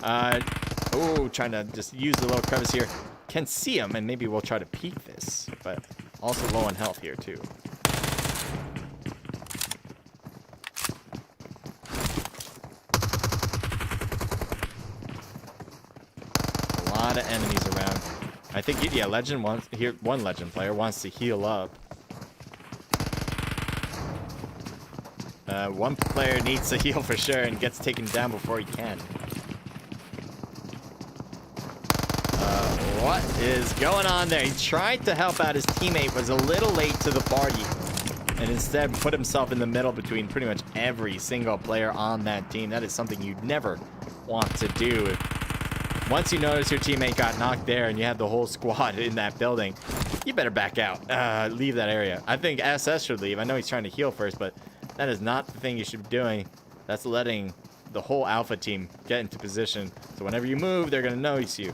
Oh, trying to just use the little crevice here. Can see him, and maybe we'll try to peek this, but also low on health here too. A lot of enemies around. I think, yeah, one legend player wants to heal up. One player needs to heal for sure and gets taken down before he can. What is going on there? He tried to help out his teammate, was a little late to the party, and instead put himself in the middle between pretty much every single player on that team. That is something you'd never want to do. Once you notice your teammate got knocked there and you have the whole squad in that building, you better back out. Leave that area. I think SS should leave. I know he's trying to heal first, but that is not the thing you should be doing. That's letting the whole alpha team get into position. So whenever you move, they're going to notice you.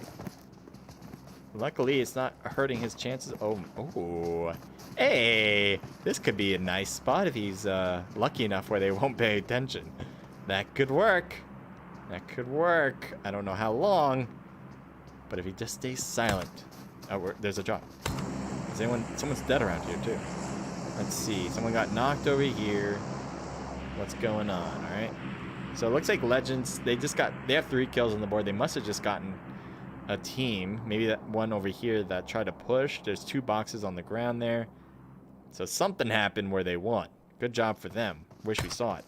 Luckily, it's not hurting his chances. Oh, hey, this could be a nice spot if he's lucky enough where they won't pay attention. That could work. That could work. I don't know how long, but if he just stays silent. Oh, there's a drop. Is someone's dead around here too. Let's see. Someone got knocked over here. What's going on? All right. So it looks like Legends, they have 3 kills on the board. They must have just gotten a team. Maybe that one over here that tried to push. There's 2 boxes on the ground there. So something happened where they won. Good job for them. Wish we saw it.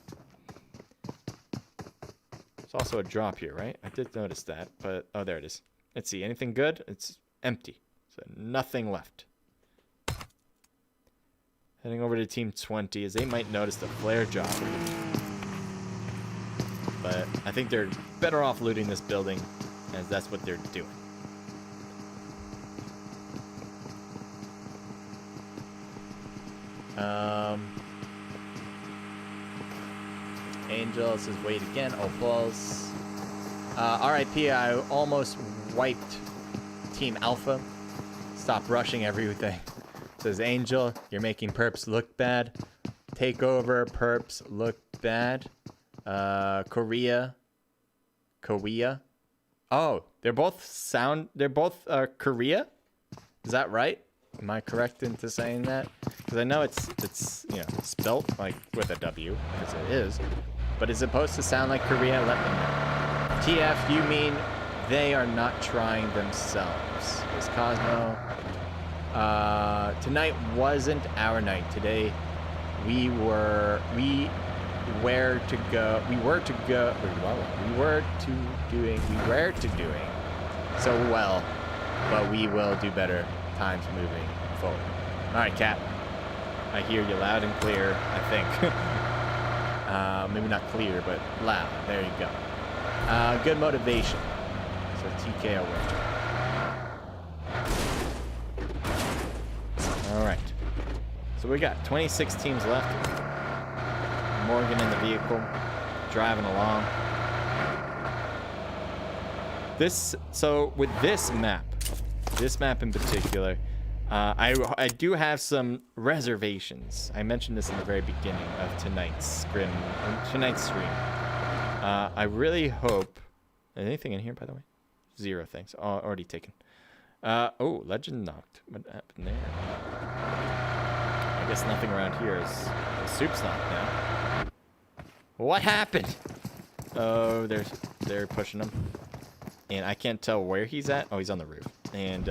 There's also a drop here, right? I did notice that, but oh, there it is. Let's see. Anything good? It's empty. So nothing left. Heading over to team 20 as they might notice the flare drop. But I think they're better off looting this building as that's what they're doing. Angel says wait again. Oh, balls. RIP, I almost wiped Team Alpha. Stop rushing everything. Says Angel, you're making perps look bad. Takeover, perps look bad. Korea. Oh, they're both Korea? Is that right? Am I correct into saying that? Because I know it's spelt like with a W, because it is. But is it supposed to sound like Korea? Let me know. TF, you mean they are not trying themselves? Is Cosmo? Tonight wasn't our night. Today we were doing so well, but we will do better times moving forward. All right, Cat. I hear you loud and clear, I think. Maybe not clear, but loud. There you go. Good motivation. So TKO win. All right. So we got 26 teams left. Morgan in the vehicle, driving along. So with this map in particular, I do have some reservations. I mentioned this in the very beginning of tonight's stream. I really hope. Anything in here, by the way? 0 things. Oh, already taken. Oh, legend knocked. What happened there? I guess nothing around here is. The soup's knocked now. What happened? Oh, they're pushing him. And I can't tell where he's at. Oh, he's on the roof. And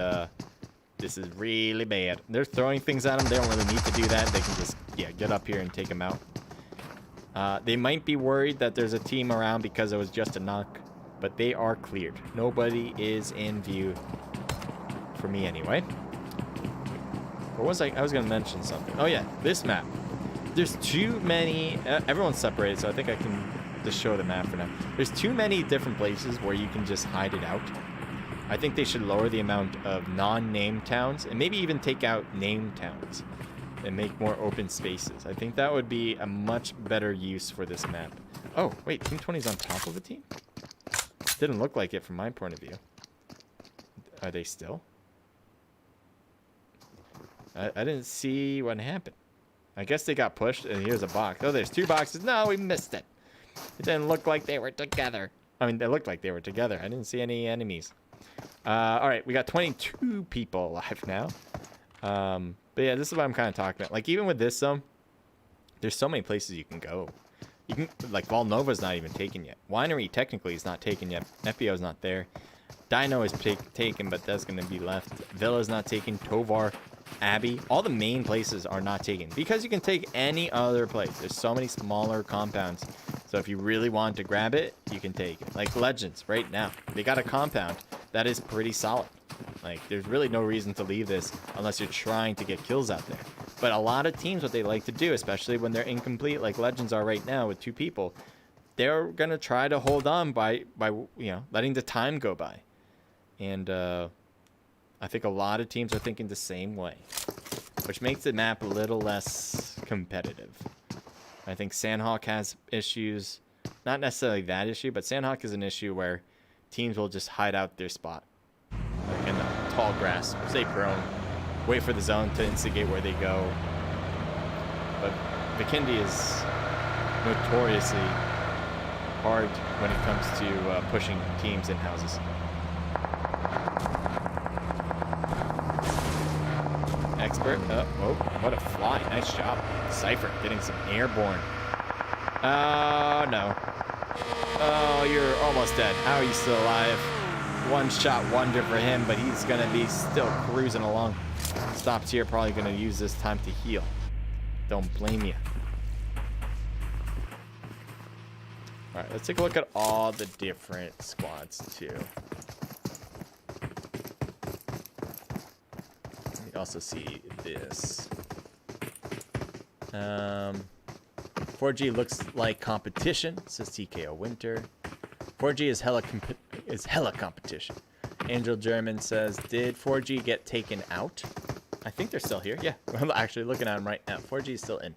this is really bad. They're throwing things at him. They don't really need to do that. They can just, get up here and take him out. They might be worried that there's a team around because it was just a knock. But they are cleared. Nobody is in view. For me, anyway. What was I was going to mention something. Oh, yeah. This map. There's too many. Everyone's separated, so I think I can just show the map for now. There's too many different places where you can just hide it out. I think they should lower the amount of non-named towns and maybe even take out named towns and make more open spaces. I think that would be a much better use for this map. Oh, wait. Team 20 is on top of the team? Didn't look like it from my point of view. Are they still? I didn't see what happened. I guess they got pushed, and here's a box. Oh, there's 2 boxes. No, we missed it. It didn't look like they were together. I mean, they looked like they were together. I didn't see any enemies. All right, we got 22 people alive now. But yeah, this is what I'm kind of talking about. Like, even with this, there's so many places you can go. You can, like, Volnova's not even taken yet. Winery, technically, is not taken yet. FBO's not there. Dino is taken, but that's going to be left. Villa's not taken. Tovar, Abbey. All the main places are not taken. Because you can take any other place. There's so many smaller compounds. So if you really want to grab it, you can take it. Like Legends, right now. They got a compound that is pretty solid. Like, there's really no reason to leave this unless you're trying to get kills out there. But a lot of teams, what they like to do, especially when they're incomplete, like Legends are right now with 2 people, they're going to try to hold on by letting the time go by. And I think a lot of teams are thinking the same way, which makes the map a little less competitive. I think Sandhawk has issues, not necessarily that issue, but Sandhawk is an issue where teams will just hide out their spot, like in the tall grass, stay prone, wait for the zone to instigate where they go. But Vikendi is notoriously hard when it comes to pushing teams in houses. Expert. Oh, what a fly. Nice job. Cypher getting some airborne. Oh, no. Oh, you're almost dead. How are you still alive? One shot wonder for him, but he's going to be still cruising along. Stops here, probably going to use this time to heal. Don't blame you. All right, let's take a look at all the different squads, too. Also see this. 4G looks like competition, says TKO Winter. 4G is hella competition. Angel German says, did 4G get taken out? I think they're still here. Yeah, I'm actually looking at them right now. 4G is still in.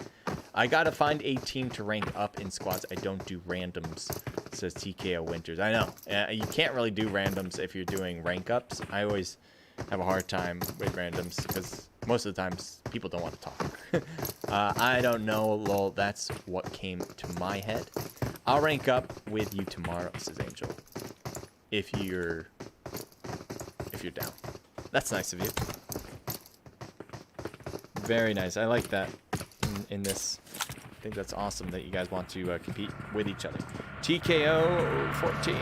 I gotta find a team to rank up in squads. I don't do randoms, says TKO Winters. I know. You can't really do randoms if you're doing rank ups. I always have a hard time with randoms because most of the times people don't want to talk. I don't know, lol. That's what came to my head. I'll rank up with you tomorrow, says Angel. If you're down. That's nice of you. Very nice. I like that in this. I think that's awesome that you guys want to compete with each other. TKO 14.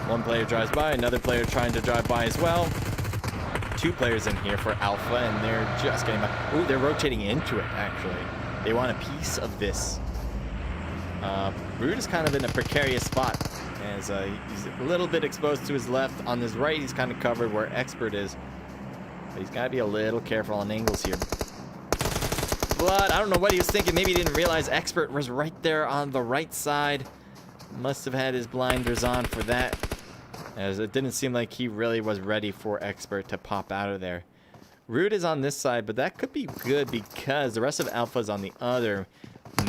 One player drives by, another player trying to drive by as well. 2 players in here for Alpha, and they're just getting by. Ooh, they're rotating into it, actually. They want a piece of this. Rude is kind of in a precarious spot, as he's a little bit exposed to his left. On his right, he's kind of covered where Expert is. But he's got to be a little careful on angles here. But I don't know what he was thinking. Maybe he didn't realize Expert was right there on the right side. Must have had his blinders on for that, as it didn't seem like he really was ready for Expert to pop out of there. Rude is on this side, but that could be good because the rest of Alpha is on the other,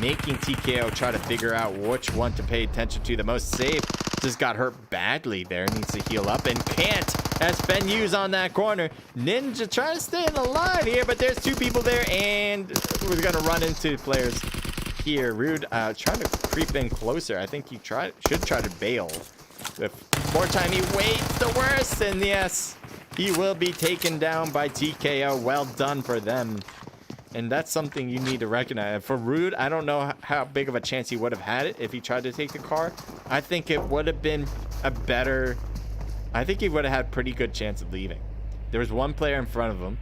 making TKO try to figure out which one to pay attention to the most. Safe just got hurt badly there, needs to heal up and can't, as Fenyu's on that corner. Ninja trying to stay in the line here, but there's 2 people there, and we're gonna run into players here. Rude trying to creep in closer. I think he should try to bail. The more time he waits, the worse. And yes, he will be taken down by TKO. Well done for them. And that's something you need to recognize. For Rude, I don't know how big of a chance he would have had it if he tried to take the car. I think it would have been I think he would have had a pretty good chance of leaving. There was 1 player in front of him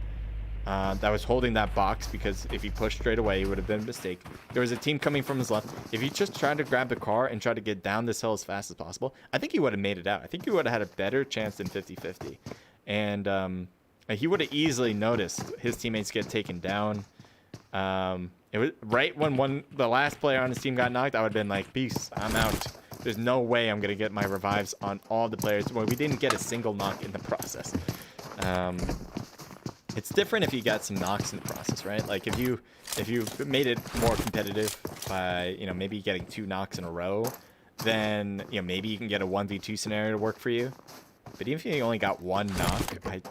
that was holding that box, because if he pushed straight away, it would have been a mistake. There was a team coming from his left. If he just tried to grab the car and try to get down this hill as fast as possible, I think he would have made it out. I think he would have had a better chance than 50-50. And he would have easily noticed his teammates get taken down. It was right when the last player on his team got knocked, I would have been like, peace, I'm out. There's no way I'm going to get my revives on all the players. Well, we didn't get a single knock in the process. It's different if you got some knocks in the process, right? Like if you made it more competitive by, maybe getting 2 knocks in a row, then maybe you can get a 1v2 scenario to work for you. But even if you only got one knock, I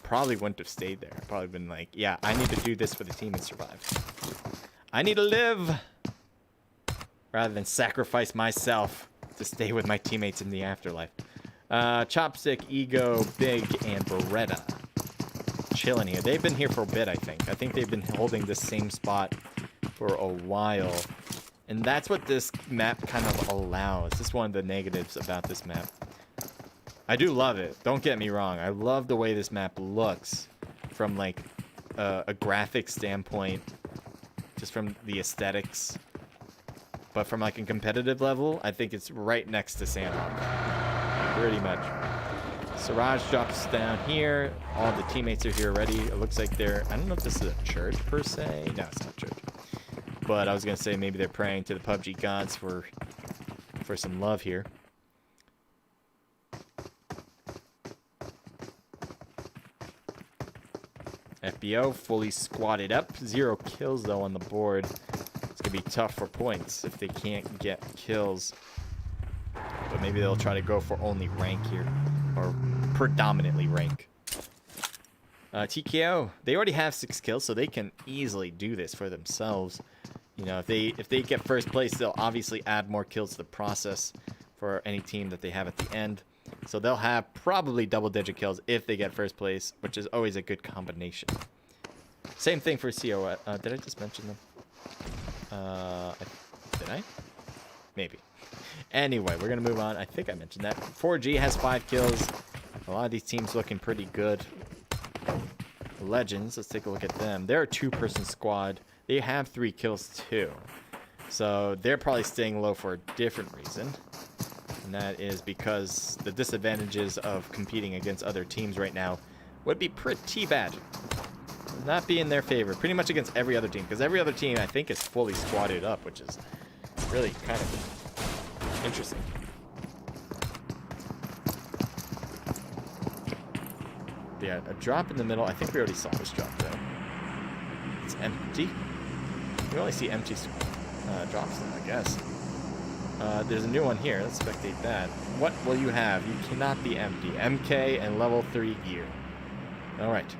probably wouldn't have stayed there. I'd probably been like, yeah, I need to do this for the team and survive. I need to live rather than sacrifice myself to stay with my teammates in the afterlife. Chopstick, Ego, Big, and Beretta chilling here. They've been here for a bit, I think. I think they've been holding the same spot for a while. And that's what this map kind of allows. This is one of the negatives about this map. I do love it. Don't get me wrong. I love the way this map looks from like a graphic standpoint, just from the aesthetics. But from like a competitive level, I think it's right next to Sandhawk. Pretty much. Siraj drops down here. All the teammates are here already. It looks like they're... I don't know if this is a church per se. No, it's not a church. But I was going to say maybe they're praying to the PUBG gods for some love here. FBO fully squatted up. 0 kills, though, on the board. It's going to be tough for points if they can't get kills. But maybe they'll try to go for only rank here. Or predominantly rank. TKO, they already have 6 kills, so they can easily do this for themselves. If they get first place, they'll obviously add more kills to the process for any team that they have at the end. So they'll have probably double-digit kills if they get first place, which is always a good combination. Same thing for COS. Did I just mention them? Did I? Maybe. Anyway, we're going to move on. I think I mentioned that. 4G has 5 kills. A lot of these teams looking pretty good. Legends, let's take a look at them. They're a 2-person squad. They have 3 kills too. So they're probably staying low for a different reason. And that is because the disadvantages of competing against other teams right now would be pretty bad. Not be in their favor. Pretty much against every other team. Because every other team, I think, is fully squatted up, which is really kind of interesting. Yeah, a drop in the middle. I think we already saw this drop, though. It's empty. We only see empty drops, I guess. There's a new one here. Let's spectate that. What will you have? You cannot be empty. MK and level 3 gear. All right.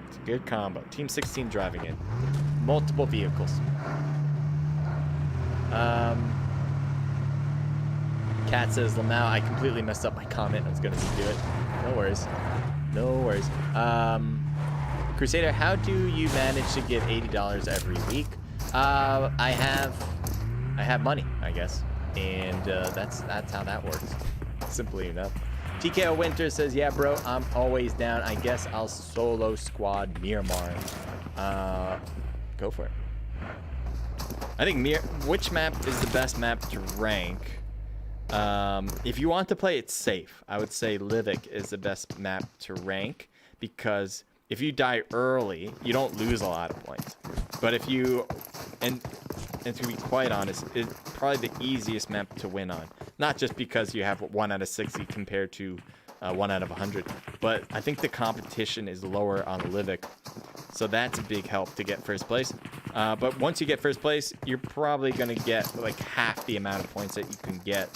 It's a good combo. Team 16 driving in. Multiple vehicles. Cat says, Lamau, I completely messed up my comment. I was going to do it. No worries. No worries. Crusader, how do you manage to get $80 every week? I have money, I guess. And that's how that works. Simply enough. TKO Winter says, yeah, bro, I'm always down. I guess I'll solo squad Miramar. Go for it. I think which map is the best map to rank? If you want to play it safe, I would say Livik is the best map to rank, because if you die early, you don't lose a lot of points. But if you, and to be quite honest, it's probably the easiest map to win on. Not just because you have 1 out of 60 compared to 1 out of 100, but I think the competition is lower on Livik. So that's a big help to get first place. But once you get first place, you're probably going to get like half the amount of points that you can get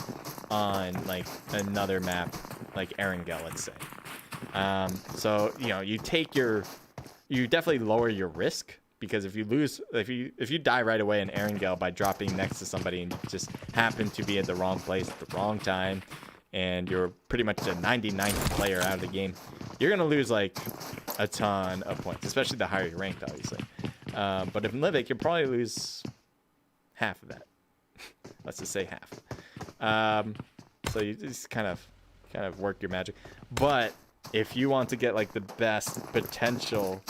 on like another map like Arango, let's say. So, you definitely lower your risk, because if you die right away in Arango by dropping next to somebody and you just happen to be at the wrong place at the wrong time, and you're pretty much a 99th player out of the game, you're going to lose like a ton of points, especially the higher you're ranked, obviously. But if in Livik, you'll probably lose half of that. Let's just say half. So you just kind of work your magic. But if you want to get like the best potential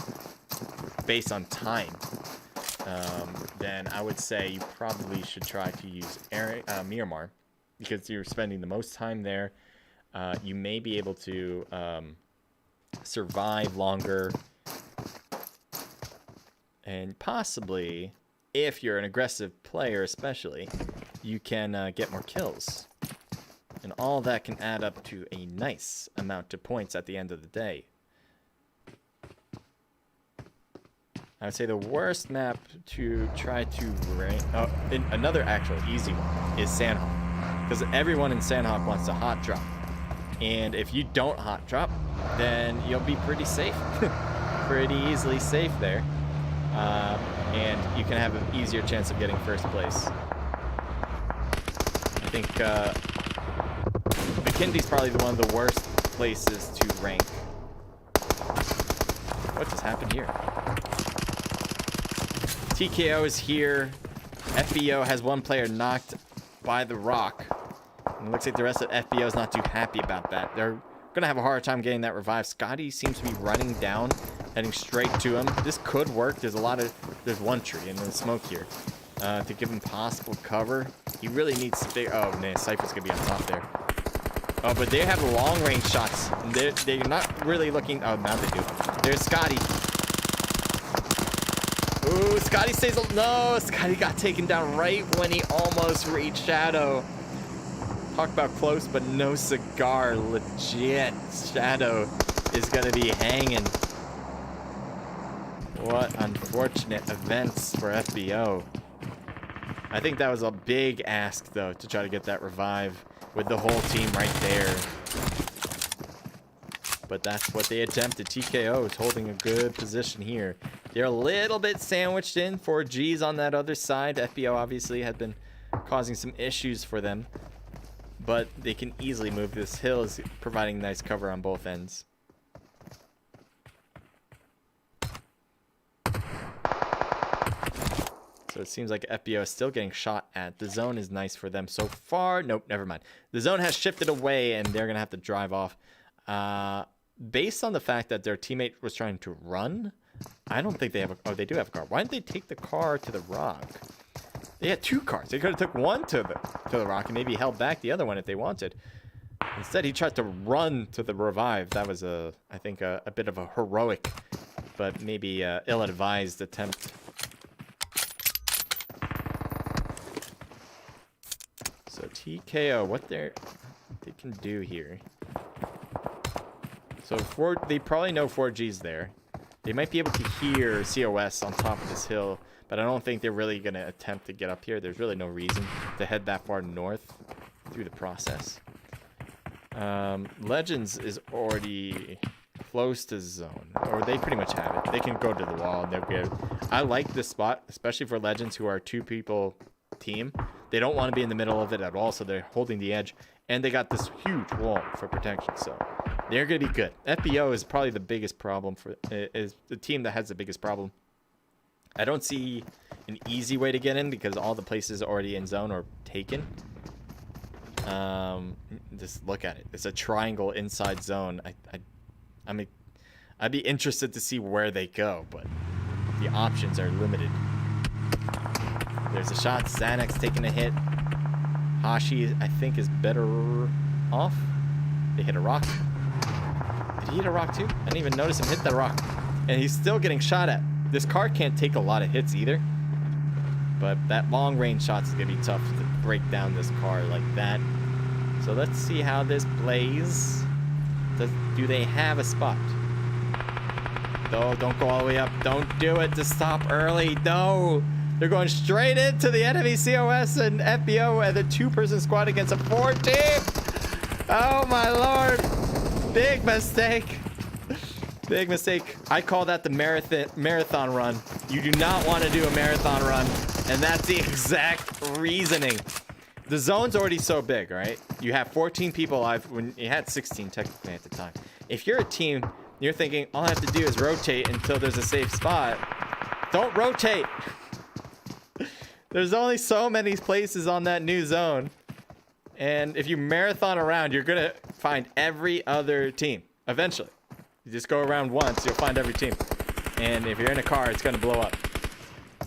based on time, then I would say you probably should try to use Miramar, because you're spending the most time there. You may be able to survive longer, and possibly, if you're an aggressive player especially, you can get more kills. And all that can add up to a nice amount of points at the end of the day. I would say the worst map to try to rank... Oh, another actual easy one is Sandhawk. because everyone in Sandhawk wants to hot drop. And if you don't hot drop, then you'll be pretty safe. Pretty easily safe there. And you can have an easier chance of getting first place. I think McKinley's probably one of the worst places to rank. What just happened here? TKO is here. FBO has one player knocked by the rock. And it looks like the rest of FBO is not too happy about that. They're going to have a hard time getting that revive. Scotty seems to be running down, heading straight to him. This could work. There's one tree and then smoke here to give him possible cover. He really needs to figure. Oh, man, Cypher's going to be on top there. Oh, but they have long range shots. They're not really looking. Oh, now they do. There's Scotty. Ooh, Scotty stays. No, Scotty got taken down right when he almost reached Shadow. Talk about close, but no cigar. Legit. Shadow is going to be hanging. What unfortunate events for FBO. I think that was a big ask, though, to try to get that revive with the whole team right there. But that's what they attempted. TKO is holding a good position here. They're a little bit sandwiched in. 4Gs on that other side. FBO obviously had been causing some issues for them. But they can easily move. This hill is providing nice cover on both ends. So it seems like FBO is still getting shot at. The zone is nice for them so far. Nope, never mind. The zone has shifted away, and they're going to have to drive off. Based on the fact that their teammate was trying to run, I don't think they have a... Oh, they do have a car. Why didn't they take the car to the rock? They had two cars. They could have took one to the rock and maybe held back the other one if they wanted. Instead, he tried to run to the revive. That was, I think, a bit of a heroic, but maybe ill-advised attempt. So TKO, what they can do here. So they probably know 4G's there. They might be able to hear COS on top of this hill, but I don't think they're really going to attempt to get up here. There's really no reason to head that far north through the process. Legends is already close to zone, or they pretty much have it. They can go to the wall and they're good. I like this spot, especially for Legends who are a two-people team. They don't want to be in the middle of it at all, so they're holding the edge, and they got this huge wall for protection, so they're going to be good. FBO is probably the biggest problem is the team that has the biggest problem. I don't see an easy way to get in because all the places already in zone are taken. Just look at it. It's a triangle inside zone. I'd be interested to see where they go, but the options are limited. There's a shot. Xanax taking a hit. Hashi, I think, is better off. They hit a rock. Did he hit a rock too? I didn't even notice him hit the rock. And he's still getting shot at. This car can't take a lot of hits either. But that long range shot is going to be tough to break down this car like that. So let's see how this plays. Do they have a spot? No, don't go all the way up. Don't do it to stop early. No. They're going straight into the enemy COS and FBO and the two-person squad against a 4-team. Oh, my Lord. Big mistake. Big mistake. I call that the marathon run. You do not want to do a marathon run, and that's the exact reasoning. The zone's already so big, right? You have 14 people alive when you had 16 technically at the time. If you're a team, you're thinking, all I have to do is rotate until there's a safe spot. Don't rotate. There's only so many places on that new zone. And if you marathon around, you're going to find every other team eventually. You just go around once, you'll find every team. And if you're in a car, it's going to blow up.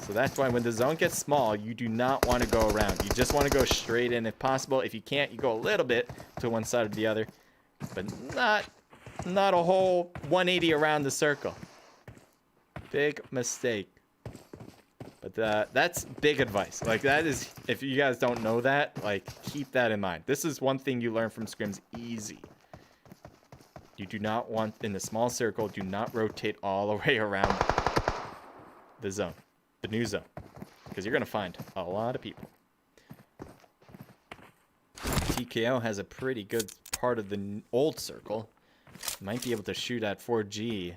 So that's why when the zone gets small, you do not want to go around. You just want to go straight in if possible. If you can't, you go a little bit to one side or the other. But not a whole 180 around the circle. Big mistake. But that's big advice. Like, that is, if you guys don't know that, like, keep that in mind. This is one thing you learn from scrims easy. You do not want, in the small circle, do not rotate all the way around the zone, the new zone, because you're going to find a lot of people. TKO has a pretty good part of the old circle. Might be able to shoot at 4G.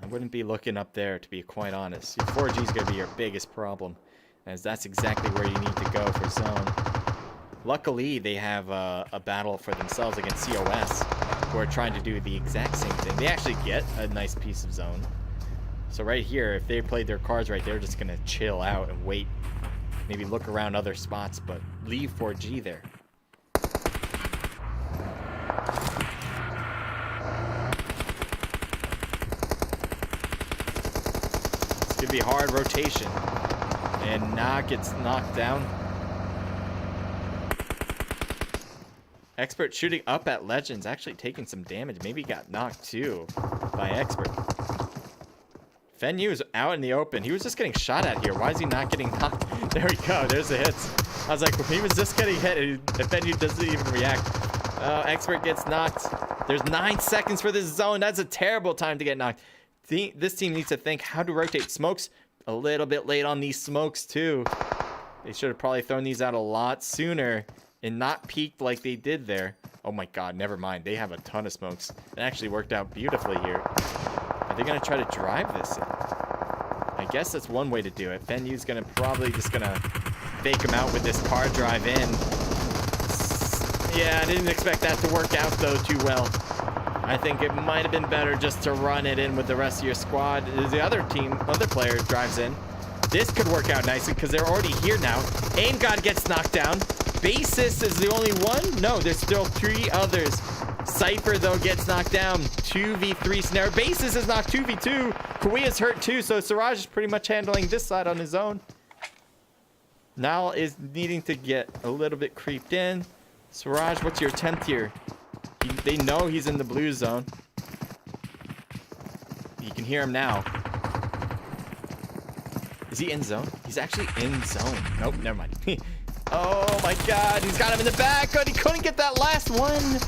I wouldn't be looking up there, to be quite honest. 4G is going to be your biggest problem, as that's exactly where you need to go for zone. Luckily, they have a battle for themselves against COS, who are trying to do the exact same thing. They actually get a nice piece of zone. So right here, if they played their cards right, they're just going to chill out and wait. Maybe look around other spots, but leave 4G there. It's going to be hard rotation. And Nah gets knocked down. Expert shooting up at Legends, actually taking some damage. Maybe got knocked too by Expert. Fenyu is out in the open. He was just getting shot at here. Why is he not getting knocked? There we go. There's the hits. I was like, he was just getting hit, and Fenyu doesn't even react. Expert gets knocked. There's 9 seconds for this zone. That's a terrible time to get knocked. This team needs to think how to rotate smokes. A little bit late on these smokes, too. They should have probably thrown these out a lot sooner and not peeked like they did there. Oh, my God. Never mind. They have a ton of smokes. It actually worked out beautifully here. Are they going to try to drive this in? I guess that's one way to do it. Fenyu's going to probably just going to fake him out with this car drive in. Yeah, I didn't expect that to work out, though, too well. I think it might have been better just to run it in with the rest of your squad. The other player drives in. This could work out nicely because they're already here now. Aim God gets knocked down. Basis is the only one? No, there's still 3 others. Cypher, though, gets knocked down. 2v3 scenario. Basis is knocked 2v2. Kauia's hurt, too, so Siraj is pretty much handling this side on his own. Nal is needing to get a little bit creeped in. Siraj, what's your attempt here? They know he's in the blue zone. You can hear him now. Is he in zone? He's actually in zone. Nope, never mind. Oh my God, he's got him in the back. Good, he couldn't get that last one.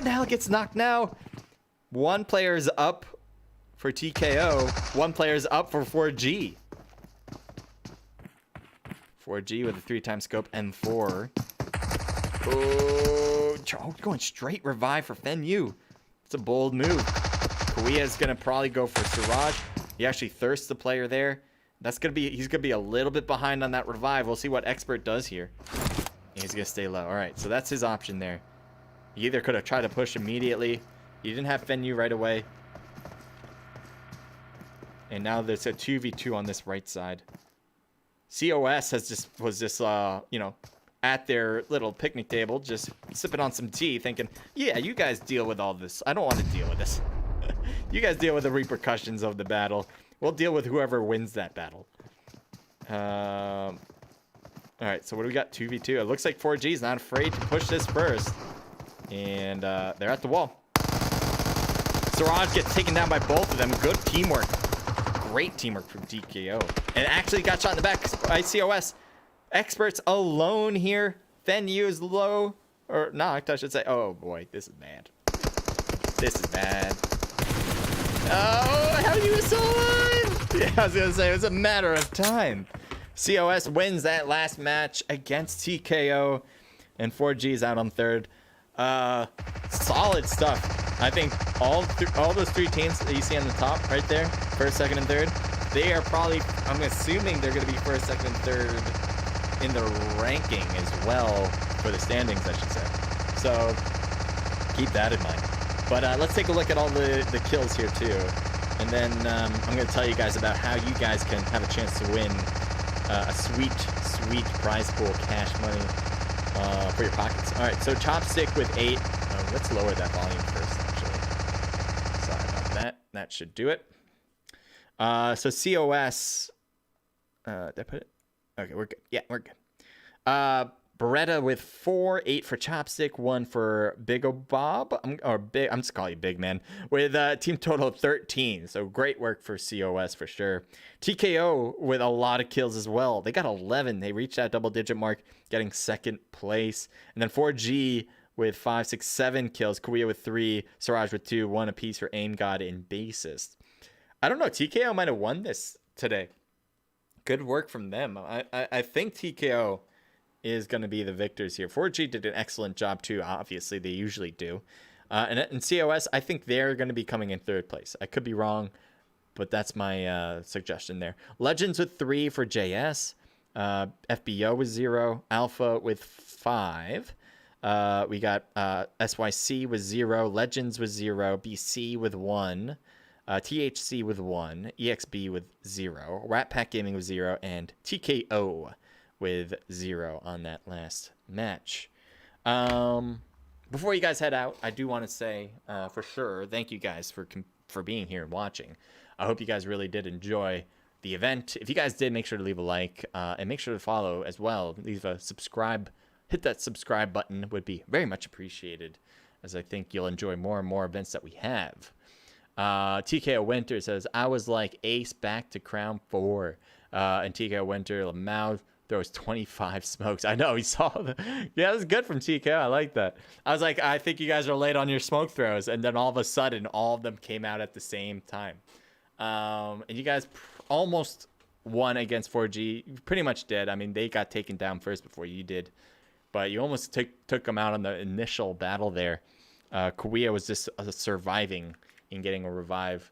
Now gets knocked now. One player is up for TKO. One player is up for 4G. 4G with a 3-time scope and 4. Oh, going straight revive for Fenyu. It's a bold move. Kauia is gonna probably go for Siraj. He actually thirsts the player there. He's gonna be a little bit behind on that revive. We'll see what Expert does here. He's gonna stay low. All right, so that's his option there. He either could have tried to push immediately. He didn't have Fenyu right away. And now there's a 2v2 on this right side. COS was just at their little picnic table, just sipping on some tea, thinking, yeah, you guys deal with all this. I don't want to deal with this. You guys deal with the repercussions of the battle. We'll deal with whoever wins that battle. All right, so what do we got? 2v2. It looks like 4G is not afraid to push this first. And they're at the wall. Siraj gets taken down by both of them. Good teamwork. Great teamwork from DKO. And actually got shot in the back by COS. Experts alone here. Fenyu is low. Or knocked, I should say. Oh, boy. This is bad. This is bad. Oh, how are you still alive? Yeah, I was going to say, it was a matter of time. COS wins that last match against TKO. And 4G is out on third. Solid stuff. I think all those 3 teams that you see on the top right there, first, second, and third, they are probably, I'm assuming they're going to be first, second, and third in the ranking as well for the standings, I should say. So keep that in mind. But let's take a look at all the kills here too. And then I'm going to tell you guys about how you guys can have a chance to win a sweet, sweet prize pool cash money for your pockets. All right, so Chopstick with 8. Let's lower that volume first, actually. Sorry about that. That should do it. So COS. Did I put it? Okay, we're good. Yeah, we're good. Beretta with 4, 8 for Chopstick, 1 for Big O Bob. I'm just calling you Big Man. With a team total of 13. So great work for COS for sure. TKO with a lot of kills as well. They got 11. They reached that double-digit mark, getting second place. And then 4G with 5, 6, 7 kills. Kauia with 3. Siraj with 2. 1 apiece for Aim God and Bassist. I don't know. TKO might have won this today. Good work from them. I think TKO is going to be the victors here. 4G did an excellent job too. Obviously, they usually do. And in COS, I think they're going to be coming in third place. I could be wrong, but that's my suggestion there. Legends with 3 for JS. FBO with 0. Alpha with 5. We got SYC with 0. Legends with 0. BC with 1. THC with 1. EXB with 0. Rat Pack Gaming with 0. And TKO with 0 on that last match. Before you guys head out, I do want to say for sure, thank you guys for being here and watching. I hope you guys really did enjoy the event. If you guys did, make sure to leave a like and make sure to follow as well. Leave a subscribe. Hit that subscribe button. Would be very much appreciated, as I think you'll enjoy more and more events that we have. TKO Winter says, I was like Ace back to Crown 4. And TKO Winter, Lamau throws 25 smokes. I know, he saw the... Yeah, that was good from TKO. I like that. I was like, I think you guys are late on your smoke throws. And then all of a sudden, all of them came out at the same time. And you guys almost won against 4G. You pretty much did. I mean, they got taken down first before you did. But you almost took them out on the initial battle there. Korea was just surviving and getting a revive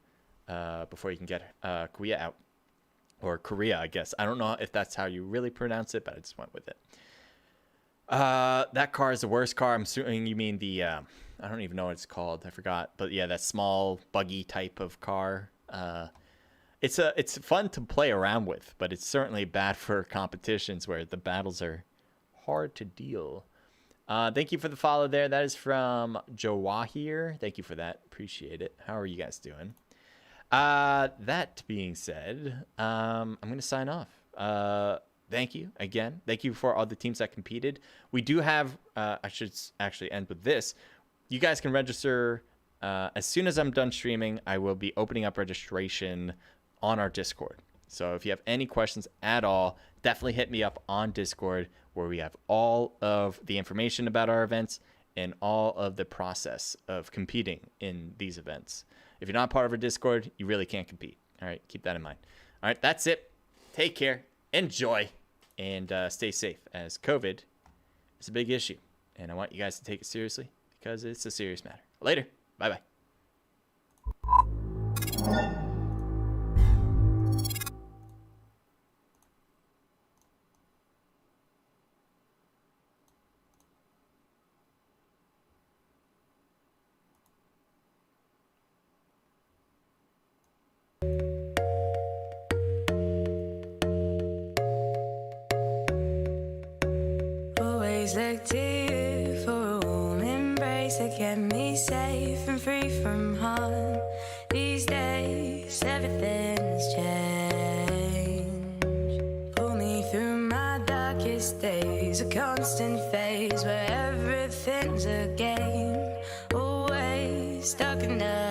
before you can get Korea out. Or Korea, I guess. I don't know if that's how you really pronounce it, but I just went with it. That car is the worst car. I'm assuming you mean the... I don't even know what it's called. I forgot. But yeah, that small buggy type of car. It's fun to play around with, but it's certainly bad for competitions where the battles are hard to deal. Thank you for the follow there. That is from Jawahir. Thank you for that. Appreciate it. How are you guys doing? That being said, I'm going to sign off. Thank you again. Thank you for all the teams that competed. We do have, I should actually end with this. You guys can register as soon as I'm done streaming. I will be opening up registration on our Discord. So if you have any questions at all, definitely hit me up on Discord, where we have all of the information about our events and all of the process of competing in these events. If you're not part of our Discord, you really can't compete. All right, keep that in mind. All right, that's it. Take care, enjoy, and stay safe, as COVID is a big issue. And I want you guys to take it seriously, because it's a serious matter. Later. Bye-bye. Always look to you for a warm embrace to keep me safe and free from harm. These days, everything's changed. Pull me through my darkest days, a constant phase where everything's a game. Always stuck in the